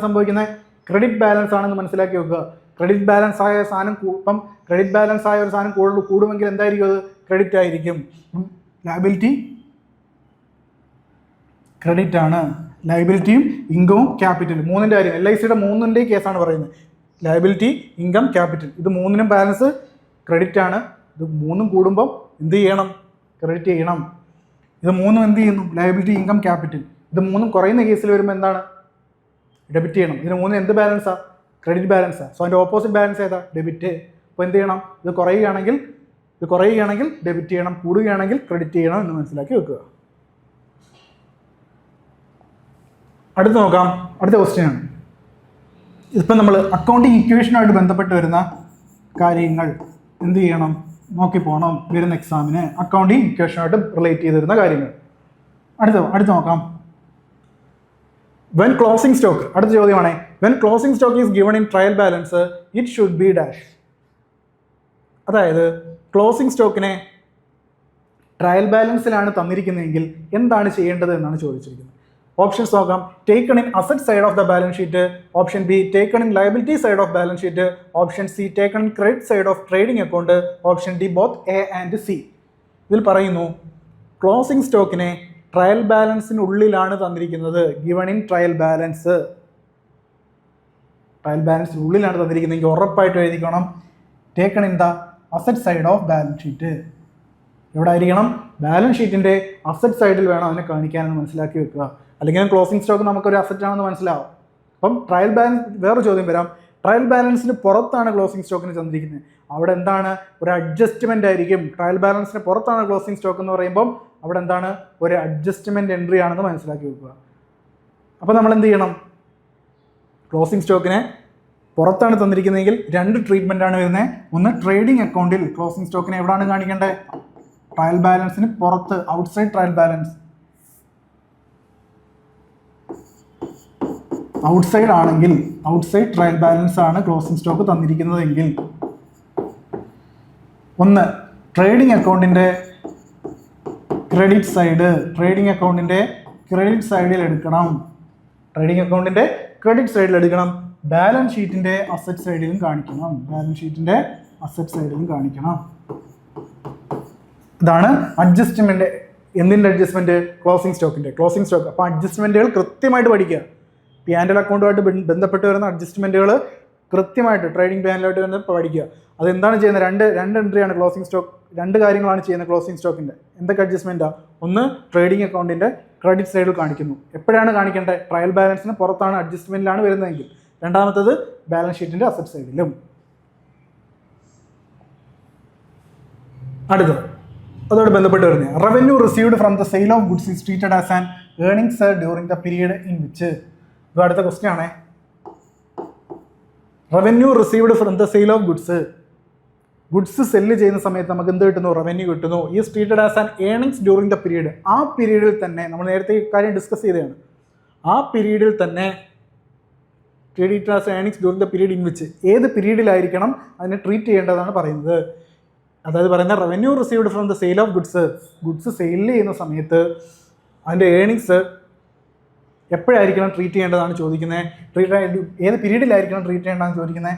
സംഭവിക്കുന്നത്, ക്രെഡിറ്റ് ബാലൻസ് ആണെന്ന് മനസ്സിലാക്കി വെക്കുക. ക്രെഡിറ്റ് ബാലൻസ് ആയ സാധനം ഇപ്പം ക്രെഡിറ്റ് ബാലൻസ് ആയ ഒരു സാധനം കൂടുമെങ്കിൽ എന്തായിരിക്കും, അത് ക്രെഡിറ്റ് ആയിരിക്കും. ലയബിലിറ്റി ക്രെഡിറ്റ് ആണ്. ലയബിലിറ്റിയും ഇൻകവും ക്യാപിറ്റലും മൂന്നിൻ്റെ കാര്യം, LICയുടെ മൂന്നിൻ്റെയും കേസാണ് പറയുന്നത്. Liability, income, capital. ഇത് മൂന്നിനും ബാലൻസ് ക്രെഡിറ്റ് ആണ്. ഇത് മൂന്നും കൂടുമ്പം എന്ത് ചെയ്യണം, ക്രെഡിറ്റ് ചെയ്യണം. ഇത് മൂന്നും എന്ത് ചെയ്യുന്നു, ലയബിലിറ്റി, ഇൻകം, ക്യാപിറ്റൽ. ഇത് മൂന്നും കുറയുന്ന കേസിൽ വരുമ്പോൾ എന്താണ്, ഡെബിറ്റ് ചെയ്യണം. ഇതിന് മൂന്ന് എന്ത് ബാലൻസാണ്? ക്രെഡിറ്റ് ബാലൻസാണ്. സോ അതിൻ്റെ ഓപ്പോസിറ്റ് ബാലൻസ് ഏതാ? ഡെബിറ്റ്. അപ്പോൾ എന്ത് ചെയ്യണം? ഇത് കുറയുകയാണെങ്കിൽ ഡെബിറ്റ് ചെയ്യണം, കൂടുകയാണെങ്കിൽ ക്രെഡിറ്റ് ചെയ്യണം എന്ന് മനസ്സിലാക്കി വെക്കുക. അടുത്ത് നോക്കാം. അടുത്ത ക്വസ്റ്റ്യൻ ആണ്. ഇപ്പം നമ്മൾ അക്കൗണ്ടിങ് ഇക്വേഷനുമായിട്ട് ബന്ധപ്പെട്ട് വരുന്ന കാര്യങ്ങൾ എന്ത് ചെയ്യണം? നോക്കി പോകണം. വരുന്ന എക്സാമിന് അക്കൗണ്ടിങ് ഇക്വേഷനുമായിട്ട് റിലേറ്റ് ചെയ്ത് വരുന്ന കാര്യങ്ങൾ. അടുത്ത് നോക്കാം. വെൻ ക്ലോസിംഗ് സ്റ്റോക്ക്, അടുത്ത ചോദ്യമാണ്. When closing stock is given in trial balance it should be dash. അതായത് ക്ലോസിംഗ് സ്റ്റോക്കിനെ ട്രയൽ ബാലൻസിലാണ് തന്നിരിക്കുന്നതെങ്കിൽ എന്താണ് ചെയ്യേണ്ടത് എന്നാണ് ചോദിച്ചിരിക്കുന്നത്. ഓപ്ഷൻസ് നോക്കാം. Taken in asset side of the balance sheet. Option be taken in liability side of balance sheet. Option C taken in credit side of trading account. Option D both A and C. ഇതിൽ പറയുന്നു closing സ്റ്റോക്കിനെ trial ബാലൻസിനുള്ളിലാണ് തന്നിരിക്കുന്നത്. Given in trial ബാലൻസിനുള്ളിലാണ് തന്നിരിക്കുന്നതെങ്കിൽ ഉറപ്പായിട്ട് എഴുതിക്കണം taken in the asset side of balance sheet. എവിടെ ആയിരിക്കണം? Balance ഷീറ്റിൻ്റെ asset സൈഡിൽ വേണം അതിനെ കാണിക്കാനെന്ന് മനസ്സിലാക്കി വെക്കുക. അല്ലെങ്കിൽ ക്ലോസിംഗ് സ്റ്റോക്ക് നമുക്കൊരു അസറ്റ് ആണെന്ന് മനസ്സിലാവും. അപ്പം ട്രയൽ ബാലൻസ്, വേറൊരു ചോദ്യം വരാം. ട്രയൽ ബാലൻസിന് പുറത്താണ് ക്ലോസിംഗ് സ്റ്റോക്കിന് തന്നിരിക്കുന്നത്. അവിടെ എന്താണ്? ഒരു അഡ്ജസ്റ്റ്മെൻ്റ് ആയിരിക്കും. ട്രയൽ ബാലൻസിന് പുറത്താണ് ക്ലോസിംഗ് സ്റ്റോക്ക് എന്ന് പറയുമ്പം അവിടെ എന്താണ്? ഒരു അഡ്ജസ്റ്റ്മെൻറ്റ് എൻട്രി ആണെന്ന് മനസ്സിലാക്കി വെക്കുക. അപ്പോൾ നമ്മൾ എന്ത് ചെയ്യണം? ക്ലോസിംഗ് സ്റ്റോക്കിനെ പുറത്താണ് തന്നിരിക്കുന്നതെങ്കിൽ രണ്ട് ട്രീറ്റ്മെൻ്റ് ആണ് വരുന്നത്. ഒന്ന് ട്രേഡിംഗ് അക്കൗണ്ടിൽ ക്ലോസിംഗ് സ്റ്റോക്കിനെ എവിടെയാണ് കാണിക്കേണ്ടത്? ട്രയൽ ബാലൻസിന് പുറത്ത്, outside trial balance. Outside trial balance ആണ് ക്ലോസിംഗ് സ്റ്റോക്ക് തന്നിരിക്കുന്നതെങ്കിൽ ഒന്ന് ട്രേഡിംഗ് അക്കൗണ്ടിൻ്റെ ക്രെഡിറ്റ് സൈഡിൽ എടുക്കണം. ബാലൻസ് ഷീറ്റിൻ്റെ അസറ്റ് സൈഡിലും കാണിക്കണം. ഇതാണ് അഡ്ജസ്റ്റ്മെൻറ്റ്. എന്തിൻ്റെ അഡ്ജസ്റ്റ്മെൻറ്റ്? Closing stock. അപ്പോൾ അഡ്ജസ്റ്റ്മെൻറ്റുകൾ കൃത്യമായിട്ട് പഠിക്കുക. P&L അക്കൗണ്ടുമായിട്ട് ബന്ധപ്പെട്ട് വരുന്ന അഡ്ജസ്റ്റ്മെൻറ്റുകൾ കൃത്യമായിട്ട് ട്രേഡിംഗ് P&L ആയിട്ട് പഠിക്കുക. അതെന്താണ് ചെയ്യുന്നത്? രണ്ട് എൻട്രിയാണ് ക്ലോസിംഗ് സ്റ്റോക്ക്. രണ്ട് കാര്യങ്ങളാണ് ചെയ്യുന്നത് ക്ലോസിംഗ് സ്റ്റോക്കിൻ്റെ. എന്തൊക്കെ അഡ്ജസ്റ്റ്മെൻറ്റാണ്? ഒന്ന് ട്രേഡിംഗ് അക്കൗണ്ടിൻ്റെ ക്രെഡിറ്റ് സൈഡിൽ കാണിക്കുന്നു. എപ്പോഴാണ് കാണിക്കേണ്ടത്? ട്രയൽ ബാലൻസിന് പുറത്താണ്, അഡ്ജസ്റ്റ്മെൻറ്റിലാണ് വരുന്നതെങ്കിൽ. രണ്ടാമത്തത് ബാലൻസ് ഷീറ്റിൻ്റെ അസറ്റ് സൈഡിലും. അടുത്തത് അതോട് ബന്ധപ്പെട്ട് വരുന്നത് revenue received from the sale of goods is treated as an earnings during the period in which. ഇത് അടുത്ത ക്വസ്റ്റ്യൻ ആണ്. Revenue received from the sale of goods sell ചെയ്യുന്ന സമയത്ത് നമുക്ക് എന്ത് കിട്ടുന്നു? റവന്യൂ കിട്ടുന്നു. Is treated as an earnings during the period. ആ പീരീഡിൽ തന്നെ നമ്മൾ നേരത്തെ ഈ കാര്യം ഡിസ്കസ് ചെയ്തതാണ്. ആ പീരീഡിൽ തന്നെ treated as earnings during the period in which, ഏത് പീരീഡിലായിരിക്കണം അതിനെ ട്രീറ്റ് ചെയ്യേണ്ടതാണ് പറയുന്നത്. അതായത് പറയുന്ന revenue received from the sale of goods sale ചെയ്യുന്ന സമയത്ത് അതിൻ്റെ ഏർണിങ്സ് എപ്പോഴായിരിക്കണം ട്രീറ്റ് ചെയ്യേണ്ടതാണ് ചോദിക്കുന്നത്. ഏത് പീരീഡിലായിരിക്കണം ട്രീറ്റ് ചെയ്യേണ്ടതെന്ന് ചോദിക്കുന്നത്.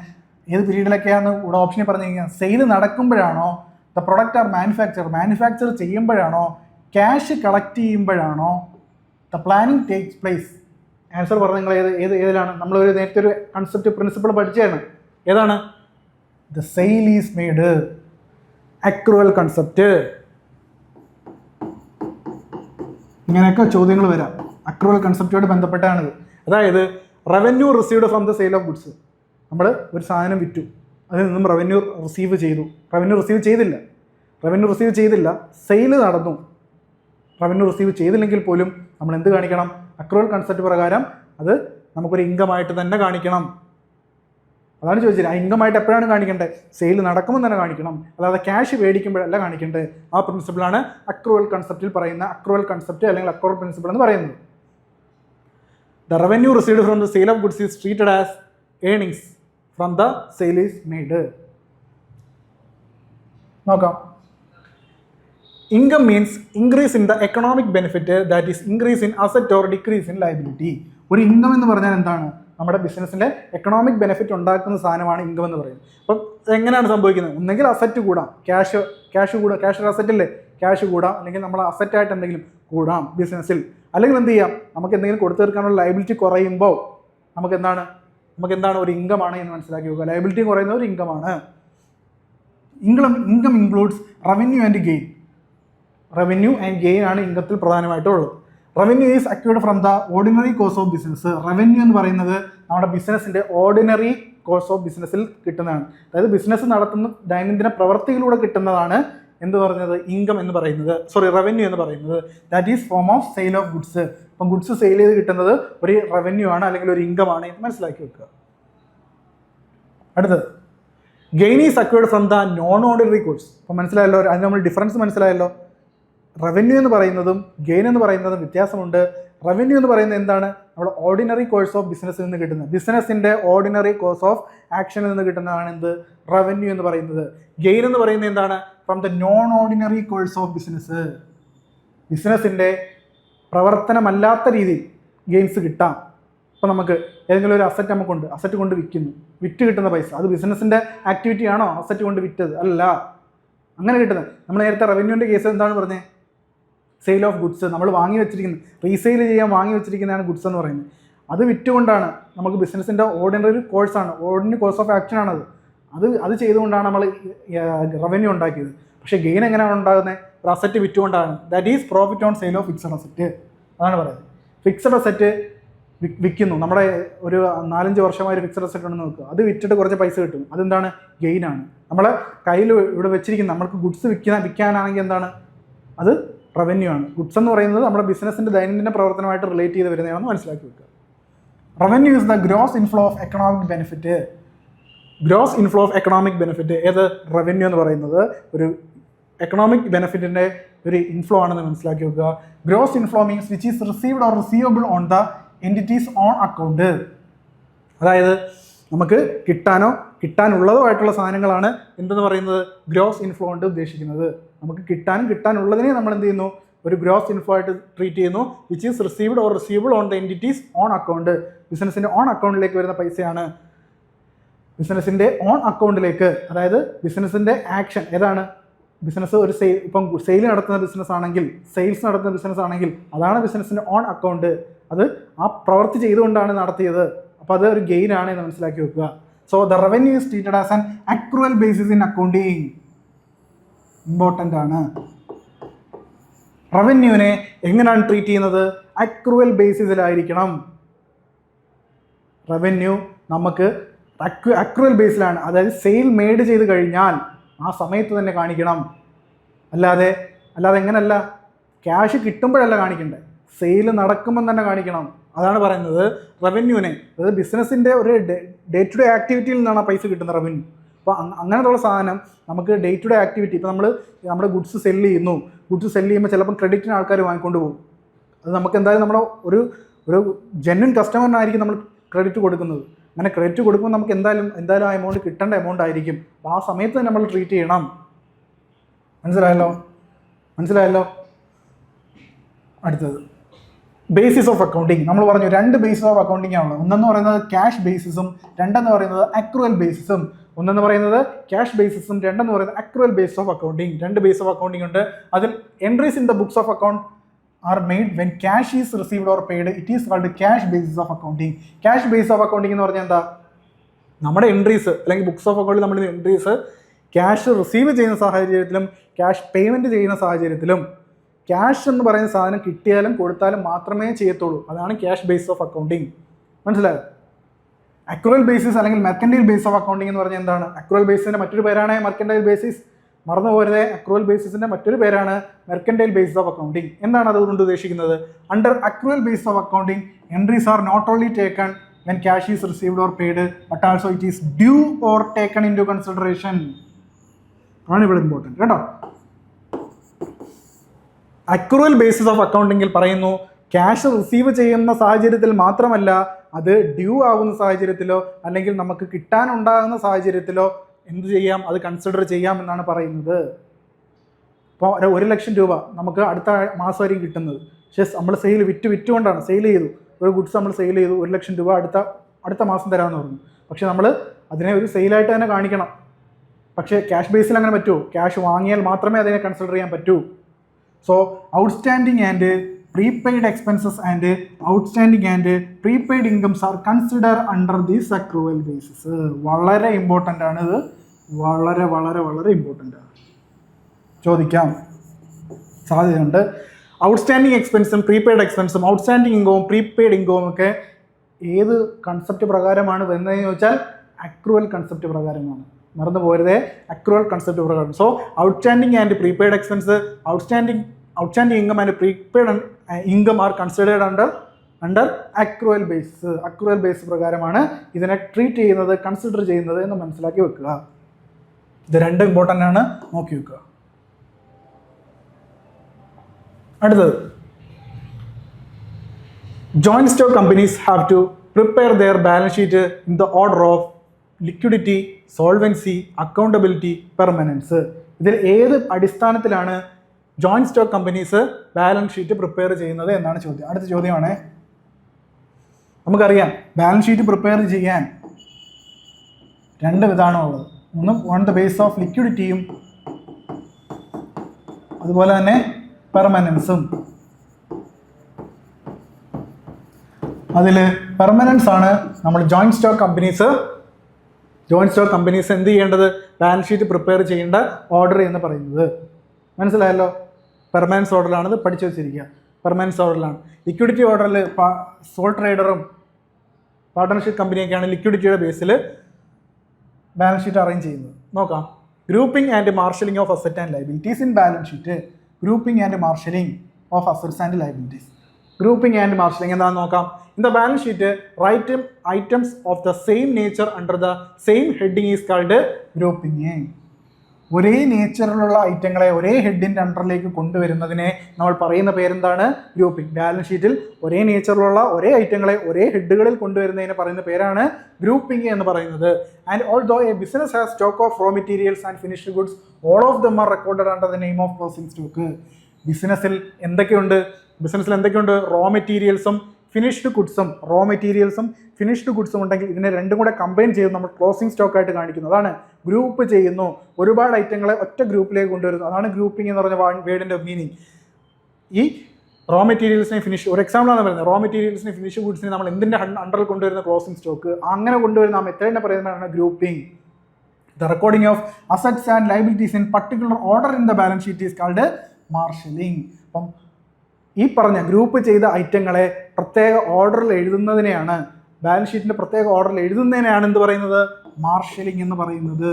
ഏത് പീരീഡിലൊക്കെയാണെന്ന് ഇവിടെ ഓപ്ഷനിൽ പറഞ്ഞു കഴിഞ്ഞാൽ സെയിൽ നടക്കുമ്പോഴാണോ, ദ പ്രൊഡക്റ്റ് ആർ മാനുഫാക്ചർ ചെയ്യുമ്പോഴാണോ, ക്യാഷ് കളക്ട് ചെയ്യുമ്പോഴാണോ, the planning takes place. Answer പറഞ്ഞ നിങ്ങൾ ഏതിലാണ്? നമ്മളൊരു നേരത്തെ ഒരു കൺസെപ്റ്റ് പ്രിൻസിപ്പിൾ പഠിച്ചതാണ്. ഏതാണ്? The sale is made. Accrual concept. ഇങ്ങനെയൊക്കെ ചോദ്യങ്ങൾ വരാം. അക്രൂവൽ കൺസെപ്റ്റുമായിട്ട് ബന്ധപ്പെട്ടാണിത്. അതായത് revenue received from the sale of goods. നമ്മൾ ഒരു സാധനം വിറ്റു, അതിൽ നിന്നും റവന്യൂ റിസീവ് ചെയ്തില്ല, സെയിൽ നടന്നു. റവന്യൂ റിസീവ് ചെയ്തില്ലെങ്കിൽ പോലും നമ്മൾ എന്ത് കാണിക്കണം? അക്രൂവൽ കൺസെപ്റ്റ് പ്രകാരം അത് നമുക്കൊരു ഇൻകമായിട്ട് തന്നെ കാണിക്കണം. അതാണ് ചോദിച്ചത്. ആ ഇൻകമായിട്ട് എപ്പോഴാണ് കാണിക്കേണ്ടത്? സെയിൽ നടക്കുമ്പോൾ തന്നെ കാണിക്കണം, അല്ലാതെ ക്യാഷ് മേടിക്കുമ്പോഴല്ല കാണിക്കേണ്ടത്. ആ പ്രിൻസിപ്പിളാണ് അക്രൂവൽ കൺസെപ്റ്റിൽ പറയുന്ന അക്രൂവൽ കൺസെപ്റ്റ് അല്ലെങ്കിൽ അക്രൂവൽ പ്രിൻസിപ്പിൾ എന്ന് പറയുന്നത്. The revenue received from the sale of goods is treated as earnings from the sale is made. നോക്കാം. Income means increase in the economic benefit, that is increase in asset or decrease in liability. ഒരു income എന്ന് പറഞ്ഞാൽ എന്താണ്? നമ്മുടെ ബിസിനസ്സിൻ്റെ economic benefit ഉണ്ടാക്കുന്ന സാധനമാണ് income എന്ന് പറയുന്നത്. അപ്പം എങ്ങനെയാണ് സംഭവിക്കുന്നത്? ഒന്നെങ്കിൽ അസറ്റ് കൂടാം, ക്യാഷ് കൂടാം, ക്യാഷ് ഒരു അസറ്റല്ലേ, ക്യാഷ് കൂടാം, അല്ലെങ്കിൽ നമ്മൾ അസറ്റായിട്ട് എന്തെങ്കിലും കൂടാം ബിസിനസ്സിൽ. അല്ലെങ്കിൽ എന്ത് ചെയ്യാം? നമുക്ക് എന്തെങ്കിലും കൊടുത്തു തീർക്കാനുള്ള ലയബിലിറ്റി കുറയുമ്പോൾ നമുക്ക് എന്താണ് ഒരു ഇൻകമാണ് എന്ന് മനസ്സിലാക്കി വെക്കുക. ലയബിലിറ്റി കുറയുന്ന ഒരു ഇൻകമാണ്. Income includes revenue and gain ആണ് ഇൻകത്തിൽ പ്രധാനമായിട്ടുള്ളത്. Revenue is accrued from the ordinary course of business. Revenue എന്ന് പറയുന്നത് നമ്മുടെ ബിസിനസ്സിന്റെ ഓർഡിനറി കോഴ്സ് ഓഫ് ബിസിനസ്സിൽ കിട്ടുന്നതാണ്. അതായത് ബിസിനസ് നടത്തുന്ന ദൈനംദിന പ്രവർത്തികളിലൂടെ കിട്ടുന്നതാണ് എന്ത് പറഞ്ഞത്, ഇൻകം എന്ന് പറയുന്നത്, റവന്യൂ എന്ന് പറയുന്നത്. That is form of sale of goods. അപ്പം ഗുഡ്സ് സെയിൽ ചെയ്ത് കിട്ടുന്നത് ഒരു റവന്യൂ ആണ്, അല്ലെങ്കിൽ ഒരു ഇൻകം ആണ് എന്ന് മനസ്സിലാക്കി വെക്കുക. അടുത്തത് gain is acquired from the non ordinary course. അപ്പം മനസ്സിലായല്ലോ, അതിന് നമ്മൾ ഡിഫറൻസ് മനസ്സിലായല്ലോ. റവന്യൂ എന്ന് പറയുന്നതും ഗെയിൻ എന്ന് പറയുന്നതും വ്യത്യാസമുണ്ട്. റവന്യൂ എന്ന് പറയുന്നത് എന്താണ്, നമ്മുടെ ഓർഡിനറി കോഴ്സ് ഓഫ് ബിസിനസ്സിൽ നിന്ന് കിട്ടുന്നത്, ബിസിനസ്സിന്റെ ഓർഡിനറി കോഴ്സ് ഓഫ് ആക്ഷനിൽ നിന്ന് കിട്ടുന്നതാണ് എന്ത്, റവന്യൂ എന്ന് പറയുന്നത്. ഗെയിൻ എന്ന് പറയുന്നത് എന്താണ്, from the non ordinary course of business. ബിസിനസ്സിന്റെ പ്രവർത്തനമല്ലാത്ത രീതിയിൽ ഗെയിൻസ് കിട്ടാം. അപ്പോൾ നമുക്ക് ഏതെങ്കിലും ഒരു അസറ്റ് നമുക്കുണ്ട്, അസറ്റ് കൊണ്ട് വിൽക്കുന്നു, വിറ്റ് കിട്ടുന്ന പൈസ, അത് ബിസിനസ്സിന്റെ ആക്ടിവിറ്റി ആണോ അസറ്റ് കൊണ്ട് വിറ്റത്? അല്ല, അങ്ങനെ കിട്ടുന്നത്. നമ്മൾ നേരത്തെ റവന്യൂവിൻ്റെ കേസ് എന്താണ് പറഞ്ഞത്, സെയിൽ ഓഫ് ഗുഡ്സ്. നമ്മൾ വാങ്ങി വെച്ചിരിക്കുന്നത്, റീസെയിൽ ചെയ്യാൻ വാങ്ങി വെച്ചിരിക്കുന്നതാണ് ഗുഡ്സ് എന്ന് പറയുന്നത്. അത് വിറ്റുകൊണ്ടാണ് നമുക്ക് ബിസിനസ്സിൻ്റെ ഓർഡിനറി കോഴ്സാണ്, ഓർഡിനറി കോഴ്സ് ഓഫ് ആക്ഷൻ ആണത്. അത് ചെയ്തുകൊണ്ടാണ് നമ്മൾ റവന്യൂ ഉണ്ടാക്കിയത്. പക്ഷേ ഗെയിൻ എങ്ങനെയാണ് ഉണ്ടാകുന്നത്, ഒരു അസറ്റ് വിറ്റുകൊണ്ടാണ്. That is profit on sale of fixed asset. അതാണ് പറയുന്നത്. ഫിക്സഡ് അസറ്റ് വിൽക്കുന്നു, നമ്മുടെ ഒരു 4-5 വർഷമായ ഒരു ഫിക്സഡ് അസറ്റ് ഉണ്ടെന്ന് നോക്കുക, അത് വിറ്റിട്ട് കുറച്ച് പൈസ കിട്ടും, അതെന്താണ്, ഗെയിനാണ്. നമ്മളെ കയ്യിൽ ഇവിടെ വെച്ചിരിക്കുന്ന നമ്മൾക്ക് ഗുഡ്സ് വിൽക്കാനാണെങ്കിൽ എന്താണ്, അത് റവന്യൂ ആണ്. ഗുഡ്സ് എന്ന് പറയുന്നത് നമ്മുടെ ബിസിനസ്സിൻ്റെ ദൈനംദിന പ്രവർത്തനമായിട്ട് റിലേറ്റ് ചെയ്ത് വരുന്നതാണെന്ന് മനസ്സിലാക്കി വെക്കുക. Revenue is the gross inflow of economic benefit. Gross inflow of economic benefit, ഏത്, റവന്യൂ എന്ന് പറയുന്നത് ഒരു എക്കണോമിക് ബെനിഫിറ്റിൻ്റെ ഒരു ഇൻഫ്ലോ ആണെന്ന് മനസ്സിലാക്കി വെക്കുക. Gross inflow means which is received or receivable on the entities on account. അതായത് നമുക്ക് കിട്ടാനുള്ളതോ ആയിട്ടുള്ള സാധനങ്ങളാണ് എന്തെന്ന് പറയുന്നത്, ഗ്രോസ് ഇൻഫ്ലോ കൊണ്ട് ഉദ്ദേശിക്കുന്നത്. നമുക്ക് കിട്ടാനുള്ളതിനെ നമ്മൾ എന്ത് ചെയ്യുന്നു, ഒരു ഗ്രോസ് ഇൻഫ്ലോ ആയിട്ട് ട്രീറ്റ് ചെയ്യുന്നു. Which is received or receivable on the entities on account. ബിസിനസ്സിൻ്റെ ഓൺ അക്കൗണ്ടിലേക്ക് വരുന്ന പൈസയാണ്. ബിസിനസ്സിൻ്റെ ഓൺ അക്കൗണ്ടിലേക്ക്, അതായത് ബിസിനസ്സിൻ്റെ ആക്ഷൻ ഏതാണ്, ബിസിനസ് ഒരു ഇപ്പം സെയിൽ നടത്തുന്ന ബിസിനസ് ആണെങ്കിൽ, സെയിൽസ് നടത്തുന്ന ബിസിനസ് ആണെങ്കിൽ അതാണ് ബിസിനസ്സിൻ്റെ ഓൺ അക്കൗണ്ട്. അത് ആ പ്രവൃത്തി ചെയ്തുകൊണ്ടാണ് നടത്തിയത്. അപ്പോൾ അത് ഒരു ഗെയിൻ ആണ് എന്ന് മനസ്സിലാക്കി വെക്കുക. So the revenue is treated as an accrual basis in accounting. Important ആണ്. റവന്യൂവിനെ എങ്ങനെയാണ് ട്രീറ്റ് ചെയ്യുന്നത്, അക്രൂവൽ ബേസിസിലായിരിക്കണം. റവന്യൂ നമുക്ക് അക്രൂവൽ ബേസിലാണ്, അതായത് സെയിൽ മെയ്ഡ് ചെയ്ത് കഴിഞ്ഞാൽ ആ സമയത്ത് തന്നെ കാണിക്കണം. അല്ലാതെ എങ്ങനെയല്ല, ക്യാഷ് കിട്ടുമ്പോഴല്ല കാണിക്കണ്ടേ, സെയിൽ നടക്കുമ്പോൾ തന്നെ കാണിക്കണം. അതാണ് പറയുന്നത് റവന്യൂവിനെ. അതായത് ബിസിനസ്സിൻ്റെ ഒരു ഡേ ടു ഡേ ആക്ടിവിറ്റിയിൽ നിന്നാണ് ആ പൈസ കിട്ടുന്ന റവന്യൂ. അപ്പോൾ അങ്ങനത്തുള്ള സാധനം നമുക്ക് ഡേ ടു ഡേ ആക്ടിവിറ്റി, ഇപ്പോൾ നമ്മുടെ ഗുഡ്സ് സെല്ല് ചെയ്യുമ്പോൾ ചിലപ്പോൾ ക്രെഡിറ്റിന് ആൾക്കാർ വാങ്ങിക്കൊണ്ട് പോകും. അത് നമുക്ക് എന്തായാലും നമ്മുടെ ഒരു ജെന്യൂൻ കസ്റ്റമറിനായിരിക്കും നമ്മൾ ക്രെഡിറ്റ് കൊടുക്കുന്നത്. അങ്ങനെ ക്രെഡിറ്റ് കൊടുക്കുമ്പോൾ നമുക്ക് എന്തായാലും ആ എമൗണ്ട് കിട്ടേണ്ട എമൗണ്ട് ആയിരിക്കും. അപ്പോൾ ആ സമയത്ത് തന്നെ നമ്മൾ ട്രീറ്റ് ചെയ്യണം. മനസ്സിലായല്ലോ. അടുത്തത് ബേസിസ് ഓഫ് അക്കൗണ്ടിങ്. നമ്മൾ പറഞ്ഞു 2 ബേസിസ് ഓഫ് അക്കൗണ്ടിങ് ആണുള്ളത്. ഒന്നെന്ന് പറയുന്നത് ക്യാഷ് ബേസിസും, രണ്ടെന്ന് പറയുന്നത് അക്രൂവൽ ബേസിസും. ഒന്നെന്ന് പറയുന്നത് ക്യാഷ് ബേസിസും, രണ്ടെന്ന് പറയുന്നത് accrual base of accounting. 2 base of accounting ഉണ്ട്. അതിൽ entries in the books of account are made when cash is received or paid. It is called cash basis of accounting. Cash base of accounting എന്ന് പറഞ്ഞാൽ എന്താ, നമ്മുടെ entries അല്ലെങ്കിൽ books of അക്കൗണ്ടിൽ നമ്മുടെ entries cash receive ചെയ്യുന്ന സാഹചര്യത്തിലും cash payment ചെയ്യുന്ന സാഹചര്യത്തിലും ക്യാഷ് എന്ന് പറയുന്ന സാധനം കിട്ടിയാലും കൊടുത്താലും മാത്രമേ ചെയ്യത്തുള്ളൂ. അതാണ് ക്യാഷ് ബേസ് ഓഫ് അക്കൗണ്ടിങ്. മനസ്സിലായോ? അക്രൂവൽ ബേസിസ് അല്ലെങ്കിൽ മെർക്കൻഡൈൽ ബേസ് ഓഫ് അക്കൗണ്ടിങ് എന്ന് പറഞ്ഞാൽ എന്താണ്, അക്രൂവൽ ബേസിൻ്റെ മറ്റൊരു പേരാണ് മെർക്കൻഡൈൽ ബേസിസ്. മറന്നു പോരുന്നത്, അക്രൂവൽ ബേസിസിൻ്റെ മറ്റൊരു പേരാണ് മെർക്കൻഡൈൽ ബേസ് ഓഫ് അക്കൗണ്ടിങ്. എന്താണ് അതുകൊണ്ട് ഉദ്ദേശിക്കുന്നത്, under accrual base of accounting entries are not only taken when cash is received or paid but also it is due or taken into consideration. ആണ് ഇവിടെ important കേട്ടോ. Accrual basis of അക്കൗണ്ടിങ്ങിൽ പറയുന്നു cash receive ചെയ്യുന്ന സാഹചര്യത്തിൽ മാത്രമല്ല, അത് due ആകുന്ന സാഹചര്യത്തിലോ അല്ലെങ്കിൽ നമുക്ക് കിട്ടാനുണ്ടാകുന്ന സാഹചര്യത്തിലോ എന്ത് ചെയ്യാം, അത് കൺസിഡർ ചെയ്യാം എന്നാണ് പറയുന്നത്. ഇപ്പോൾ 1 ലക്ഷം രൂപ നമുക്ക് അടുത്ത മാസമായിരിക്കും കിട്ടുന്നത്. പക്ഷേ നമ്മൾ വിറ്റുകൊണ്ടാണ് സെയിൽ ചെയ്തു, ഒരു ഗുഡ്സ് നമ്മൾ സെയിൽ ചെയ്തു, 1 ലക്ഷം രൂപ അടുത്ത മാസം തരാമെന്ന് പറഞ്ഞു. പക്ഷേ നമ്മൾ അതിനെ ഒരു സെയിലായിട്ട് തന്നെ കാണിക്കണം. പക്ഷേ ക്യാഷ് ബേസിൽ അങ്ങനെ പറ്റുമോ? ക്യാഷ് വാങ്ങിയാൽ മാത്രമേ അതിനെ കൺസിഡർ ചെയ്യാൻ പറ്റൂ. So outstanding and prepaid expenses and outstanding and prepaid incomes R consider under these accrual basis. വളരെ ഇമ്പോർട്ടൻ്റ് ആണ് ഇത്, വളരെ വളരെ വളരെ ഇമ്പോർട്ടൻ്റ് ആണ്, ചോദിക്കാം സാധ്യതയുണ്ട്. ഔട്ട്സ്റ്റാൻഡിങ് എക്സ്പെൻസും പ്രീപെയ്ഡ് എക്സ്പെൻസും ഔട്ട്സ്റ്റാൻഡിങ് ഇൻകവും പ്രീപെയ്ഡ് ഇൻകവും ഒക്കെ ഏത് കൺസെപ്റ്റ് പ്രകാരമാണ് വരുന്നതെന്ന് ചോദിച്ചാൽ അക്രൂവൽ കൺസെപ്റ്റ് പ്രകാരമാണ്. മറന്നു പോരുതേ, അക്രൂവൽ കൺസെപ്റ്റ് പ്രകാരം. So outstanding and prepaid expense, outstanding income and prepaid income are considered under accrual base. Accrual base പ്രകാരമാണ് ഇതിനെ ട്രീറ്റ് ചെയ്യുന്നത്, കൺസിഡർ ചെയ്യുന്നത് എന്ന് മനസ്സിലാക്കി വെക്കുക. ഇത് രണ്ടും ഇമ്പോർട്ടൻ്റ് ആണ്, നോക്കി വെക്കുക. അടുത്തത്, joint stock companies have to prepare their balance sheet in the order of liquidity, solvency, accountability, permanence. ഇതിൽ ഏത് അടിസ്ഥാനത്തിലാണ് joint stock companies balance sheet prepare ചെയ്യുന്നത് എന്നാണ് ചോദ്യം. അടുത്ത ചോദ്യമാണ്, നമുക്കറിയാം ബാലൻസ് ഷീറ്റ് പ്രിപ്പയർ ചെയ്യാൻ രണ്ട് വിധാനമുള്ളത്. ഒന്നും ഓൺ ദ ബേസ് ഓഫ് ലിക്വിഡിറ്റിയും അതുപോലെ തന്നെ പെർമനൻസും. അതിൽ പെർമനൻസ് ആണ് നമ്മൾ ജോയിന്റ് സ്റ്റോക്ക് കമ്പനീസ് എന്ത് ചെയ്യേണ്ടത്, ബാലൻസ് ഷീറ്റ് പ്രിപ്പയർ ചെയ്യേണ്ട ഓർഡർ എന്ന് പറയുന്നത്. മനസ്സിലായല്ലോ, പെർമനൻസ് ഓർഡറിലാണത്, പഠിച്ചു വെച്ചിരിക്കുക. പെർമനൻസ് ഓർഡറിലാണ്. ലിക്വിഡിറ്റി ഓർഡറിൽ സോൾ ട്രേഡറും പാർട്ട്ണർഷിപ്പ് കമ്പനിയൊക്കെയാണ് ലിക്വിഡിറ്റിയുടെ ബേസിൽ ബാലൻസ് ഷീറ്റ് അറേഞ്ച് ചെയ്യുന്നത്. നോക്കാം, grouping and marshalling of asset and liabilities in balance sheet. Grouping and marshalling of assets and liabilities. Grouping and marshalling എന്താണെന്ന് നോക്കാം. In the balance sheet, write items of the same nature under the same heading is called grouping. ഒരേ നേച്ചറിലുള്ള ഐറ്റങ്ങളെ ഒരേ ഹെഡിൻ്റെ അണ്ടറിലേക്ക് കൊണ്ടുവരുന്നതിനെ നമ്മൾ പറയുന്ന പേരെന്താണ്, grouping. Balance ഷീറ്റിൽ ഒരേ നേച്ചറിലുള്ള ഒരേ ഐറ്റങ്ങളെ ഒരേ ഹെഡുകളിൽ കൊണ്ടുവരുന്നതിന് പറയുന്ന പേരാണ് ഗ്രൂപ്പിംഗ് എന്ന് പറയുന്നത്. And although a business has stock of raw materials and finished goods, all of them are recorded under the name of closing stock. ബിസിനസ്സിൽ എന്തൊക്കെയുണ്ട്, റോ മെറ്റീരിയൽസും ഫിനിഷ്ഡ് ഗുഡ്സും ഉണ്ടെങ്കിൽ ഇതിനെ രണ്ടും കൂടെ കമ്പൈൻ ചെയ്ത് നമ്മൾ ക്ലോസിംഗ് സ്റ്റോക്ക് ആയിട്ട് കാണിക്കുന്നു. അതാണ് ഗ്രൂപ്പ് ചെയ്യുന്നു. ഒരുപാട് ഐറ്റങ്ങളെ ഒറ്റ ഗ്രൂപ്പിലേക്ക് കൊണ്ടുവരുന്നു. അതാണ് ഗ്രൂപ്പിംഗ് എന്ന് പറഞ്ഞ വേർഡിൻ്റെ മീനിങ്. ഈ റോ മെറ്റീരിയൽസിനെ ഒരു എക്സാമ്പിളാണ് പറയുന്നത്. റോ മെറ്റീരിയൽസിനെ ഫിനിഷ്ഡ് ഗുഡ്സിനെ നമ്മൾ എന്തിൻ്റെ അണ്ടറിൽ കൊണ്ടുവരുന്ന ക്ലോസിംഗ് സ്റ്റോക്ക്, അങ്ങനെ കൊണ്ടുവരുന്ന ആ മെത്തേഡിനെ പറയുന്നതാണ് grouping. The recording of assets and liabilities in particular order in the balance sheet is called marshalling. അപ്പം ഈ പറഞ്ഞ ഗ്രൂപ്പ് ചെയ്ത ഐറ്റങ്ങളെ പ്രത്യേക ഓർഡറിൽ എഴുതുന്നതിനെയാണ്, ബാലൻസ് ഷീറ്റിൻ്റെ പ്രത്യേക ഓർഡറിൽ എഴുതുന്നതിനെയാണ് എന്ത് പറയുന്നത്, മാർഷലിംഗ് എന്ന് പറയുന്നത്.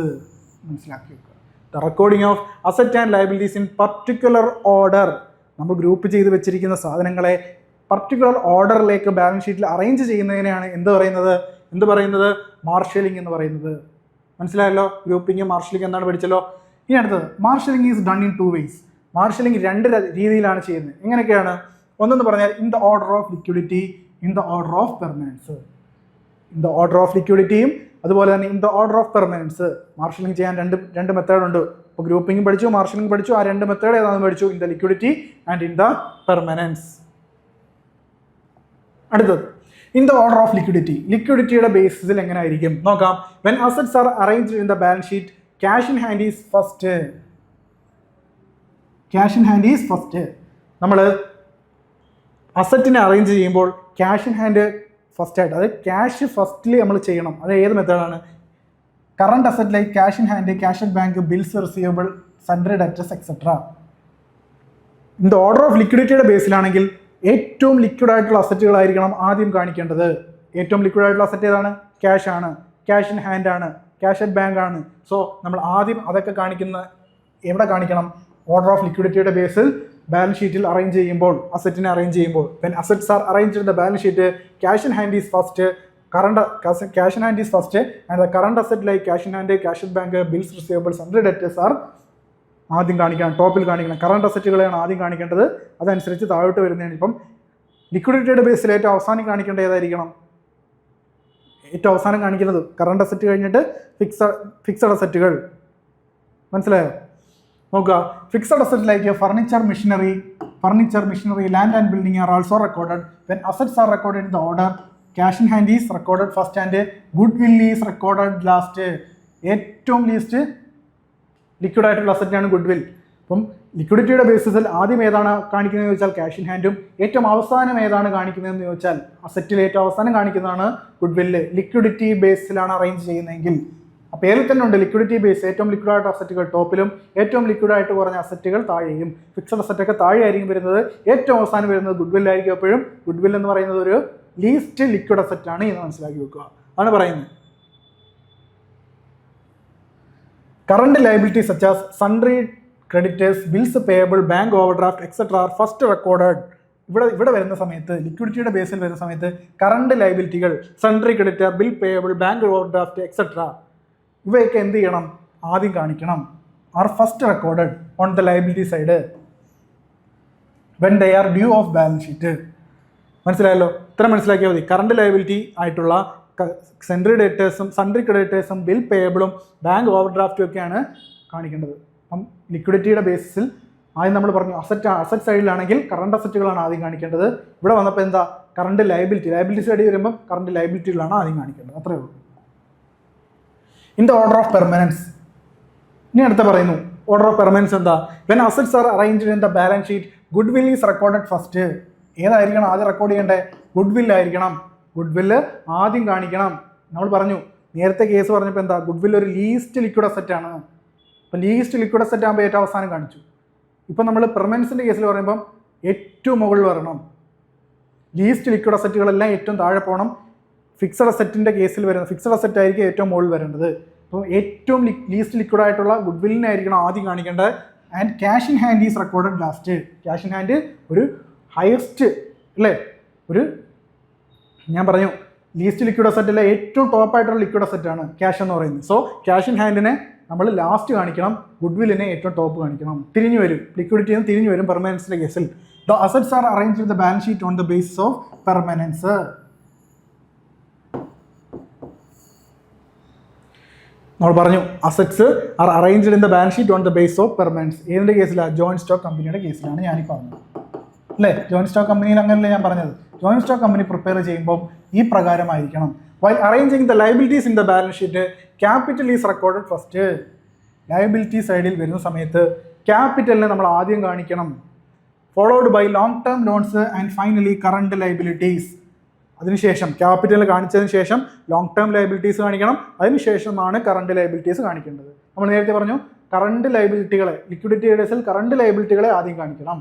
മനസ്സിലാക്കി വെക്കുക. The recording of asset and liabilities in particular order. നമ്മൾ ഗ്രൂപ്പ് ചെയ്ത് വെച്ചിരിക്കുന്ന സാധനങ്ങളെ പർട്ടിക്കുലർ ഓർഡറിലേക്ക് ബാലൻസ് ഷീറ്റിൽ അറേഞ്ച് ചെയ്യുന്നതിനെയാണ് എന്ത് പറയുന്നത്, മാർഷലിംഗ് എന്ന് പറയുന്നത്. മനസ്സിലായല്ലോ, ഗ്രൂപ്പിംഗ് മാർഷലിംഗ് എന്താണ് പഠിച്ചല്ലോ. ഇനി അടുത്തത്, marshalling is done in 2 ways. Marshalling 2 രീതിയിലാണ് ചെയ്യുന്നത്. എങ്ങനെയൊക്കെയാണ്? ഒന്നെന്ന് പറഞ്ഞാൽ in the order of liquidity, in the order of permanence. In the order of ലിക്വിഡിറ്റിയും അതുപോലെ തന്നെ in the order of permanence. Marshalling ചെയ്യാൻ രണ്ട് മെത്തേഡുണ്ട്. ഇപ്പോൾ ഗ്രൂപ്പിംഗ് പഠിച്ചു, മാർഷലിംഗ് പഠിച്ചു. ആ 2 മെത്തേഡ് ഏതാണെന്ന് പഠിച്ചു, in the liquidity and in the permanence. അടുത്തത്, in the order of liquidity. ലിക്വിഡിറ്റിയുടെ ബേസിസിൽ എങ്ങനെ ആയിരിക്കും നോക്കാം. When assets are arranged in the balance sheet, cash in hand is first. നമ്മൾ അസറ്റിനെ അറേഞ്ച് ചെയ്യുമ്പോൾ ക്യാഷ് ഇൻ ഹാൻഡ് ഫസ്റ്റായിട്ട്, അത് ക്യാഷ് ഫസ്റ്റിൽ നമ്മൾ ചെയ്യണം. അത് ഏത് മെത്തേഡാണ്? Current asset like cash in hand, cash at bank, bills receivable, sundry debtors etcetera. In the order of ലിക്വിഡിറ്റിയുടെ ബേസിലാണെങ്കിൽ ഏറ്റവും ലിക്വിഡ് ആയിട്ടുള്ള അസറ്റുകളായിരിക്കണം ആദ്യം കാണിക്കേണ്ടത്. ഏറ്റവും ലിക്വിഡ് ആയിട്ടുള്ള അസറ്റ് ഏതാണ്? ക്യാഷ് ആണ്, ക്യാഷ് ഇൻ ഹാൻഡ് ആണ്, ക്യാഷ് അറ്റ് ബാങ്ക് ആണ്. സോ നമ്മൾ ആദ്യം അതൊക്കെ എവിടെ കാണിക്കണം? ഓർഡർ ഓഫ് ലിക്വിഡിറ്റിയുടെ ബേസിൽ ബാലൻസ് ഷീറ്റിൽ അറേഞ്ച് ചെയ്യുമ്പോൾ, അസറ്റിനെ അറേഞ്ച് ചെയ്യുമ്പോൾ. When assets are arranged in the balance sheet, cash in hand is first, cash in hand is first and the current asset like cash in hand, cash at bank, bills receivable, sundry debtors are ആദ്യം കാണിക്കണം, ടോപ്പിൽ കാണിക്കണം. Current അസറ്റുകളെയാണ് ആദ്യം കാണിക്കേണ്ടത്. അതനുസരിച്ച് താഴോട്ട് വരുന്നതാണ്. ഇപ്പം ലിക്വിഡിറ്റിയുടെ ബേസിൽ ഏറ്റവും അവസാനം കാണിക്കേണ്ട ഏതായിരിക്കണം? ഏറ്റവും അവസാനം കാണിക്കുന്നത് കറണ്ട് അസറ്റ് കഴിഞ്ഞിട്ട് ഫിക്സഡ് അസറ്റുകൾ. മനസ്സിലായോ? നോക്കുക, fixed asset like furniture, machinery, land and building are also recorded. When assets are recorded in the order, cash in hand is recorded first and goodwill is recorded last. ഏറ്റവും least liquid ആയിട്ടുള്ള അസറ്റാണ് good will. അപ്പം ലിക്വിഡിറ്റിയുടെ ബേസിസിൽ ആദ്യം ഏതാണ് കാണിക്കുന്നതെന്ന് ചോദിച്ചാൽ cash in ഹാൻഡും, ഏറ്റവും അവസാനം ഏതാണ് കാണിക്കുന്നതെന്ന് ചോദിച്ചാൽ അസറ്റിൽ ഏറ്റവും അവസാനം കാണിക്കുന്നതാണ് ഗുഡ് വില്ല്. ലിക്വിഡിറ്റി ബേസിലാണ് അറേഞ്ച് ചെയ്യുന്നതെങ്കിൽ ആ പേരിൽ തന്നെ ഉണ്ട് ലിക്വിഡിറ്റി ബേസ്. ഏറ്റവും ലിക്വിഡായിട്ട് അസറ്റുകൾ ടോപ്പിലും ഏറ്റവും ലിക്വിഡായിട്ട് കുറഞ്ഞ അസറ്റുകൾ താഴെയും. ഫിക്സഡ് അസറ്റൊക്കെ താഴെയായിരിക്കും വരുന്നത്. ഏറ്റവും അവസാനം വരുന്നത് ഗുഡ് ആയിരിക്കും. എപ്പോഴും ഗുഡ് എന്ന് പറയുന്നത് ഒരു ലീസ്റ്റ് ലിക്വിഡ് അസറ്റാണ് എന്ന് മനസ്സിലാക്കി വെക്കുക. ആണ് പറയുന്നത്. Current liability such as sundry creditors, bills payable, bank overdraft etcetera are first recorded. ഇവിടെ വരുന്ന സമയത്ത് ലിക്വിഡിറ്റിയുടെ ബേസിൽ വരുന്ന സമയത്ത് കറണ്ട് ലയബിലിറ്റികൾ, sundry creditor, bill payable, bank overdraft etcetera ഇവയൊക്കെ എന്ത് ചെയ്യണം? ആദ്യം കാണിക്കണം. Are first recorded on the liability side when they are due of balance sheet. മനസ്സിലായല്ലോ? ഇത്ര മനസ്സിലാക്കിയാൽ മതി. കറണ്ട് ലയബിലിറ്റി ആയിട്ടുള്ള സൺട്രി ക്രെഡിറ്റേഴ്സും ബിൽ പേയബിളും ബാങ്ക് ഓവർഡ്രാഫ്റ്റും ഒക്കെയാണ് കാണിക്കേണ്ടത്. അപ്പം ലിക്വിഡിറ്റിയുടെ ബേസിൽ ആദ്യം നമ്മൾ പറഞ്ഞു അസറ്റ് സൈഡിലാണെങ്കിൽ കറണ്ട് അസറ്റുകളാണ് ആദ്യം കാണിക്കേണ്ടത്. ഇവിടെ വന്നപ്പോൾ എന്താ? കറണ്ട് ലയബിലിറ്റി സൈഡിൽ വരുമ്പോൾ കറണ്ട് ലയബിലിറ്റികളാണ് ആദ്യം കാണിക്കേണ്ടത്. അത്രേ ഉള്ളൂ. In the order of permanence. ഇനി അടുത്ത പറയുന്നു ഓർഡർ ഓഫ് പെർമനൻസ് എന്താ? When assets are arranged in the balance sheet goodwill is recorded first. ഏതായിരിക്കണം ആദ്യം റെക്കോർഡ് ചെയ്യേണ്ടത്? ഗുഡ് വിൽ ആയിരിക്കണം. ഗുഡ് വില്ല് ആദ്യം കാണിക്കണം. നമ്മൾ പറഞ്ഞു നേരത്തെ കേസ് പറഞ്ഞപ്പോൾ എന്താ? ഗുഡ് വിൽ ഒരു ലീസ്റ്റ് ലിക്വിഡ് അസറ്റ് ആണ്. അപ്പോൾ ലീസ്റ്റ് ലിക്വിഡ് അസറ്റ് ആകുമ്പോൾ ഏറ്റവും അവസാനം കാണിച്ചു. ഇപ്പം നമ്മൾ പെർമനൻസിൻ്റെ കേസിൽ പറയുമ്പം ഏറ്റവും മുകളിൽ വരണം. ലീസ്റ്റ് ലിക്വിഡ് അസറ്റുകളെല്ലാം ഏറ്റവും താഴെ പോകണം. ഫിക്സഡ് അസറ്റിൻ്റെ കേസിൽ വരുന്നത് ഫിക്സഡ് അസറ്റ് ആയിരിക്കും ഏറ്റവും മുകളിൽ വരേണ്ടത്. അപ്പോൾ ഏറ്റവും ലീസ്റ്റ് ലിക്വിഡ് ആയിട്ടുള്ള ഗുഡ് വില്ലിനെ ആയിരിക്കണം ആദ്യം കാണിക്കേണ്ടത്. And cash in hand is recorded last. Cash in hand ഒരു ഹയസ്റ്റ് അല്ലേ? ഞാൻ പറഞ്ഞു ലീസ്റ്റ് ലിക്വിഡ് അസറ്റില്ല, ഏറ്റവും ടോപ്പായിട്ടുള്ള ലിക്വിഡ് അസറ്റാണ് ക്യാഷ് എന്ന് പറയുന്നത്. സോ ക്യാഷ് ഇൻ ഹാൻഡിനെ നമ്മൾ ലാസ്റ്റ് കാണിക്കണം, ഗുഡ് വില്ലിനെ ഏറ്റവും ടോപ്പ് കാണിക്കണം. തിരിഞ്ഞു വരും, ലിക്വിഡിറ്റിയിൽ നിന്ന് തിരിഞ്ഞു വരും പെർമനൻസിൻ്റെ കേസിൽ. The assets R arrange with the balance sheet on the basis of permanence. നമ്മൾ പറഞ്ഞു assets are arranged in the balance sheet on the base of permanence. ഏതിൻ്റെ കേസിലാണ്? ജോയിന്റ് സ്റ്റോക്ക് കമ്പനിയുടെ കേസിലാണ് ഞാനീ പറഞ്ഞത് അല്ലേ? ജോയിന്റ് സ്റ്റോക്ക് കമ്പനിയിൽ അങ്ങനെയല്ലേ ഞാൻ പറഞ്ഞത്? ജോയിന്റ് സ്റ്റോക്ക് കമ്പനി പ്രിപ്പയർ ചെയ്യുമ്പോൾ ഈ പ്രകാരമായിരിക്കണം. While arranging the liabilities in the balance sheet capital is recorded first. Liability സൈഡിൽ വരുന്ന സമയത്ത് ക്യാപിറ്റലിനെ നമ്മൾ ആദ്യം കാണിക്കണം. Followed by long term loans and finally current liabilities. അതിനുശേഷം ക്യാപിറ്റൽ കാണിച്ചതിന് ശേഷം ലോങ് ടേം ലയബിലിറ്റീസ് കാണിക്കണം. അതിനുശേഷമാണ് കറണ്ട് ലയബിലിറ്റീസ് കാണിക്കേണ്ടത്. നമ്മൾ നേരത്തെ പറഞ്ഞു കറണ്ട് ലയബിലിറ്റികളെ, ലിക്വിഡിറ്റി കേസിൽ കറണ്ട് ലയബിലിറ്റികളെ ആദ്യം കാണിക്കണം.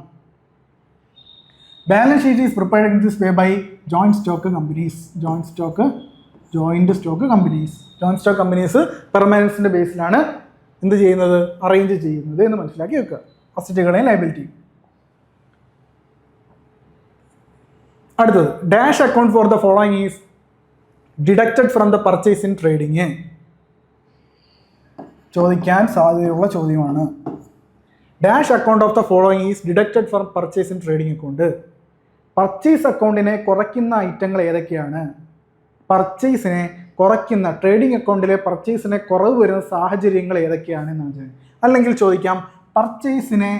Balance sheet is prepared in this way by joint stock companies. Joint stock companies പെർമനൻസിന്റെ ബേസിലാണ് എന്ത് ചെയ്യുന്നത്? അറേഞ്ച് ചെയ്യുന്നത് എന്ന് മനസ്സിലാക്കി വെക്കുക. അസറ്റുകളെയും ലയബിലിറ്റി. അടുത്തത് dash account for the following is deducted from the purchase in trading. ചോദിക്കാൻ സാധ്യതയുള്ള ചോദ്യമാണ്. Dash account of the following is deducted from purchase in trading account. Purchase അക്കൗണ്ടിനെ കുറയ്ക്കുന്ന ഐറ്റങ്ങൾ ഏതൊക്കെയാണ്? പർച്ചേസിനെ കുറയ്ക്കുന്ന, ട്രേഡിംഗ് അക്കൗണ്ടിലെ പർച്ചേസിനെ കുറവ് വരുന്ന സാഹചര്യങ്ങൾ ഏതൊക്കെയാണ് എന്നാണ് ചോദിക്കുന്നത്. അല്ലെങ്കിൽ ചോദിക്കാം പർച്ചേസിനെ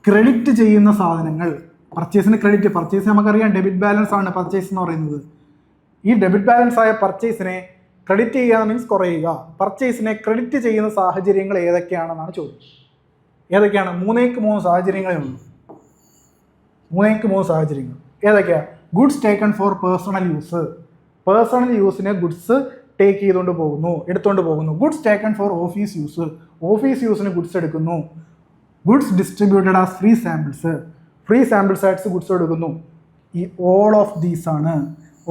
ക്രെഡിറ്റ് ചെയ്യുന്ന സാധനങ്ങൾ. പർച്ചേസിന് ക്രെഡിറ്റ്, പർച്ചേസ് നമുക്കറിയാം ഡെബിറ്റ് ബാലൻസ് ആണ് പർച്ചേസ് എന്ന് പറയുന്നത്. ഈ ഡെബിറ്റ് ബാലൻസ് ആയ പർച്ചേസിനെ ക്രെഡിറ്റ് ചെയ്യുക മീൻസ് കുറയുക. പർച്ചേസിനെ ക്രെഡിറ്റ് ചെയ്യുന്ന സാഹചര്യങ്ങൾ ഏതൊക്കെയാണെന്നാണ് ചോദ്യം. ഏതൊക്കെയാണ്? 3 സാഹചര്യങ്ങളേ ഉള്ളൂ. 3 സാഹചര്യങ്ങൾ ഏതൊക്കെയാണ്? Goods taken for personal use. Personal യൂസിന് ഗുഡ്സ് ടേക്ക് ചെയ്തുകൊണ്ട് പോകുന്നു, എടുത്തുകൊണ്ട് പോകുന്നു. Goods taken for office use. Office യൂസിന് ഗുഡ്സ് എടുക്കുന്നു. Goods distributed as free samples. Free samples ആയിട്ട് ഗുഡ്സ് എടുക്കുന്നു. ഈ ഓൾ ഓഫ് ദീസ് ആണ്.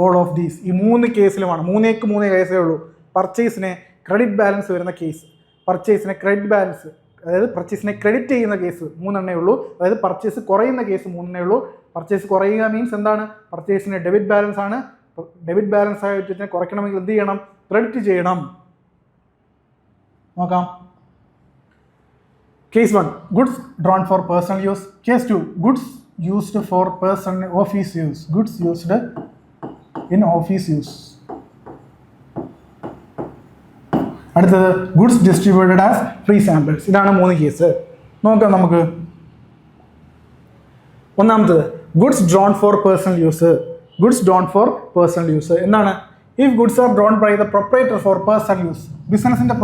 ഓൾ ഓഫ് ദീസ് ഈ 3 കേസിലുമാണ്. 3 കേസേ ഉള്ളൂ. പർച്ചേസിനെ ക്രെഡിറ്റ് ബാലൻസ് വരുന്ന കേസ്, പർച്ചേസിനെ ക്രെഡിറ്റ് ബാലൻസ്, അതായത് പർച്ചേസിനെ ക്രെഡിറ്റ് ചെയ്യുന്ന കേസ് 3 ഉള്ളൂ. അതായത് പർച്ചേസ് കുറയുന്ന കേസ് 3 ഉള്ളൂ. പർച്ചേസ് കുറയുക മീൻസ് എന്താണ്? പർച്ചേസിന് ഡെബിറ്റ് ബാലൻസ് ആണ്. ഡെബിറ്റ് ബാലൻസ് ആയിട്ട് കുറയ്ക്കണമെങ്കിൽ എന്ത് ചെയ്യണം? ക്രെഡിറ്റ് ചെയ്യണം. നോക്കാം. Case 1 goods drawn for personal use. Case 2 goods used for personal office use. Goods used in office use. അടുത്തത് goods distributed as free samples. ഇതാണ് 3 കേസ്. നോക്കാം നമുക്ക്. ഒന്നാമത്തത് goods drawn for personal use. Goods drawn for personal use എന്താണ്? If goods are drawn by the proprietor for personal use. ബിസിനസിന്റെ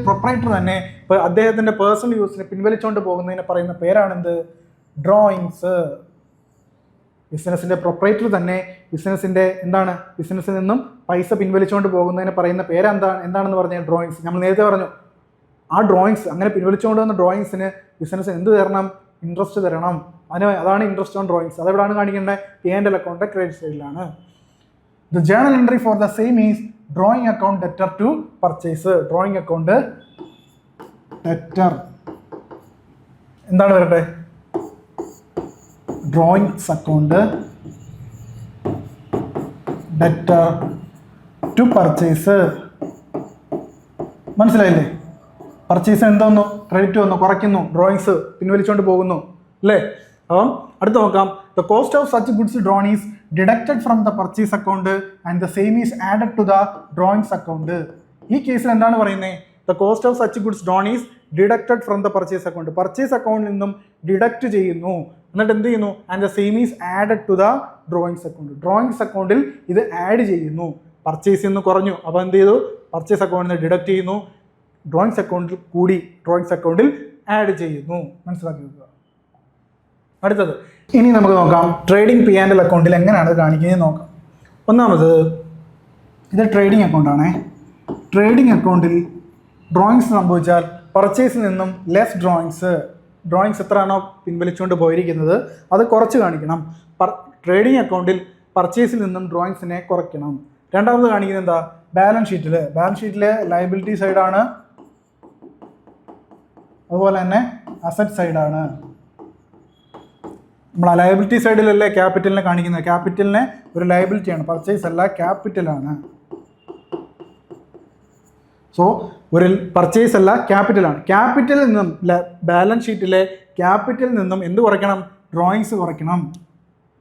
proprietor തന്നെ അദ്ദേഹത്തിന്റെ personal യൂസിന് പിൻവലിച്ചുകൊണ്ട് പോകുന്നതിനെ പറയുന്ന പേരാണെന്ത്? ഡ്രോയിങ്സ്. ബിസിനസിന്റെ പ്രൊപ്പറേറ്റർ തന്നെ ബിസിനസിന്റെ എന്താണ്? ബിസിനസ്സിൽ നിന്നും പൈസ പിൻവലിച്ചുകൊണ്ട് പോകുന്നതിന് പറയുന്ന എന്താണെന്ന് പറഞ്ഞാൽ ഡ്രോയിങ്സ്. നമ്മൾ നേരത്തെ പറഞ്ഞു ആ ഡ്രോയിങ്സ്, അങ്ങനെ പിൻവലിച്ചുകൊണ്ട് വന്ന ഡ്രോയിങ്സിന് ബിസിനസ് എന്ത് തരണം? ഇൻട്രസ്റ്റ് തരണം. അതാണ് ഇൻട്രസ്റ്റ് ഓൺ ഡ്രോയിങ്സ്. അതെവിടെയാണ് കാണിക്കേണ്ടത്? P&L അക്കൗണ്ട് ക്രെഡിറ്റ് സൈഡിലാണ്. The journal entry for the same is drawing account debtor to purchase. Drawing account debtor എന്താണ് വരട്ടെ? Drawings account debtor to purchase. മനസ്സിലായില്ലേ? പർച്ചേസ് എന്തോന്നു? ക്രെഡിറ്റ് വന്നു, കുറയ്ക്കുന്നു. ഡ്രോയിങ്സ് പിൻവലിച്ചുകൊണ്ട് പോകുന്നു അല്ലേ? അപ്പം അടുത്ത് നോക്കാം. The cost of such goods drawn is deducted from the purchase account and the same is added to the drawings account. ഈ കേസിൽ എന്താണ് പറയുന്നത്? The cost of such goods drawn is deducted from the purchase account. Purchase അക്കൗണ്ടിൽ നിന്നും deduct ചെയ്യുന്നു. എന്നിട്ട് എന്ത് ചെയ്യുന്നു? And the same is added to the drawings account. Drawings അക്കൗണ്ടിൽ ഇത് ആഡ് ചെയ്യുന്നു. പർച്ചേസ് നിന്ന് കുറഞ്ഞു, അപ്പോൾ എന്ത് ചെയ്തു? പർച്ചേസ് അക്കൗണ്ടിൽ നിന്ന് ഡിഡക്റ്റ് ചെയ്യുന്നു, ഡ്രോയിങ്സ് അക്കൗണ്ടിൽ കൂടി ഡ്രോയിങ്സ് അക്കൗണ്ടിൽ ആഡ് ചെയ്യുന്നു. മനസ്സിലാക്കി വെക്കുക. അടുത്തത് ഇനി നമുക്ക് നോക്കാം ട്രേഡിംഗ് P&L അക്കൗണ്ടിൽ എങ്ങനെയാണ് കാണിക്കുന്നത് നോക്കാം. ഒന്നാമത് ഇത് ട്രേഡിംഗ് അക്കൗണ്ടാണേ. ട്രേഡിംഗ് അക്കൗണ്ടിൽ ഡ്രോയിങ്സ് സംഭവിച്ചാൽ പർച്ചേസിൽ നിന്നും ലെസ് ഡ്രോയിങ്സ് എത്രയാണോ പിൻവലിച്ചുകൊണ്ട് പോയിരിക്കുന്നത് അത് കുറച്ച് കാണിക്കണം. ട്രേഡിംഗ് അക്കൗണ്ടിൽ പർച്ചേസിൽ നിന്നും ഡ്രോയിങ്സിനെ കുറയ്ക്കണം. രണ്ടാമത് കാണിക്കുന്നത് എന്താ? ബാലൻസ് ഷീറ്റിലെ ലയബിലിറ്റി സൈഡാണ്, അതുപോലെ തന്നെ അസറ്റ് സൈഡാണ്. നമ്മൾ ലയബിലിറ്റി സൈഡിലല്ലേ ക്യാപിറ്റലിനെ കാണിക്കുന്നത്. ക്യാപിറ്റലിനെ ഒരു ലയബിലിറ്റിയാണ്, പർച്ചേസ് അല്ല, ക്യാപിറ്റലാണ്. സോ ഒരു പർച്ചേസ് അല്ല, ക്യാപിറ്റലാണ്. ക്യാപിറ്റലിൽ നിന്നും ബാലൻസ് ഷീറ്റിലെ ക്യാപിറ്റലിൽ നിന്നും എന്ത് കുറയ്ക്കണം? ഡ്രോയിങ്സ് കുറയ്ക്കണം.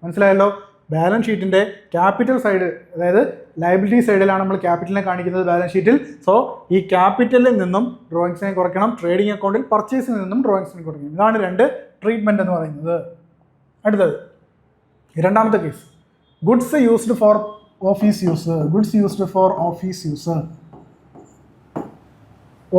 മനസ്സിലായല്ലോ? ബാലൻസ് ഷീറ്റിൻ്റെ ക്യാപിറ്റൽ സൈഡ്, അതായത് ലയബിലിറ്റി സൈഡിലാണ് നമ്മൾ ക്യാപിറ്റലിനെ കാണിക്കുന്നത് ബാലൻസ് ഷീറ്റിൽ. സോ ഈ ക്യാപിറ്റലിൽ നിന്നും ഡ്രോയിങ്സിനെ കുറയ്ക്കണം. ട്രേഡിംഗ് അക്കൗണ്ടിൽ പർച്ചേസിൽ നിന്നും ഡ്രോയിങ്സിനെ കുറയ്ക്കണം. ഇതാണ് രണ്ട് ട്രീറ്റ്മെൻറ്റ് എന്ന് പറയുന്നത്. അടുത്തത് രണ്ടാമത്തെ case, goods used for office use.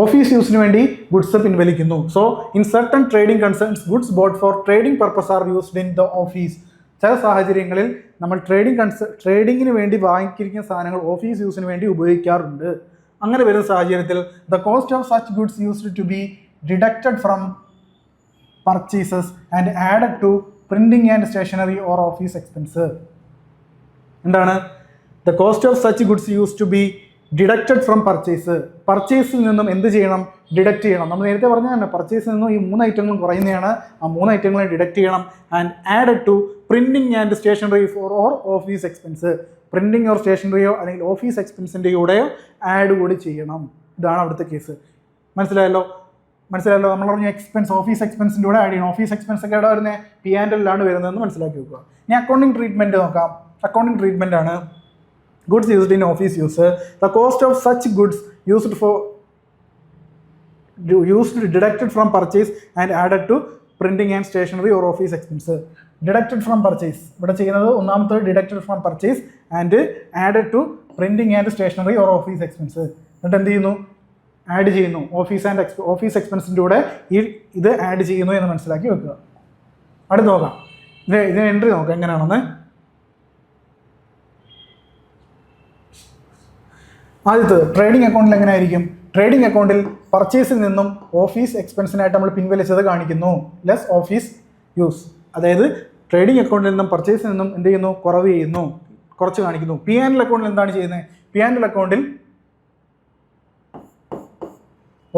Office യൂസിന് വേണ്ടി ഗുഡ്സ് പിൻവലിക്കുന്നു. So in certain trading concerns goods bought for trading purpose are used in the office. ചില സാഹചര്യങ്ങളിൽ നമ്മൾ ട്രേഡിങ്ങിന് വേണ്ടി വാങ്ങിയിരിക്കുന്ന സാധനങ്ങൾ ഓഫീസ് യൂസിന് വേണ്ടി ഉപയോഗിക്കാറുണ്ട്. അങ്ങനെ വരുന്ന സാഹചര്യത്തിൽ the cost of such goods used to be deducted from purchases and added to printing and stationery or office expense. എന്താണ്? The cost of such goods use to be deducted from പർച്ചേസിൽ നിന്നും എന്ത് ചെയ്യണം? ഡിഡക്റ്റ് ചെയ്യണം. നമ്മൾ നേരത്തെ പറഞ്ഞ തന്നെ പർച്ചേസിൽ നിന്നും ഈ 3 ഐറ്റങ്ങളും കുറയുന്നതാണ്. ആ 3 ഐറ്റങ്ങളെ ഡിഡക്റ്റ് ചെയ്യണം. And added to printing and stationery or office expense. Printing or സ്റ്റേഷനറിയോ അല്ലെങ്കിൽ ഓഫീസ് എക്സ്പെൻസിൻ്റെ കൂടെയോ ആഡ് കൂടി ചെയ്യണം. ഇതാണ് അവിടുത്തെ കേസ്. മനസ്സിലായല്ലോ? നമ്മൾ പറഞ്ഞ എക്സ്പെൻസ്, ഓഫീസ് എക്സ്പെൻസിൻ്റെ കൂടെ ആഡ് ചെയ്യണം. ഓഫീസ് എക്സ്പെൻസ് ഒക്കെ എവിടെ വരുന്നത്? P&L വരുന്നതെന്ന് മനസ്സിലാക്കി വെക്കുക. ഇനി അക്കൗണ്ടിങ് ട്രീറ്റ്മെൻറ്റ് നോക്കാം. അക്കൗണ്ടിങ് ട്രീറ്റ്മെൻ്റ് ആണ് goods used in office use. The cost of such goods used deducted from purchase and added to printing and stationery or office expense. Deducted from purchase ഇവിടെ ചെയ്യുന്നത് ഒന്നാമത്തെ deducted from purchase and added to printing and stationery or office expense. എന്നിട്ട് എന്ത് ചെയ്യുന്നു? Add ചെയ്യുന്നു. Office എക്സ്പെൻസിൻ്റെ കൂടെ ഇത് add ചെയ്യുന്നു എന്ന് മനസ്സിലാക്കി വെക്കുക. അടുത്ത് നോക്കാം. ഇതിന് എൻട്രി നോക്കാം എങ്ങനെയാണെന്ന്. ആദ്യത്തെ ട്രേഡിംഗ് അക്കൗണ്ടിൽ എങ്ങനെയായിരിക്കും? ട്രേഡിംഗ് അക്കൗണ്ടിൽ പർച്ചേസിൽ നിന്നും ഓഫീസ് എക്സ്പെൻസിനായിട്ട് നമ്മൾ പിൻവലിച്ചത് കാണിക്കുന്നു, ലെസ് ഓഫീസ് യൂസ്. അതായത് ട്രേഡിംഗ് അക്കൗണ്ടിൽ നിന്നും പർച്ചേസിൽ നിന്നും എന്ത് ചെയ്യുന്നു? കുറച്ച് കാണിക്കുന്നു. P&L അക്കൗണ്ടിൽ എന്താണ് ചെയ്യുന്നത്? P&L അക്കൗണ്ടിൽ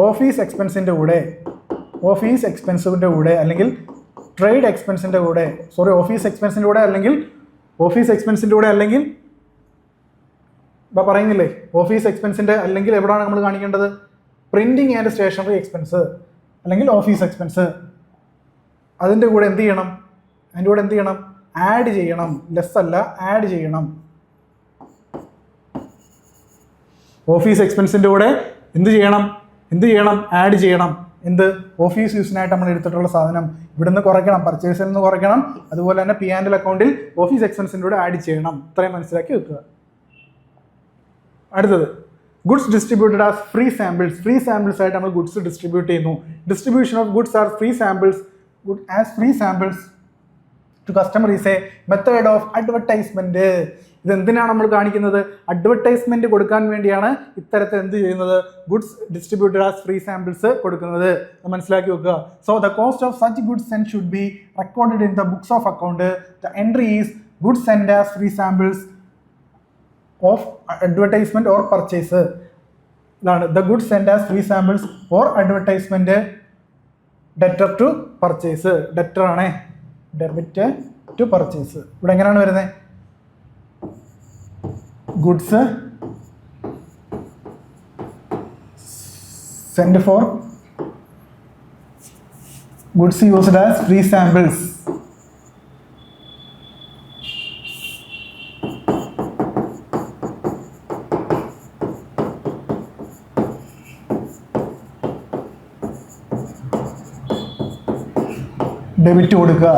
ഓഫീസ് എക്സ്പെൻസിൻ്റെ കൂടെ അല്ലെങ്കിൽ ട്രേഡ് എക്സ്പെൻസിൻ്റെ കൂടെ, ഓഫീസ് എക്സ്പെൻസിൻ്റെ കൂടെ അല്ലെങ്കിൽ പറയുന്നില്ലേ, ഓഫീസ് എക്സ്പെൻസിൻ്റെ അല്ലെങ്കിൽ എവിടെയാണ് നമ്മൾ കാണിക്കേണ്ടത്? പ്രിന്റിംഗ് ആൻഡ് സ്റ്റേഷനറി എക്സ്പെൻസ് അല്ലെങ്കിൽ ഓഫീസ് എക്സ്പെൻസ്. അതിൻ്റെ കൂടെ എന്ത് ചെയ്യണം? ആഡ് ചെയ്യണം. ലെസ് അല്ല, ആഡ് ചെയ്യണം. ഓഫീസ് എക്സ്പെൻസിൻ്റെ കൂടെ എന്ത് ചെയ്യണം? ആഡ് ചെയ്യണം. എന്ത്? ഓഫീസ് യൂസിനായിട്ട് നമ്മൾ എടുത്തിട്ടുള്ള സാധനം ഇവിടുന്ന് കുറയ്ക്കണം, പർച്ചേസിൽ നിന്ന് കുറയ്ക്കണം. അതുപോലെ തന്നെ P&L അക്കൗണ്ടിൽ ഓഫീസ് എക്സ്പെൻസിൻ്റെ കൂടെ ആഡ് ചെയ്യണം. ഇത്രയും മനസ്സിലാക്കി വെക്കുക. അടുത്തത് goods distributed as free samples ആയിട്ട് നമ്മൾ ഗുഡ്സ് ഡിസ്ട്രിബ്യൂട്ട് ചെയ്യുന്നു. Distribution of goods are free samples to customer is a method of advertisement. ഇതെന്തിനാണ് നമ്മൾ കാണിക്കുന്നത്? അഡ്വർടൈസ്മെന്റ് കൊടുക്കാൻ വേണ്ടിയാണ് ഇത്തരത്തിൽ എന്ത് ചെയ്യുന്നത്? Goods distributed as free samples കൊടുക്കുന്നത്. മനസ്സിലാക്കി വെക്കുക. So the cost of such goods send should be recorded in the books of account. The entry is goods send as free samples of advertisement or purchase. ഇതാണ് the goods send as free samples or advertisement debtor to purchase. Debtor ആണേ, debit to purchase. ഇവിടെ എങ്ങനെയാണ് വരുന്നത്? Goods send for goods used as free samples. Debit കൊടുക്കുക.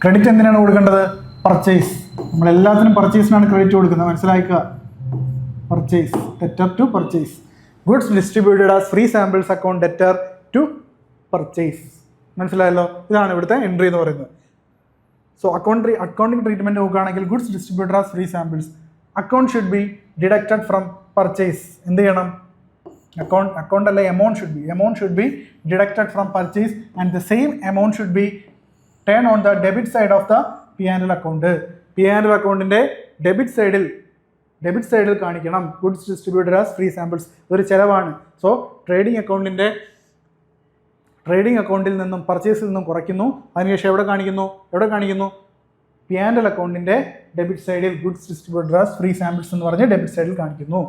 Credit എന്തിനാണ് കൊടുക്കേണ്ടത്? Purchase. നമ്മളെല്ലാത്തിനും പർച്ചേസിനാണ് ക്രെഡിറ്റ് കൊടുക്കുന്നത്, മനസ്സിലാക്കുക. Purchase, debtor to purchase. Goods distributed as free samples account debtor to purchase. മനസ്സിലായല്ലോ? ഇതാണ് ഇവിടുത്തെ എൻട്രി എന്ന് പറയുന്നത്. സോ അക്കൗണ്ടിങ് ട്രീറ്റ്മെന്റ് നോക്കുകയാണെങ്കിൽ goods distributed as free samples account should be deducted from purchase. എന്ത് ചെയ്യണം? account അല്ല, amount should be deducted from purchase and the same amount should be turned on the debit side of the P&L account. P&L അക്കൗണ്ടിന്റെ debit സൈഡിൽ കാണിക്കണം goods distributed as free samples. ഒരു ചെലവാണ്. So trading അക്കൗണ്ടിൽ നിന്നും പർച്ചേസിൽ നിന്നും കുറയ്ക്കുന്നു. അതിനുശേഷം എവിടെ കാണിക്കുന്നു? P&L അക്കൗണ്ടിന്റെ ഡെബിറ്റ് സൈഡിൽ goods distributed as free samples എന്ന് പറഞ്ഞ് ഡെബിറ്റ് സൈഡിൽ കാണിക്കുന്നു.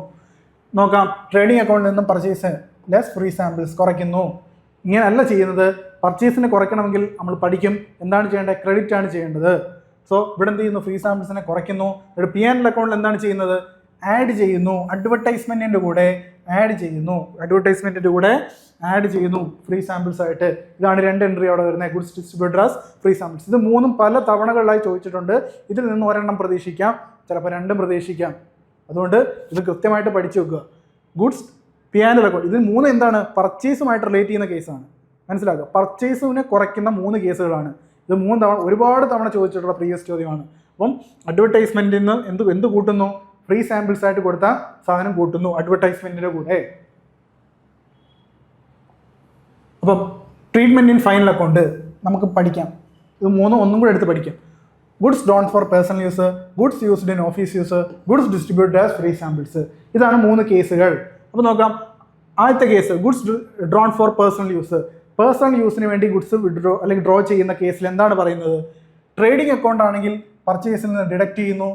നോക്കാം, ട്രേഡിംഗ് അക്കൗണ്ടിൽ നിന്നും പർച്ചേസ് ലെസ് ഫ്രീ സാമ്പിൾസ് കുറയ്ക്കുന്നു. ഇങ്ങനെയല്ല ചെയ്യുന്നത്. പർച്ചേസിനെ കുറയ്ക്കണമെങ്കിൽ നമ്മൾ പഠിക്കും എന്താണ് ചെയ്യേണ്ടത്? ക്രെഡിറ്റ് ആണ് ചെയ്യേണ്ടത്. സോ ഇവിടെ എന്ത് ചെയ്യുന്നു? ഫ്രീ സാമ്പിൾസിനെ കുറയ്ക്കുന്നു. ഇവിടെ P&L അക്കൗണ്ടിൽ എന്താണ് ചെയ്യുന്നത്? ആഡ് ചെയ്യുന്നു. അഡ്വർടൈസ്മെന്റിന്റെ കൂടെ ആഡ് ചെയ്യുന്നു ഫ്രീ സാമ്പിൾസ് ആയിട്ട്. ഇതാണ് രണ്ട് എൻട്രി അവിടെ വരുന്നത്, goods distributed as free samples. ഇത് മൂന്നും പല തവണകളിലായി ചോദിച്ചിട്ടുണ്ട്. ഇതിൽ നിന്ന് ഒരെണ്ണം പ്രതീക്ഷിക്കാം, ചിലപ്പോൾ രണ്ടും പ്രതീക്ഷിക്കാം. അതുകൊണ്ട് ഇത് കൃത്യമായിട്ട് പഠിച്ചു വെക്കുക. ഗുഡ്സ് P&L അക്കൗണ്ട്, ഇത് മൂന്ന് എന്താണ്? പർച്ചേസുമായിട്ട് റിലേറ്റ് ചെയ്യുന്ന കേസാണ്. മനസ്സിലാക്കുക. പർച്ചേസിനെ കുറയ്ക്കുന്ന 3 കേസുകളാണ് ഇത്. 3 തവണ, ഒരുപാട് തവണ ചോദിച്ചിട്ടുള്ള പ്രീവിയസ് ചോദ്യമാണ്. അപ്പം അഡ്വർടൈസ്മെന്റിൽ നിന്ന് എന്ത് കൂട്ടുന്നു? ഫ്രീ സാമ്പിൾസ് ആയിട്ട് കൊടുത്ത സാധനം കൂട്ടുന്നു അഡ്വർടൈസ്മെന്റിന്റെ കൂടെ. അപ്പം ട്രീറ്റ്മെന്റ് ഇൻ ഫൈനൽ അക്കൗണ്ട് നമുക്ക് പഠിക്കാം. ഇത് ഒന്നും കൂടെ എടുത്ത് പഠിക്കാം. Goods drawn for personal use, goods used in office use, goods distributed as free samples. ഇതാണ് 3 കേസുകൾ. അപ്പോൾ നോക്കാം. ആദ്യത്തെ case goods drawn for personal use. Personal യൂസിന് വേണ്ടി ഗുഡ്സ് വിഡ്രോ അല്ലെങ്കിൽ ഡ്രോ ചെയ്യുന്ന കേസിൽ എന്താണ് പറയുന്നത്? ട്രേഡിംഗ് അക്കൗണ്ട് ആണെങ്കിൽ പർച്ചേസിൽ നിന്ന് ഡിഡക്ട് ചെയ്യുന്നു.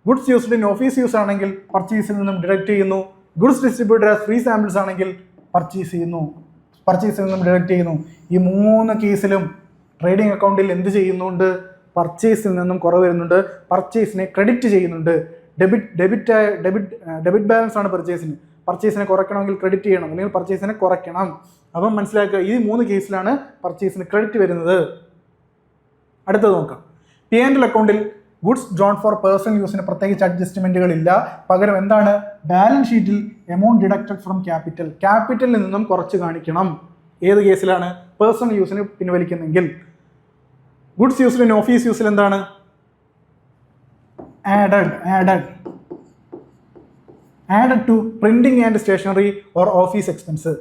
Goods used in office use ആണെങ്കിൽ പർച്ചേസിൽ നിന്നും ഡിഡക്ട് ചെയ്യുന്നു. Goods distributed as free samples ആണെങ്കിൽ പർച്ചേസിൽ നിന്നും ഡിഡക്ട് ചെയ്യുന്നു. ഈ 3 കേസിലും ട്രേഡിംഗ് അക്കൗണ്ടിൽ എന്ത് ചെയ്യുന്നുണ്ട്? പർച്ചേസിൽ നിന്നും കുറവ് വരുന്നുണ്ട്, പർച്ചേസിനെ ക്രെഡിറ്റ് ചെയ്യുന്നുണ്ട്. ഡെബിറ്റ് ബാലൻസ് ആണ് പർച്ചേസിനെ കുറയ്ക്കണമെങ്കിൽ ക്രെഡിറ്റ് ചെയ്യണം, അല്ലെങ്കിൽ പർച്ചേസിനെ കുറയ്ക്കണം. അപ്പം മനസ്സിലാക്കുക, ഈ 3 കേസിലാണ് പർച്ചേസിന് ക്രെഡിറ്റ് വരുന്നത്. അടുത്തത് നോക്കാം. P&L അക്കൗണ്ടിൽ ഗുഡ്സ് ഡ്രോൺ ഫോർ പേഴ്സണൽ യൂസിന് പ്രത്യേകിച്ച് അഡ്ജസ്റ്റ്മെന്റുകൾ ഇല്ല. പകരം എന്താണ്? ബാലൻസ് ഷീറ്റിൽ എമൗണ്ട് ഡിഡക്റ്റഡ് ഫ്രം ക്യാപിറ്റലിൽ നിന്നും കുറച്ച് കാണിക്കണം. ഏത് കേസിലാണ്? പേഴ്സണൽ യൂസിന് പിൻവലിക്കുന്നെങ്കിൽ. ഗുഡ്സ് യൂസ്ഡ് ഇൻ ഓഫീസ് യൂസിൽ എന്താണ്? Added to printing and stationery or office expense.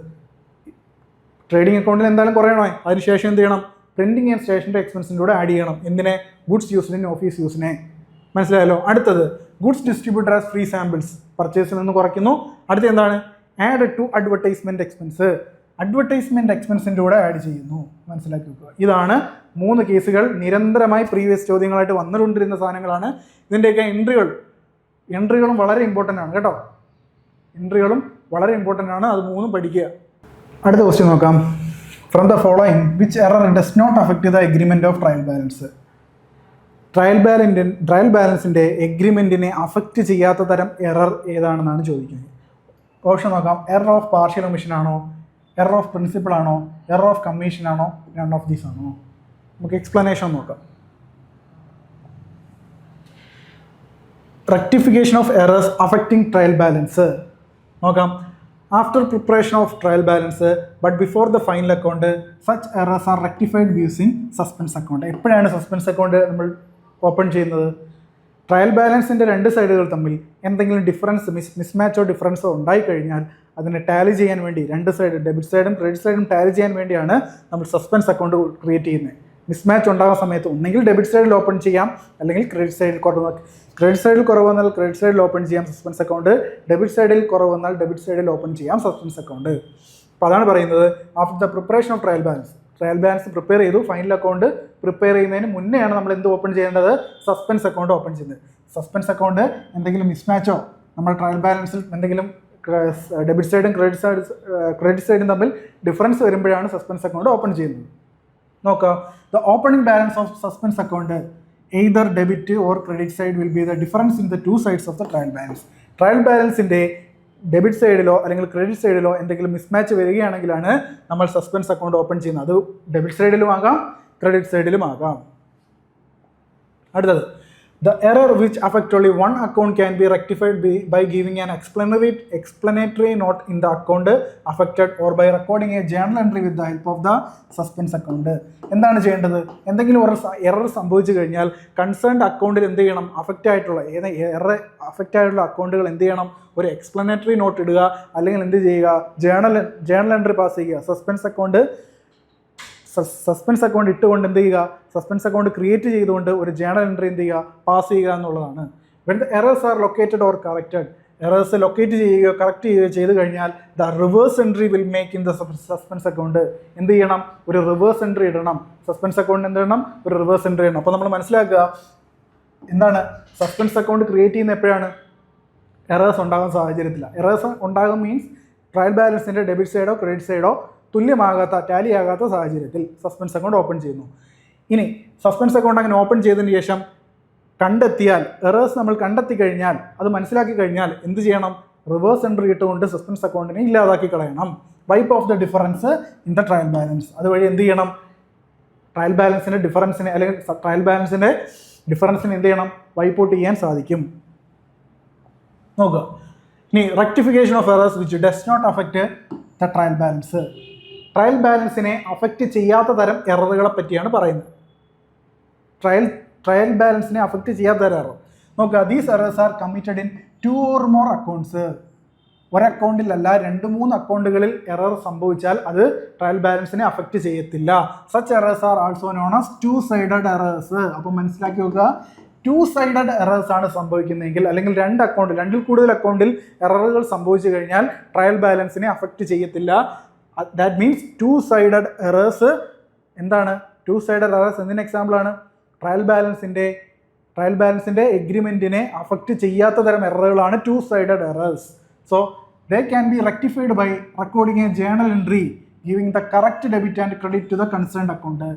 Trading അക്കൗണ്ടിൽ എന്തായാലും കുറയണോ? അതിനുശേഷം എന്ത് ചെയ്യണം? പ്രിന്റിംഗ് ആൻഡ് സ്റ്റേഷനറി എക്സ്പെൻസിൻ്റെ കൂടെ ആഡ് ചെയ്യണം. എന്തിനെ? ഗുഡ്സ് യൂസ്ഡ് ഇൻ ഓഫീസ് യൂസിനെ. മനസ്സിലായല്ലോ? അടുത്തത് goods distributed as free samples. പർച്ചേസിൽ നിന്ന് കുറയ്ക്കുന്നു. അടുത്ത എന്താണ്? Added to advertisement expense. Advertisement എക്സ്പെൻസിൻ്റെ കൂടെ ആഡ് ചെയ്യുന്നു. മനസ്സിലാക്കി വെക്കുക. ഇതാണ് 3 കേസുകൾ. നിരന്തരമായി പ്രീവിയസ് ചോദ്യങ്ങളായിട്ട് വന്നുകൊണ്ടിരുന്ന സാധനങ്ങളാണ്. ഇതിൻ്റെയൊക്കെ എൻട്രികളും വളരെ ഇമ്പോർട്ടൻ്റ് ആണ് കേട്ടോ. എൻട്രികളും വളരെ ഇമ്പോർട്ടൻ്റ് ആണ്. അത് 3 പഠിക്കുക. അടുത്ത ക്വസ്റ്റ്യൻ നോക്കാം. From the following which error does not affect the agreement of trial balance. Trial ബാലൻസിൻ്റെ എഗ്രിമെൻറ്റിനെ അഫക്റ്റ് ചെയ്യാത്ത തരം എറർ ഏതാണെന്നാണ് ചോദിക്കുന്നത്. ഓപ്ഷൻ നോക്കാം. എറർ ഓഫ് പാർഷ്യൽ ഒമിഷൻ ആണോ? എറർ ഓഫ് പ്രിൻസിപ്പിൾ ആണോ? എറർ ഓഫ് കമ്മീഷൻ ആണോ? നൺ ഓഫ് ദീസ് ആണോ? നമുക്ക് എക്സ്പ്ലനേഷൻ നോക്കാം. Rectification of errors affecting trial balance നോക്കാം. After preparation of trial balance but before the final account such errors are rectified using suspense account. എപ്പോഴാണ് suspense account നമ്മൾ open ചെയ്യുന്നത്? Trial ബാലൻസിൻ്റെ രണ്ട് സൈഡുകൾ തമ്മിൽ എന്തെങ്കിലും ഡിഫറൻസ് മിസ്മാച്ചോ ഡിഫറൻസോ ഉണ്ടായിക്കഴിഞ്ഞാൽ അതിനെ ടാലി ചെയ്യാൻ വേണ്ടി രണ്ട് സൈഡ് ഡെബിറ്റ് സൈഡും ക്രെഡിറ്റ് സൈഡും ടാലി ചെയ്യാൻ വേണ്ടിയാണ് നമ്മൾ സസ്പെൻസ് അക്കൗണ്ട് ക്രിയേറ്റ് ചെയ്യുന്നത്. മിസ്മാച്ച് ഉണ്ടാകുന്ന സമയത്ത് ഒന്നെങ്കിൽ ഡെബിറ്റ് സൈഡിൽ ഓപ്പൺ ചെയ്യാം, അല്ലെങ്കിൽ ക്രെഡിറ്റ് സൈഡിൽ ക്രെഡിറ്റ് സൈഡിൽ കുറവ് വന്നാൽ ക്രെഡിറ്റ് സൈഡിൽ ഓപ്പൺ ചെയ്യാം സസ്പെൻസ് അക്കൗണ്ട്, ഡെബിറ്റ് സൈഡിൽ കുറവ് വന്നാൽ ഡെബിറ്റ് സൈഡിൽ ഓപ്പൺ ചെയ്യാം സസ്പെൻസ് അക്കൗണ്ട്. അപ്പോൾ അതാണ് പറയുന്നത് after the preparation of trial balance prepare ചെയ്തു, ഫൈനൽ അക്കൗണ്ട് പ്രിപ്പയർ ചെയ്യുന്നതിന് മുന്നെയാണ് നമ്മൾ എന്ത് ഓപ്പൺ ചെയ്യേണ്ടത്? സസ്പെൻസ് അക്കൗണ്ട് ഓപ്പൺ ചെയ്യുന്നത്. സസ്പെൻസ് അക്കൗണ്ട് എന്തെങ്കിലും മിസ്മാച്ചോ നമ്മൾ ട്രയൽ ബാലൻസിൽ എന്തെങ്കിലും ഡെബിറ്റ് സൈഡും ക്രെഡിറ്റ് സൈഡും തമ്മിൽ ഡിഫറൻസ് വരുമ്പോഴാണ് സസ്പെൻസ് അക്കൗണ്ട് ഓപ്പൺ ചെയ്യുന്നത്. നോക്കാം, the opening balance of suspense account either debit or credit side will be the difference in the two sides of the trial balance. Trial ബാലൻസിൻ്റെ debit സൈഡിലോ അല്ലെങ്കിൽ credit സൈഡിലോ എന്തെങ്കിലും mismatch വരികയാണെങ്കിലാണ് നമ്മൾ suspense account open ചെയ്യുന്നത്. അത് debit സൈഡിലും ആകാം, credit സൈഡിലും ആകാം. അടുത്തത്, the error which affect only one account can be rectified by giving an explanatory note in the account affected or by recording a journal entry with the help of the suspense account. എന്താണ് ചെയ്യേണ്ടത്? എന്തെങ്കിലും ഒരു error സംഭവിച്ചു കഴിഞ്ഞാൽ concerned അക്കൗണ്ടിൽ എന്ത് ചെയ്യണം? Affect ആയിട്ടുള്ള അക്കൗണ്ടുകൾ എന്ത് ചെയ്യണം? ഒരു എക്സ്പ്ലനേറ്ററി നോട്ട് ഇടുക, അല്ലെങ്കിൽ എന്ത് ചെയ്യുക? ജേണൽ എൻട്രി പാസ് ചെയ്യുക. സസ്പെൻസ് അക്കൗണ്ട് ഇട്ടുകൊണ്ട് എന്ത് ചെയ്യുക? സസ്പെൻസ് അക്കൗണ്ട് ക്രിയേറ്റ് ചെയ്തുകൊണ്ട് ഒരു ജേണൽ എൻട്രി എന്ത് ചെയ്യുക? പാസ് ചെയ്യുക എന്നുള്ളതാണ്. When the errors are located or corrected, errors locate ചെയ്യുകയോ കറക്റ്റ് ചെയ്യുകയോ ചെയ്ത് കഴിഞ്ഞാൽ the reverse entry will make in the suspense account. എന്ത് ചെയ്യണം? ഒരു റിവേഴ്സ് എൻട്രി ഇടണം. സസ്പെൻസ് അക്കൗണ്ട് എന്ത് ചെയ്യണം? ഒരു റിവേഴ്സ് എൻട്രി ഇടണം. അപ്പോൾ നമ്മൾ മനസ്സിലാക്കുക, എന്താണ് സസ്പെൻസ് അക്കൗണ്ട് ക്രിയേറ്റ് ചെയ്യുന്ന എപ്പോഴാണ്? എറേഴ്സ് ഉണ്ടാകുന്ന സാഹചര്യത്തിലാണ്. എറേഴ്സ് ഉണ്ടാകും മീൻസ് ട്രയൽ ബാലൻസിൻ്റെ ഡെബിറ്റ് സൈഡോ ക്രെഡിറ്റ് സൈഡോ ടാലി ആകാത്ത സാഹചര്യത്തിൽ സസ്പെൻസ് അക്കൗണ്ട് ഓപ്പൺ ചെയ്യുന്നു. ഇനി സസ്പെൻസ് അക്കൗണ്ട് അങ്ങനെ ഓപ്പൺ ചെയ്തതിന് ശേഷം കണ്ടെത്തിയാൽ, എറേഴ്സ് നമ്മൾ കണ്ടെത്തി കഴിഞ്ഞാൽ, അത് മനസ്സിലാക്കി കഴിഞ്ഞാൽ എന്ത് ചെയ്യണം? റിവേഴ്സ് എൻട്രി ഇട്ടുകൊണ്ട് സസ്പെൻസ് അക്കൗണ്ടിനെ ഇല്ലാതാക്കി കളയണം. Wipe off the difference in the trial balance. അതുവഴി എന്ത് ചെയ്യണം? ട്രയൽ ബാലൻസിൻ്റെ ഡിഫറൻസിനെ എന്ത് ചെയ്യണം? വൈപ്പ് ഔട്ട് ചെയ്യാൻ സാധിക്കും. നോക്കുക, ഇനി rectification of errors which does not affect the trial balance. Trial ബാലൻസിനെ അഫക്റ്റ് ചെയ്യാത്ത തരം എററുകളെ പറ്റിയാണ് പറയുന്നത്. ട്രയൽ ബാലൻസിനെ അഫക്റ്റ് ചെയ്യാത്ത തരം എറർ നോക്കുക. These errors are committed in 2 or more accounts. ഒരക്കൗണ്ടിലല്ല 2-3 അക്കൗണ്ടുകളിൽ എറർ സംഭവിച്ചാൽ അത് ട്രയൽ ബാലൻസിനെ അഫക്റ്റ് ചെയ്യത്തില്ല. Such errors are also known as 2-sided errors. അപ്പോൾ മനസ്സിലാക്കി നോക്കുക, 2-sided എറേഴ്സ് ആണ് സംഭവിക്കുന്നതെങ്കിൽ, അല്ലെങ്കിൽ രണ്ടിൽ കൂടുതൽ അക്കൗണ്ടിൽ എററുകൾ സംഭവിച്ചു കഴിഞ്ഞാൽ ട്രയൽ ബാലൻസിനെ അഫക്റ്റ് ചെയ്യത്തില്ല. ദാറ്റ് മീൻസ് 2-sided എറേഴ്സ് എന്താണ്? 2-sided എറേഴ്സ് എന്തിന് എക്സാമ്പിളാണ്? ട്രയൽ ബാലൻസിൻ്റെ എഗ്രിമെൻറ്റിനെ അഫക്റ്റ് ചെയ്യാത്ത തരം എററുകളാണ് 2-sided errors. So they can be rectified by recording a journal entry giving the correct debit and credit to the concerned account.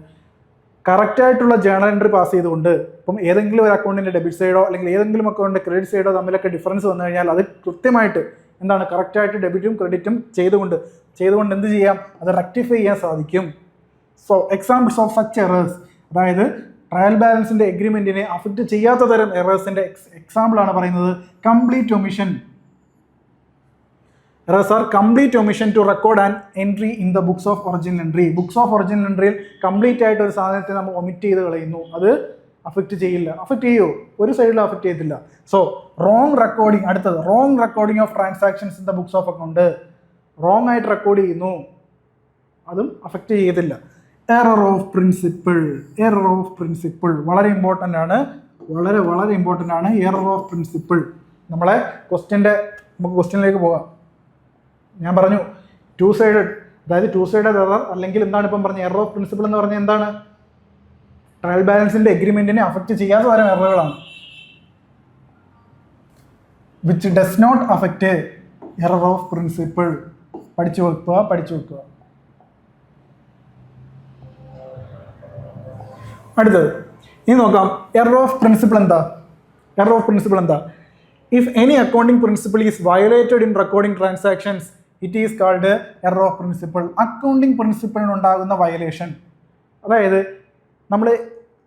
കറക്റ്റായിട്ടുള്ള ജേണൽ എൻട്രി പാസ് ചെയ്തുകൊണ്ട്, ഇപ്പം ഏതെങ്കിലും ഒരു അക്കൗണ്ടിൻ്റെ ഡെബിറ്റ് സൈഡോ അല്ലെങ്കിൽ ഏതെങ്കിലും അക്കൗണ്ടിൻ്റെ ക്രെഡിറ്റ് സൈഡോ തമ്മിലൊക്കെ ഡിഫറൻസ് വന്നു കഴിഞ്ഞാൽ അത് കൃത്യമായിട്ട് എന്താണ്? കറക്റ്റായിട്ട് ഡെബിറ്റും ക്രെഡിറ്റും ചെയ്തുകൊണ്ട് എന്ത് ചെയ്യാം? അത് റെക്ടിഫൈ ചെയ്യാൻ സാധിക്കും. So examples of such errors, അതായത് ട്രയൽ ബാലൻസിൻ്റെ എഗ്രിമെൻറ്റിനെ അഫക്റ്റ് ചെയ്യാത്ത തരം എറേഴ്സിൻ്റെ എക്സാമ്പിളാണ് പറയുന്നത്. Complete omission. Errors are complete omission to record and entry in the books of original entry. Books of original എൻട്രിയിൽ കംപ്ലീറ്റ് ആയിട്ട് ഒരു സാധനത്തെ നമ്മൾ ഒമിറ്റ് ചെയ്ത് കളയുന്നു. അത് അഫക്റ്റ് ചെയ്യില്ല. അഫക്റ്റ് ചെയ്യുമോ? ഒരു സൈഡിലും അഫക്റ്റ് ചെയ്യത്തില്ല. So wrong recording. അടുത്തത്, wrong recording of transactions in the books of account. Wrong ആയിട്ട് റെക്കോർഡ് ചെയ്യുന്നു, അതും അഫക്റ്റ് ചെയ്യത്തില്ല. എറർ ഓഫ് പ്രിൻസിപ്പിൾ വളരെ ഇമ്പോർട്ടൻ്റ് ആണ്. വളരെ ഇമ്പോർട്ടൻ്റ് ആണ് എറർ ഓഫ് പ്രിൻസിപ്പിൾ. നമുക്ക് ക്വസ്റ്റ്യനിലേക്ക് പോകാം. ഞാൻ പറഞ്ഞു 2-sided, അതായത് 2-sided എറർ അല്ലെങ്കിൽ എന്താണ് ഇപ്പം പറഞ്ഞ എറർ ഓഫ് പ്രിൻസിപ്പിൾ എന്ന് പറഞ്ഞാൽ എന്താണ്? ട്രയൽ ബാലൻസിൻ്റെ എഗ്രിമെൻറ്റിനെ അഫക്റ്റ് ചെയ്യാത്ത തരം എററുകളാണ്. Which does not affect error of principle. പഠിച്ചു വെക്കുക. അടുത്തത് ഇനി നോക്കാം, എറർ ഓഫ് പ്രിൻസിപ്പിൾ എന്താ? If any accounting principle is violated in recording transactions it is called error of principle. Accounting പ്രിൻസിപ്പിളിനുണ്ടാകുന്ന വയലേഷൻ, അതായത് നമ്മൾ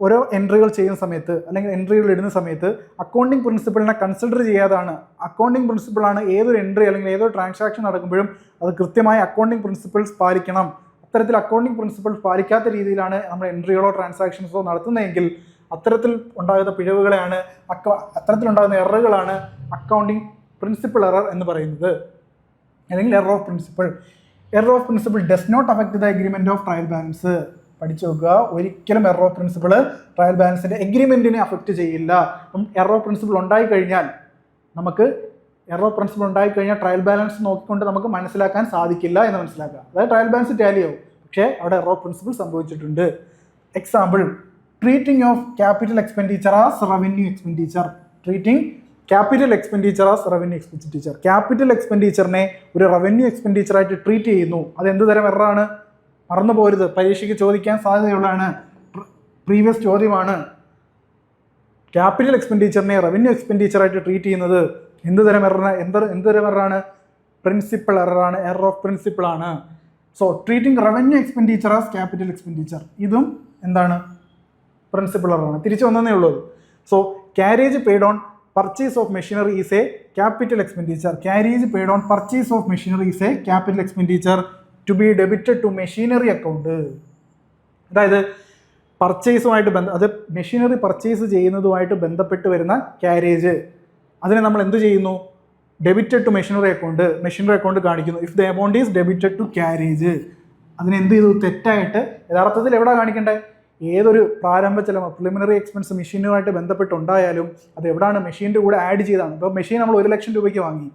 ഓരോ എൻട്രികൾ ചെയ്യുന്ന സമയത്ത് അല്ലെങ്കിൽ എൻട്രികൾ ഇടുന്ന സമയത്ത് അക്കൗണ്ടിങ് പ്രിൻസിപ്പിളിനെ കൺസിഡർ ചെയ്യാതാണ്. അക്കൗണ്ടിങ് പ്രിൻസിപ്പിളാണ് ഏതൊരു എൻട്രി അല്ലെങ്കിൽ ഏതൊരു ട്രാൻസാക്ഷൻ നടക്കുമ്പോഴും അത് കൃത്യമായി അക്കൗണ്ടിങ് പ്രിൻസിപ്പിൾസ് പാലിക്കണം. അത്തരത്തിൽ അക്കൗണ്ടിങ് പ്രിൻസിപ്പിൾ പാലിക്കാത്ത രീതിയിലാണ് നമ്മൾ എൻട്രികളോ ട്രാൻസാക്ഷൻസോ നടത്തുന്നതെങ്കിൽ അത്തരത്തിൽ ഉണ്ടാകുന്ന പിഴവുകളെയാണ് അത്തരത്തിലുണ്ടാകുന്ന എററുകളാണ് അക്കൗണ്ടിങ് പ്രിൻസിപ്പിൾ എറർ എന്ന് പറയുന്നത്, അല്ലെങ്കിൽ error of principle. Error of principle does not affect the agreement of trial balance. പഠിച്ചു നോക്കുക, ഒരിക്കലും എറർ ഓഫ് പ്രിൻസിപ്പിൾ ട്രയൽ ബാലൻസിന്റെ എഗ്രിമെന്റിനെ അഫക്റ്റ് ചെയ്യില്ല. അപ്പം എറർ ഓഫ് പ്രിൻസിപ്പിൾ ഉണ്ടായിക്കഴിഞ്ഞാൽ ട്രയൽ ബാലൻസ് നോക്കിക്കൊണ്ട് നമുക്ക് മനസ്സിലാക്കാൻ സാധിക്കില്ല എന്ന് മനസ്സിലാക്കുക. അതായത് ട്രയൽ ബാലൻസ് ടാലി ആവും, പക്ഷേ അവിടെ എറർ ഓഫ് പ്രിൻസിപ്പിൾ സംഭവിച്ചിട്ടുണ്ട്. Example, treating of capital expenditure as revenue expenditure. Treating capital expenditure as revenue expenditure. Capital എക്സ്പെൻഡിച്ചറിനെ ഒരു റവന്യൂ എക്സ്പെൻഡിച്ചറായിട്ട് ട്രീറ്റ് ചെയ്യുന്നു. അത് എന്ത് തരം എററാണ്? മറന്നു പോരുത്, പരീക്ഷയ്ക്ക് ചോദിക്കാൻ സാധ്യതയുള്ളതാണ്, പ്രീവിയസ് ചോദ്യമാണ്. ക്യാപിറ്റൽ എക്സ്പെൻഡിച്ചറിനെ റവന്യൂ എക്സ്പെൻഡിച്ചറായിട്ട് ട്രീറ്റ് ചെയ്യുന്നത് എന്ത് തരം എററാണ്? പ്രിൻസിപ്പിൾ എററാണ്, എറർ ഓഫ് പ്രിൻസിപ്പിൾ ആണ്. So treating revenue expenditure as capital expenditure, ഇതും എന്താണ്? പ്രിൻസിപ്പിൾ എററാണ്. തിരിച്ചു വന്നേ ഉള്ളൂ. So carriage paid on purchase of machinery is a capital expenditure. Carriage paid on purchase of machinery is a capital expenditure to be debited to machinery account. അതായത് പർച്ചേസുമായിട്ട് അത് machinery purchase ചെയ്യുന്നതുമായിട്ട് ബന്ധപ്പെട്ട് വരുന്ന ക്യാരേജ്, അതിനെ നമ്മൾ എന്ത് ചെയ്യുന്നു? ഡെബിറ്റഡ് ടു മെഷീനറി അക്കൗണ്ട് കാണിക്കുന്നു. If the amount is debited to carriage, അതിനെന്ത് ചെയ്തു? തെറ്റായിട്ട് യഥാർത്ഥത്തിൽ എവിടെ കാണിക്കേണ്ടത്? ഏതൊരു പ്രാരംഭ ചെലവ് പ്രിലിമിനറി എക്സ്പെൻസ് മെഷീനുമായിട്ട് ബന്ധപ്പെട്ടുണ്ടായാലും അത് എവിടെയാണ്? മെഷീൻ്റെ കൂടെ ആഡ് ചെയ്താണ്. ഇപ്പോൾ മെഷീൻ നമ്മൾ 1 ലക്ഷം രൂപയ്ക്ക് വാങ്ങി,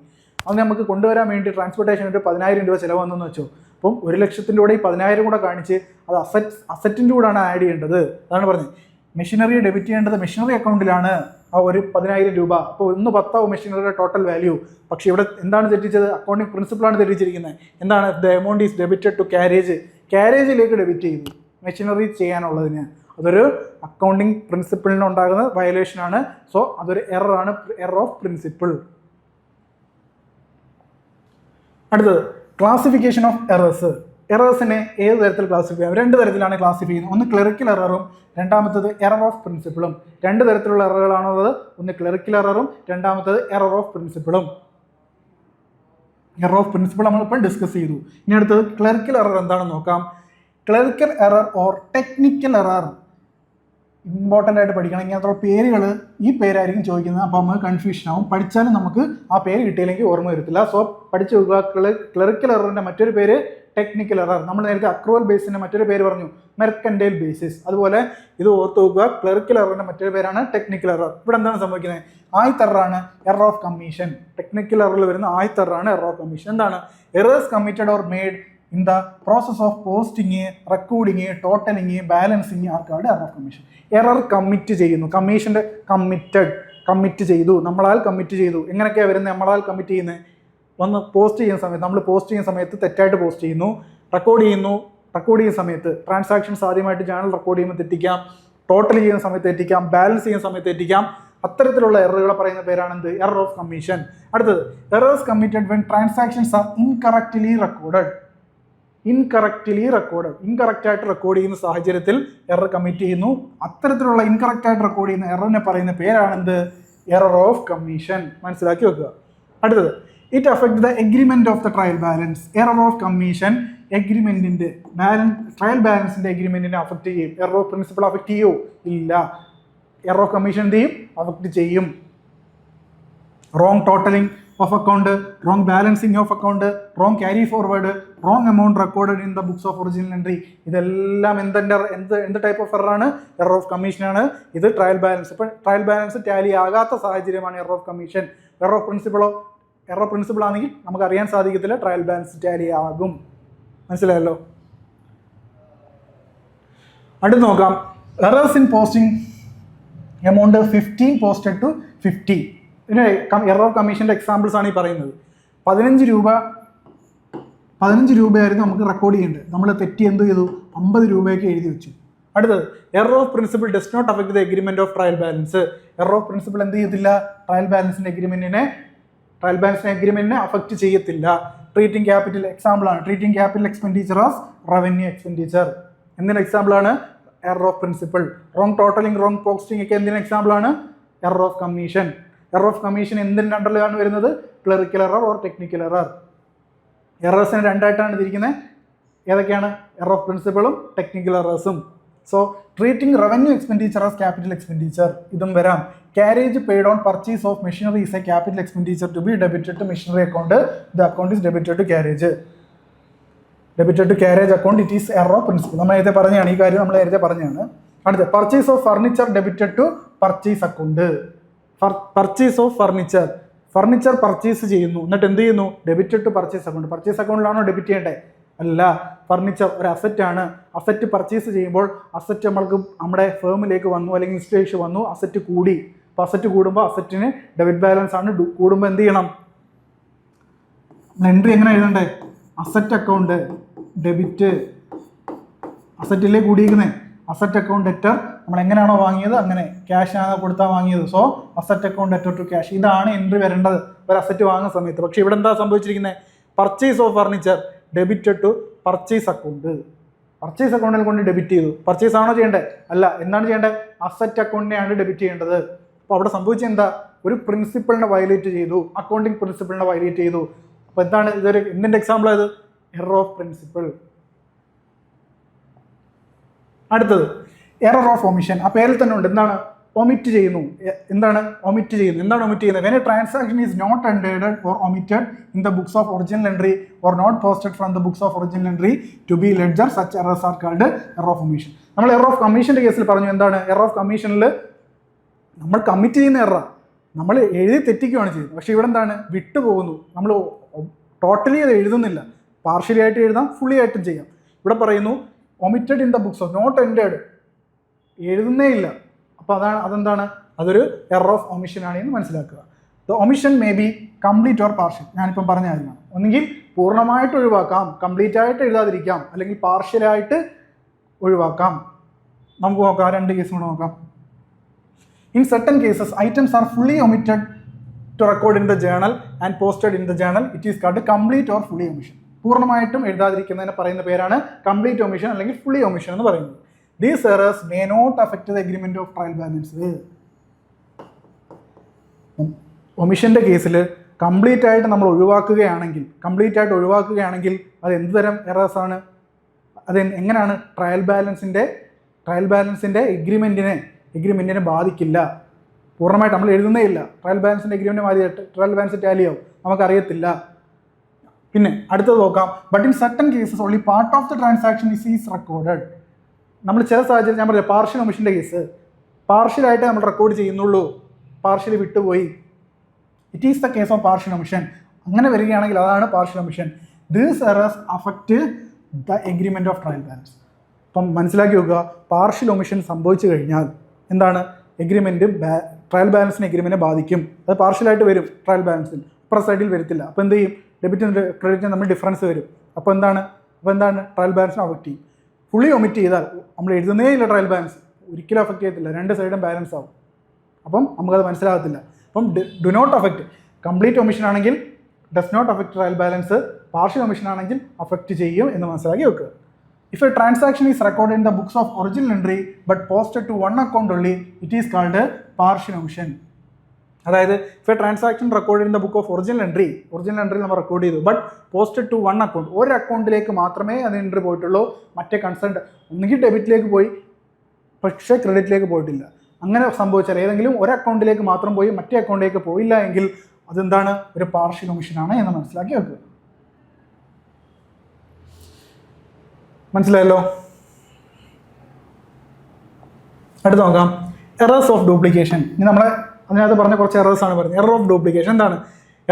അത് നമുക്ക് കൊണ്ടുവരാൻ വേണ്ടി ട്രാൻസ്പോർട്ടേഷൻ ഒരു 10,000 രൂപ ചിലവ് വന്നെന്ന് വെച്ചോ. അപ്പം 1 ലക്ഷത്തിൻ്റെ കൂടെ ഈ 10,000 കൂടെ കാണിച്ച് അത് അസറ്റിൻ്റെ കൂടെയാണ് ആഡ് ചെയ്യേണ്ടത്. അതാണ് പറഞ്ഞത്, മെഷീനറിയെ ഡെബിറ്റ് ചെയ്യേണ്ടത് മെഷീനറി അക്കൗണ്ടിലാണ് ആ ഒരു 10,000 രൂപ. അപ്പോൾ 1/10 ആവും മെഷീനറിയുടെ ടോട്ടൽ വാല്യൂ. പക്ഷേ ഇവിടെ എന്താണ് തെറ്റിച്ചത്? അക്കൗണ്ടിങ് പ്രിൻസിപ്പിളാണ് തെറ്റിച്ചിരിക്കുന്നത്. എന്താണ്? The amount is debited to ക്യാരേജിലേക്ക് ഡെബിറ്റ് ചെയ്തു മെഷീനറി ചെയ്യാനുള്ളതിന്. അതൊരു അക്കൗണ്ടിങ് പ്രിൻസിപ്പിളിന് ഉണ്ടാകുന്ന വയലേഷനാണ്. സോ അതൊരു എററാണ്, എറർ ഓഫ് പ്രിൻസിപ്പിൾ. അടുത്തത് ക്ലാസിഫിക്കേഷൻ ഓഫ് എറേഴ്സ്. എറേഴ്സിനെ ഏത് തരത്തിൽ ക്ലാസിഫൈ ചെയ്യാം? 2 തരത്തിലാണ് ക്ലാസിഫൈ ചെയ്യുന്നത്. ഒന്ന് ക്ലറിക്കൽ എററും, രണ്ടാമത്തത് എറർ ഓഫ് പ്രിൻസിപ്പിളും. 2 തരത്തിലുള്ള എററുകളാണുള്ളത്. ഒന്ന് ക്ലറിക്കൽ എററും, രണ്ടാമത്തത് എറർ ഓഫ് പ്രിൻസിപ്പിളും. എറർ ഓഫ് പ്രിൻസിപ്പിൾ നമ്മളിപ്പോൾ ഡിസ്കസ് ചെയ്തു. ഇനി അടുത്തത് ക്ലറിക്കൽ എറർ എന്താണെന്ന് നോക്കാം. Clerical error or technical error, important ആയിട്ട് പഠിക്കണം. ഇങ്ങനത്തെ പേരുകൾ ഈ പേരായിരിക്കും ചോദിക്കുന്നത്, അപ്പോൾ നമുക്ക് കൺഫ്യൂഷൻ ആവും. പഠിച്ചാലും നമുക്ക് ആ പേര് കിട്ടിയില്ലെങ്കിൽ ഓർമ്മ വരത്തില്ല. സോ പഠിച്ചു നോക്കുക. ക്ലറിക്കൽ എററിൻ്റെ മറ്റൊരു പേര് ടെക്നിക്കൽ എറർ. നമ്മൾ നേരത്തെ അക്രൂവൽ ബേസിൻ്റെ മറ്റൊരു പേര് പറഞ്ഞു, മെർക്കൻഡൈൽ ബേസിസ്. അതുപോലെ ഇത് ഓർത്ത് നോക്കുക, ക്ലറിക്കൽ എററിൻ്റെ മറ്റൊരു പേരാണ് ടെക്നിക്കൽ എറർ. ഇവിടെ എന്താണ് സംഭവിക്കുന്നത്? ആദ്യത്തെ എററാണ് എറർ ഓഫ് കമ്മീഷൻ. ടെക്നിക്കൽ എററിൽ വരുന്ന ആദ്യത്തെ എററാണ് എറർ ഓഫ് കമ്മീഷൻ. എന്താണ്? Errors committed or made in the process of posting, recording, totalling, balancing ആർക്കാണ് error of commission. Error commit ചെയ്യുന്നു, കമ്മീഷൻ്റെ കമ്മിറ്റ് ചെയ്തു, നമ്മളാൽ കമ്മിറ്റ് ചെയ്തു. എങ്ങനെയൊക്കെയാണ് വരുന്നത്? നമ്മളാൽ കമ്മിറ്റ് ചെയ്യുന്നത് വന്ന് പോസ്റ്റ് ചെയ്യുന്ന സമയത്ത്, നമ്മൾ പോസ്റ്റ് ചെയ്യുന്ന സമയത്ത് തെറ്റായിട്ട് പോസ്റ്റ് ചെയ്യുന്നു, റെക്കോർഡ് ചെയ്യുന്ന സമയത്ത് ട്രാൻസാക്ഷൻസ് ആദ്യമായിട്ട് ചാനൽ റെക്കോർഡ് ചെയ്യുമ്പോൾ തെറ്റിക്കാം, ടോട്ടൽ ചെയ്യുന്ന സമയത്ത് തെറ്റിക്കാം, ബാലൻസ് ചെയ്യുന്ന സമയത്ത് തെറ്റിക്കാം. അത്തരത്തിലുള്ള എററുകളെ പറയുന്ന പേരാണ് എന്ത്? Error of commission. അടുത്തത് errors committed when transactions are incorrectly recorded. ഇൻകറക്റ്റായിട്ട് റെക്കോർഡ് ചെയ്യുന്ന സാഹചര്യത്തിൽ എറർ കമ്മിറ്റ് ചെയ്യുന്നു. അത്തരത്തിലുള്ള ഇൻകറക്റ്റായിട്ട് റെക്കോർഡ് ചെയ്യുന്ന എററിനെ പറയുന്ന പേരാണ് എന്ത്? Error of commission. മനസ്സിലാക്കി വെക്കുക. അടുത്തത് it affect the agreement of the trial balance. Error of commission എഗ്രിമെന്റിന്റെ ട്രയൽ ബാലൻസിന്റെ എഗ്രിമെന്റിനെ അഫക്ട് ചെയ്യും. എറർ ഓഫ് പ്രിൻസിപ്പിൾ അഫക്ട് ചെയ്യോ? ഇല്ല. എറർ ഓഫ് കമ്മീഷൻ എന്ത് ചെയ്യും? അഫക്ട് ചെയ്യും. Wrong totalling of account, wrong balancing of account, wrong carry forward, wrong amount recorded in the books of original entry, ഇതെല്ലാം എന്ത് ടൈപ്പ് ഓഫ് എററാണ്? Error of കമ്മീഷനാണ്. ഇത് ട്രയൽ ബാലൻസ്. ഇപ്പം ട്രയൽ ബാലൻസ് ടാലി ആകാത്ത സാഹചര്യമാണ് error of commission. Error of principle ആണെങ്കിൽ നമുക്ക് അറിയാൻ സാധിക്കത്തില്ല, ട്രയൽ ബാലൻസ് ടാലി ആകും. മനസ്സിലായല്ലോ? അടുത്ത് നോക്കാം. Errors in posting amount 15 posted to 50. ഇതിന് എറർ ഓഫ് കമ്മീഷൻ്റെ എക്സാമ്പിൾസ് ആണ് ഈ പറയുന്നത്. 15 രൂപയായിരുന്നു നമുക്ക് റെക്കോർഡ് ചെയ്യേണ്ടത്, നമ്മൾ തെറ്റി എന്ത് ചെയ്തു? 50 രൂപയൊക്കെ എഴുതി വെച്ചു. അടുത്തത് error of principle does not affect the agreement of trial balance. Error of principle എന്ത് ചെയ്യത്തില്ല? ട്രയൽ ബാലൻസിന്റെ എഗ്രിമെന്റിനെ അഫക്ട് ചെയ്യത്തില്ല. ട്രീറ്റിംഗ് ക്യാപിറ്റൽ എക്സാമ്പിളാണ്. Treating capital expenditure as revenue expenditure എന്തിന് എക്സാമ്പിളാണ്? Error of principle. Wrong totalling, wrong posting ഒക്കെ എന്തിന് എക്സാമ്പിളാണ്? Error of commission. Error of commission എന്തിൻ്റെ അണ്ടറിലാണ് വരുന്നത്? Clerical error or technical error. എറേഴ്സിനെ 2 ആയിട്ടാണ് തിരിക്കുന്നത്. ഏതൊക്കെയാണ്? എറർ ഓഫ് പ്രിൻസിപ്പിളും technical എറേഴ്സും. So treating revenue expenditure as capital expenditure, ഇതും വരാം. Carriage paid on purchase of machinery is a capital expenditure to be debited to machinery account. The account is debited to carriage. Debited to carriage account, it is error of principle. നമ്മൾ നേരത്തെ പറഞ്ഞതാണ് ഈ കാര്യം, നമ്മൾ നേരത്തെ പറഞ്ഞതാണ്. അടുത്ത purchase of furniture debited to purchase account. Purchase of furniture, furniture purchase ചെയ്യുന്നു, എന്നിട്ട് എന്ത് ചെയ്യുന്നു? Debited to purchase account. Purchase അക്കൗണ്ടിലാണോ debit ചെയ്യേണ്ടത്? അല്ല. ഫർണിച്ചർ ഒരു അസറ്റ് ആണ്. അസറ്റ് പർച്ചേസ് ചെയ്യുമ്പോൾ അസറ്റ് നമ്മൾക്ക് നമ്മുടെ ഫേമിലേക്ക് വന്നു, അല്ലെങ്കിൽ ഇൻസ്റ്റേഷൻ വന്നു, അസറ്റ് കൂടി. അപ്പോൾ അസറ്റ് കൂടുമ്പോൾ അസറ്റിന് ഡെബിറ്റ് ബാലൻസ് ആണ്. കൂടുമ്പോൾ എന്ത് ചെയ്യണം? എൻട്രി എങ്ങനെ എഴുതണ്ടേ? അസറ്റ് അക്കൗണ്ട് ഡെബിറ്റ്, അസറ്റിലേ കൂടിയിരിക്കുന്നത്. അസറ്റ് അക്കൗണ്ട് ഡെറ്റർ, നമ്മൾ എങ്ങനെയാണോ വാങ്ങിയത് അങ്ങനെ ക്യാഷ് ആണ് കൊടുത്താൽ വാങ്ങിയത്. So asset account debtor to cash, ഇതാണ് എൻട്രി വരേണ്ടത് ഒരു അസറ്റ് വാങ്ങുന്ന സമയത്ത്. പക്ഷേ ഇവിടെ എന്താ സംഭവിച്ചിരിക്കുന്നത്? Purchase of furniture debited to purchase account. Purchase അക്കൗണ്ടിൽ കൊണ്ട് ഡെബിറ്റ് ചെയ്തു. പർച്ചേസ് ആണോ ചെയ്യേണ്ടത്? അല്ല. എന്താണ് ചെയ്യേണ്ടത്? അസറ്റ് അക്കൗണ്ടിനെയാണ് ഡെബിറ്റ് ചെയ്യേണ്ടത്. അപ്പോൾ അവിടെ സംഭവിച്ചത് എന്താ? ഒരു പ്രിൻസിപ്പിളിനെ വയലേറ്റ് ചെയ്തു, അക്കൗണ്ടിങ് പ്രിൻസിപ്പിളിനെ വയലേറ്റ് ചെയ്തു. അപ്പോൾ എന്താണ് ഇതൊരു എന്തിൻ്റെ എക്സാമ്പിൾ ആയത്? Error of principle. അടുത്തത് എറർ ഓഫ് ഒമിഷൻ. ആ പേരിൽ തന്നെ ഉണ്ട്. എന്താണ്? ഒമിറ്റ് ചെയ്യുന്നു. എന്താണ് ഒമിറ്റ് ചെയ്യുന്നത്? എന്താണ് ഒമിറ്റ് ചെയ്യുന്നത്? When a transaction is not entered or omitted in the books of original entry or not posted from the books of original entry to be ledger, such errors are called error of omission. നമ്മൾ error of കമ്മീഷൻ്റെ കേസിൽ പറഞ്ഞു. എന്താണ് error of കമ്മീഷനിൽ? നമ്മൾ commit ചെയ്യുന്ന error നമ്മൾ എഴുതി തെറ്റിക്കുകയാണ് ചെയ്യുന്നത്. പക്ഷേ ഇവിടെ എന്താണ്? വിട്ടുപോകുന്നു. നമ്മൾ ടോട്ടലി അത് എഴുതുന്നില്ല. പാർഷ്യലി ആയിട്ട് എഴുതാം, ഫുള്ളി ആയിട്ടും ചെയ്യാം. ഇവിടെ പറയുന്നു omitted in the books of, not entered, എഴുതുന്നേ ഇല്ല. അപ്പോൾ അതെന്താണ്? അതൊരു എറർ ഓഫ് ഒമിഷൻ ആണ് എന്ന് മനസ്സിലാക്കുക. The omission may be complete or partial. ഞാനിപ്പം പറഞ്ഞ കാര്യമാണ്. ഒന്നുകിൽ പൂർണ്ണമായിട്ട് ഒഴിവാക്കാം, കംപ്ലീറ്റ് ആയിട്ട് എഴുതാതിരിക്കാം, അല്ലെങ്കിൽ പാർഷ്യലായിട്ട് ഒഴിവാക്കാം. നമുക്ക് നോക്കാം, രണ്ട് കേസും കൂടെ നോക്കാം. In certain cases items are fully omitted to record in the journal and posted in the journal, it is called complete or fully omission. പൂർണ്ണമായിട്ടും എഴുതാതിരിക്കുന്നതിന് പറയുന്ന പേരാണ് കംപ്ലീറ്റ് ഒമിഷൻ അല്ലെങ്കിൽ ഫുള്ളി ഒമിഷൻ എന്ന് പറയുന്നത്. These errors may not affect the agreement of trial balance. ഒമിഷൻ്റെ കേസിൽ complete ആയിട്ട് നമ്മൾ ഒഴിവാക്കുകയാണെങ്കിൽ അത് എന്ത് തരം എറേഴ്സ് ആണ്? അത് എങ്ങനെയാണ്? ട്രയൽ ബാലൻസിൻ്റെ എഗ്രിമെൻറ്റിനെ ബാധിക്കില്ല. പൂർണ്ണമായിട്ട് നമ്മൾ എഴുതുന്നേ ഇല്ല. ട്രയൽ ബാലൻസിൻ്റെ എഗ്രിമെൻറ്റ് ബാധിച്ചിട്ട് ട്രയൽ ബാലൻസ് ടാലിയാവും, നമുക്കറിയത്തില്ല. പിന്നെ അടുത്തത് നോക്കാം. But in certain cases only part of the transaction is recorded. നമ്മൾ ചില സാഹചര്യം, ഞാൻ പറയാം പാർഷ്യൽ ഒമിഷൻ്റെ കേസ്, പാർഷ്യലായിട്ട് നമ്മൾ റെക്കോർഡ് ചെയ്യുന്നുള്ളൂ, പാർഷ്യലി വിട്ടുപോയി. It is the case of partial omission. അങ്ങനെ വരികയാണെങ്കിൽ അതാണ് partial omission. These errors affect the agreement of trial balance. അപ്പം മനസ്സിലാക്കി വെക്കുക, പാർഷ്യൽ ഒമിഷൻ സംഭവിച്ചു കഴിഞ്ഞാൽ എന്താണ്? ട്രയൽ ബാലൻസിന് എഗ്രിമെൻറ്റിനെ ബാധിക്കും. അത് പാർഷ്യലായിട്ട് വരും ട്രയൽ ബാലൻസിൽ, അപ്പുറ സൈഡിൽ വരത്തില്ല. അപ്പോൾ എന്ത് ചെയ്യും? ഡെബിറ്റും ക്രെഡിറ്റും തമ്മിൽ ഡിഫറൻസ് വരും. അപ്പോൾ എന്താണ് ട്രയൽ ബാലൻസിനെ അഫക്റ്റ് ചെയ്യും. ഫുള്ളി ഒമിറ്റ് ചെയ്താൽ നമ്മൾ എഴുതുന്നേ ഇല്ല, ട്രയൽ ബാലൻസ് ഒരിക്കലും അഫക്റ്റ് ചെയ്യത്തില്ല, രണ്ട് സൈഡും ബാലൻസ് ആവും. അപ്പം നമുക്കത് മനസ്സിലാകത്തില്ല. അപ്പം do not affect. Complete omission ആണെങ്കിൽ does not affect trial balance, partial omission ആണെങ്കിൽ അഫക്റ്റ് ചെയ്യും എന്ന് മനസ്സിലാക്കി വെക്കുക. If a transaction is record in the books of original entry but posted to one account only, it is called partial omission. അതായത് if a transaction record in the book of original entry നമ്മൾ record ചെയ്തു, but posted to one account, ഒരു അക്കൗണ്ടിലേക്ക് മാത്രമേ അത് entry പോയിട്ടുള്ളൂ, മറ്റേ concern ഒന്നുകിൽ ഡെബിറ്റിലേക്ക് പോയി പക്ഷേ ക്രെഡിറ്റിലേക്ക് പോയിട്ടില്ല. അങ്ങനെ സംഭവിച്ചാൽ ഏതെങ്കിലും ഒരു അക്കൗണ്ടിലേക്ക് മാത്രം പോയി മറ്റേ അക്കൗണ്ടിലേക്ക് പോയില്ല എങ്കിൽ അതെന്താണ്? ഒരു പാർഷ്യൽ ഒമിഷനാണ് എന്ന് മനസ്സിലാക്കി വെക്കുക. മനസ്സിലായല്ലോ? അടുത്ത് നോക്കാം, എറേഴ്സ് ഓഫ് ഡ്യൂപ്ലിക്കേഷൻ. ഇനി നമ്മളെ അതിനകത്ത് പറഞ്ഞ കുറച്ച് എറേഴ്സ് ആണ് പറയുന്നത്. എറർ ഓഫ് ഡ്യൂപ്ലിക്കേഷൻ എന്താണ്?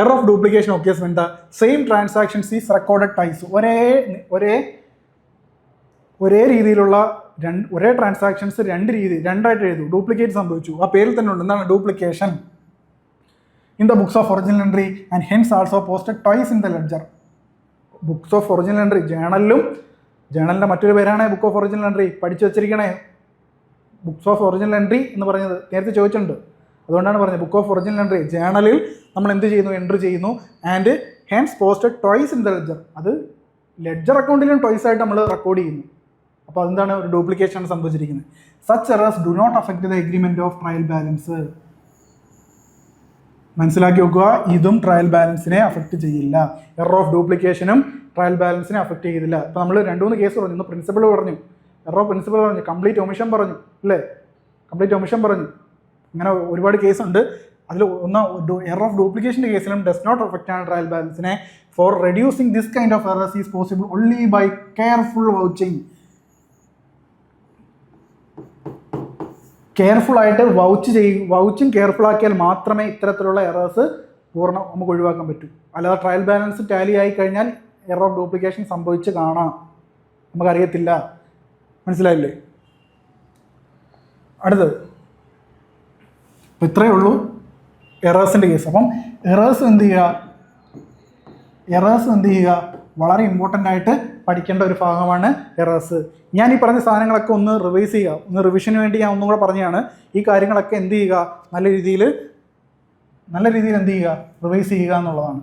എറർ ഓഫ് ഡ്യൂപ്ലിക്കേഷൻ ഒക്കേസ് എന്താ? Same transactions is recorded twice. ഒരേ രീതിയിലുള്ള ഒരേ ട്രാൻസാക്ഷൻസ് രണ്ടായിട്ട് എഴുതു, ഡ്യൂപ്ലിക്കേറ്റ് സംഭവിച്ചു. ആ പേരിൽ തന്നെ ഉണ്ട്. എന്താണ് duplication? In the books of original entry and hence also posted twice in the ledger. Books of original entry ജേണലിൻ്റെ മറ്റൊരു പേരാണ് ബുക്ക് ഓഫ് ഒറിജിനൽ എൻട്രി. പഠിച്ചു വെച്ചിരിക്കണേ. ബുക്സ് ഓഫ് ഒറിജിനൽ എൻട്രി എന്ന് പറഞ്ഞത് നേരത്തെ ചോദിച്ചിട്ടുണ്ട്, അതുകൊണ്ടാണ് പറഞ്ഞത് ബുക്ക് ഓഫ് ഒറിജിനൽ എൻട്രി. ജേണലിൽ നമ്മൾ എന്ത് ചെയ്യുന്നു? എൻട്രി ചെയ്യുന്നു. And hence posted twice in the ledger. അത് ലെഡ്ജർ അക്കൗണ്ടിലും ടോയ്സ് ആയിട്ട് നമ്മൾ റെക്കോർഡ് ചെയ്യുന്നു. അപ്പോൾ അതെന്താണ്? ഒരു ഡ്യൂപ്ലിക്കേഷൻ ആണ് സംഭവിച്ചിരിക്കുന്നത്. Such errors do not affect the agreement of trial balance. മനസ്സിലാക്കി വെക്കുക, ഇതും ട്രയൽ ബാലൻസിനെ അഫക്റ്റ് ചെയ്യില്ല. എറർ ഓഫ് ഡ്യൂപ്ലിക്കേഷനും ട്രയൽ ബാലൻസിനെ അഫക്റ്റ് ചെയ്തില്ല. അപ്പോൾ നമ്മൾ 2-3 കേസ് പറഞ്ഞു. ഇന്ന് പ്രിൻസിപ്പൾ പറഞ്ഞു, എറർ ഓഫ് പ്രിൻസിപ്പൾ പറഞ്ഞു, കംപ്ലീറ്റ് ഒമിഷൻ പറഞ്ഞു, അല്ലേ? കംപ്ലീറ്റ് ഒമിഷൻ പറഞ്ഞു. അങ്ങനെ ഒരുപാട് കേസുണ്ട്. അതിൽ എറർ ഓഫ് ഡ്യൂപ്ലിക്കേഷൻ്റെ കേസിലും ഡസ് നോട്ട് അഫക്റ്റ് ആണ് ട്രയൽ ബാലൻസിനെ. For reducing this kind of errors is possible only by careful vouching. കെയർഫുള്ളായിട്ട് വൗച്ചിങ് കെയർഫുൾ ആക്കിയാൽ മാത്രമേ ഇത്തരത്തിലുള്ള എറേഴ്സ് പൂർണ്ണം നമുക്ക് ഒഴിവാക്കാൻ പറ്റൂ. അല്ലാതെ ട്രയൽ ബാലൻസ് ടാലി ആയി കഴിഞ്ഞാൽ എറർ ഓഫ് ഡ്യൂപ്ലിക്കേഷൻ സംഭവിച്ച് കാണാം, നമുക്കറിയത്തില്ല. മനസ്സിലായില്ലേ? അടുത്തത് അപ്പോൾ ഇത്രയേ ഉള്ളൂ എറേഴ്സിൻ്റെ കേസ്. അപ്പം എറേഴ്സ് എന്ത് ചെയ്യുക വളരെ ഇമ്പോർട്ടൻ്റ് ആയിട്ട് പഠിക്കേണ്ട ഒരു ഭാഗമാണ് എറേഴ്സ്. ഞാൻ ഈ പറഞ്ഞ സാധനങ്ങളൊക്കെ ഒന്ന് റിവൈസ് ചെയ്യുക. ഒന്ന് റിവിഷന് വേണ്ടി ഞാൻ ഒന്നും കൂടെ പറഞ്ഞതാണ്. ഈ കാര്യങ്ങളൊക്കെ എന്ത് ചെയ്യുക, നല്ല രീതിയിൽ എന്ത് ചെയ്യുക, റിവൈസ് ചെയ്യുക എന്നുള്ളതാണ്.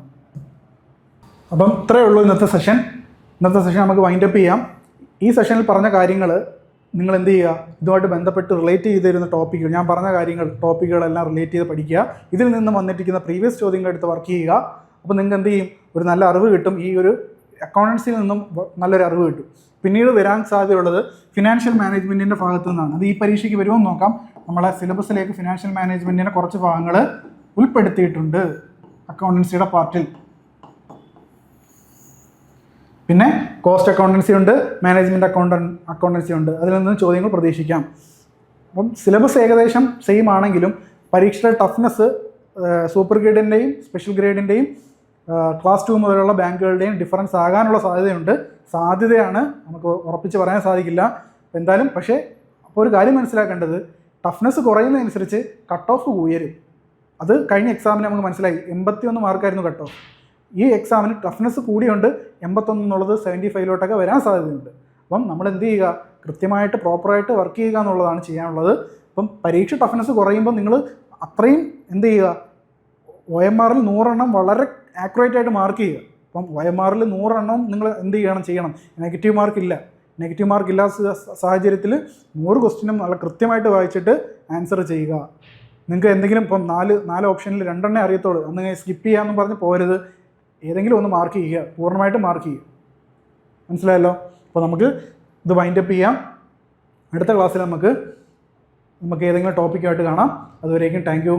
അപ്പം ഇത്രയേ ഉള്ളൂ ഇന്നത്തെ സെഷൻ നമുക്ക് വൈൻഡപ്പ് ചെയ്യാം. ഈ സെഷനിൽ പറഞ്ഞ കാര്യങ്ങൾ നിങ്ങൾ എന്ത് ചെയ്യുക, ഇതുമായിട്ട് ബന്ധപ്പെട്ട് റിലേറ്റ് ചെയ്തിരുന്ന ടോപ്പിക്കുകൾ, ഞാൻ പറഞ്ഞ ടോപ്പിക്കുകളെല്ലാം റിലേറ്റ് ചെയ്ത് പഠിക്കുക. ഇതിൽ നിന്ന് വന്നിട്ടിരിക്കുന്ന പ്രീവിയസ് ചോദ്യങ്ങൾ എടുത്ത് വർക്ക് ചെയ്യുക. അപ്പോൾ നിങ്ങൾക്ക് എന്ത് ചെയ്യും, ഒരു നല്ല അറിവ് കിട്ടും. ഈ ഒരു അക്കൗണ്ടൻസിയിൽ നിന്നും നല്ലൊരു അറിവ് കിട്ടും. പിന്നീട് വരാൻ സാധ്യതയുള്ളത് ഫിനാൻഷ്യൽ മാനേജ്മെൻറ്റിൻ്റെ ഭാഗത്തു നിന്നാണ്. അത് ഈ പരീക്ഷയ്ക്ക് വരുമെന്ന് നോക്കാം. നമ്മളെ സിലബസിലേക്ക് ഫിനാൻഷ്യൽ മാനേജ്മെൻറ്റിൻ്റെ കുറച്ച് ഭാഗങ്ങൾ ഉൾപ്പെടുത്തിയിട്ടുണ്ട് അക്കൗണ്ടൻസിയുടെ പാർട്ടിൽ. പിന്നെ കോസ്റ്റ് അക്കൗണ്ടൻസി ഉണ്ട്, മാനേജ്മെൻറ്റ് അക്കൗണ്ടൻസി ഉണ്ട്. അതിൽ നിന്ന് ചോദ്യങ്ങൾ പ്രതീക്ഷിക്കാം. അപ്പം സിലബസ് ഏകദേശം സെയിം ആണെങ്കിലും പരീക്ഷയുടെ ടഫ്നെസ് സൂപ്പർ ഗ്രേഡിൻ്റെയും സ്പെഷ്യൽ ഗ്രേഡിൻ്റെയും ക്ലാസ് 2 മുതലുള്ള ബാങ്കുകളുടെയും ഡിഫറൻസ് ആകാനുള്ള സാധ്യതയാണ്, നമുക്ക് ഉറപ്പിച്ച് പറയാൻ സാധിക്കില്ല എന്തായാലും. പക്ഷേ അപ്പോൾ ഒരു കാര്യം മനസ്സിലാക്കേണ്ടത്, ടഫ്നെസ് കുറയുന്നതനുസരിച്ച് കട്ട് ഓഫ് ഉയരും. അത് കഴിഞ്ഞ എക്സാമിന് നമുക്ക് മനസ്സിലായി. 81 മാർക്കായിരുന്നു കട്ട് ഓഫ്. ഈ എക്സാമിന് ടഫ്നെസ് കൂടിയുണ്ട്. 81 എന്നുള്ളത് 75 വരാൻ സാധ്യതയുണ്ട്. അപ്പം നമ്മൾ എന്ത് ചെയ്യുക, കൃത്യമായിട്ട് പ്രോപ്പറായിട്ട് വർക്ക് ചെയ്യുക എന്നുള്ളതാണ് ചെയ്യാനുള്ളത്. അപ്പം പരീക്ഷ ടഫ്നെസ് കുറയുമ്പോൾ നിങ്ങൾ അത്രയും എന്ത് ചെയ്യുക, OMR-ൽ 100 എണ്ണം വളരെ ആക്യുറേറ്റ് ആയിട്ട് മാർക്ക് ചെയ്യുക. അപ്പം OMR-ൽ 100 എണ്ണം നിങ്ങൾ എന്ത് ചെയ്യണം. നെഗറ്റീവ് മാർക്ക് ഇല്ലാത്ത സാഹചര്യത്തിൽ 100 ക്വസ്റ്റ്യനും നല്ല കൃത്യമായിട്ട് വായിച്ചിട്ട് ആൻസർ ചെയ്യുക. നിങ്ങൾക്ക് എന്തെങ്കിലും ഇപ്പം 4 ഓപ്ഷനിൽ 2 എണ്ണേ അറിയത്തുള്ളൂ, അന്ന് സ്കിപ്പ് ചെയ്യാമെന്ന് പറഞ്ഞ് പോരുത്. ഏതെങ്കിലും ഒന്ന് മാർക്ക് ചെയ്യുക, പൂർണ്ണമായിട്ട് മാർക്ക് ചെയ്യുക. മനസ്സിലായല്ലോ? അപ്പോൾ നമുക്ക് ഇത് വൈൻഡപ്പ് ചെയ്യാം. അടുത്ത ക്ലാസ്സിൽ നമുക്ക് ഏതെങ്കിലും ടോപ്പിക്കായിട്ട് കാണാം. അതുവരേക്കും താങ്ക് യു.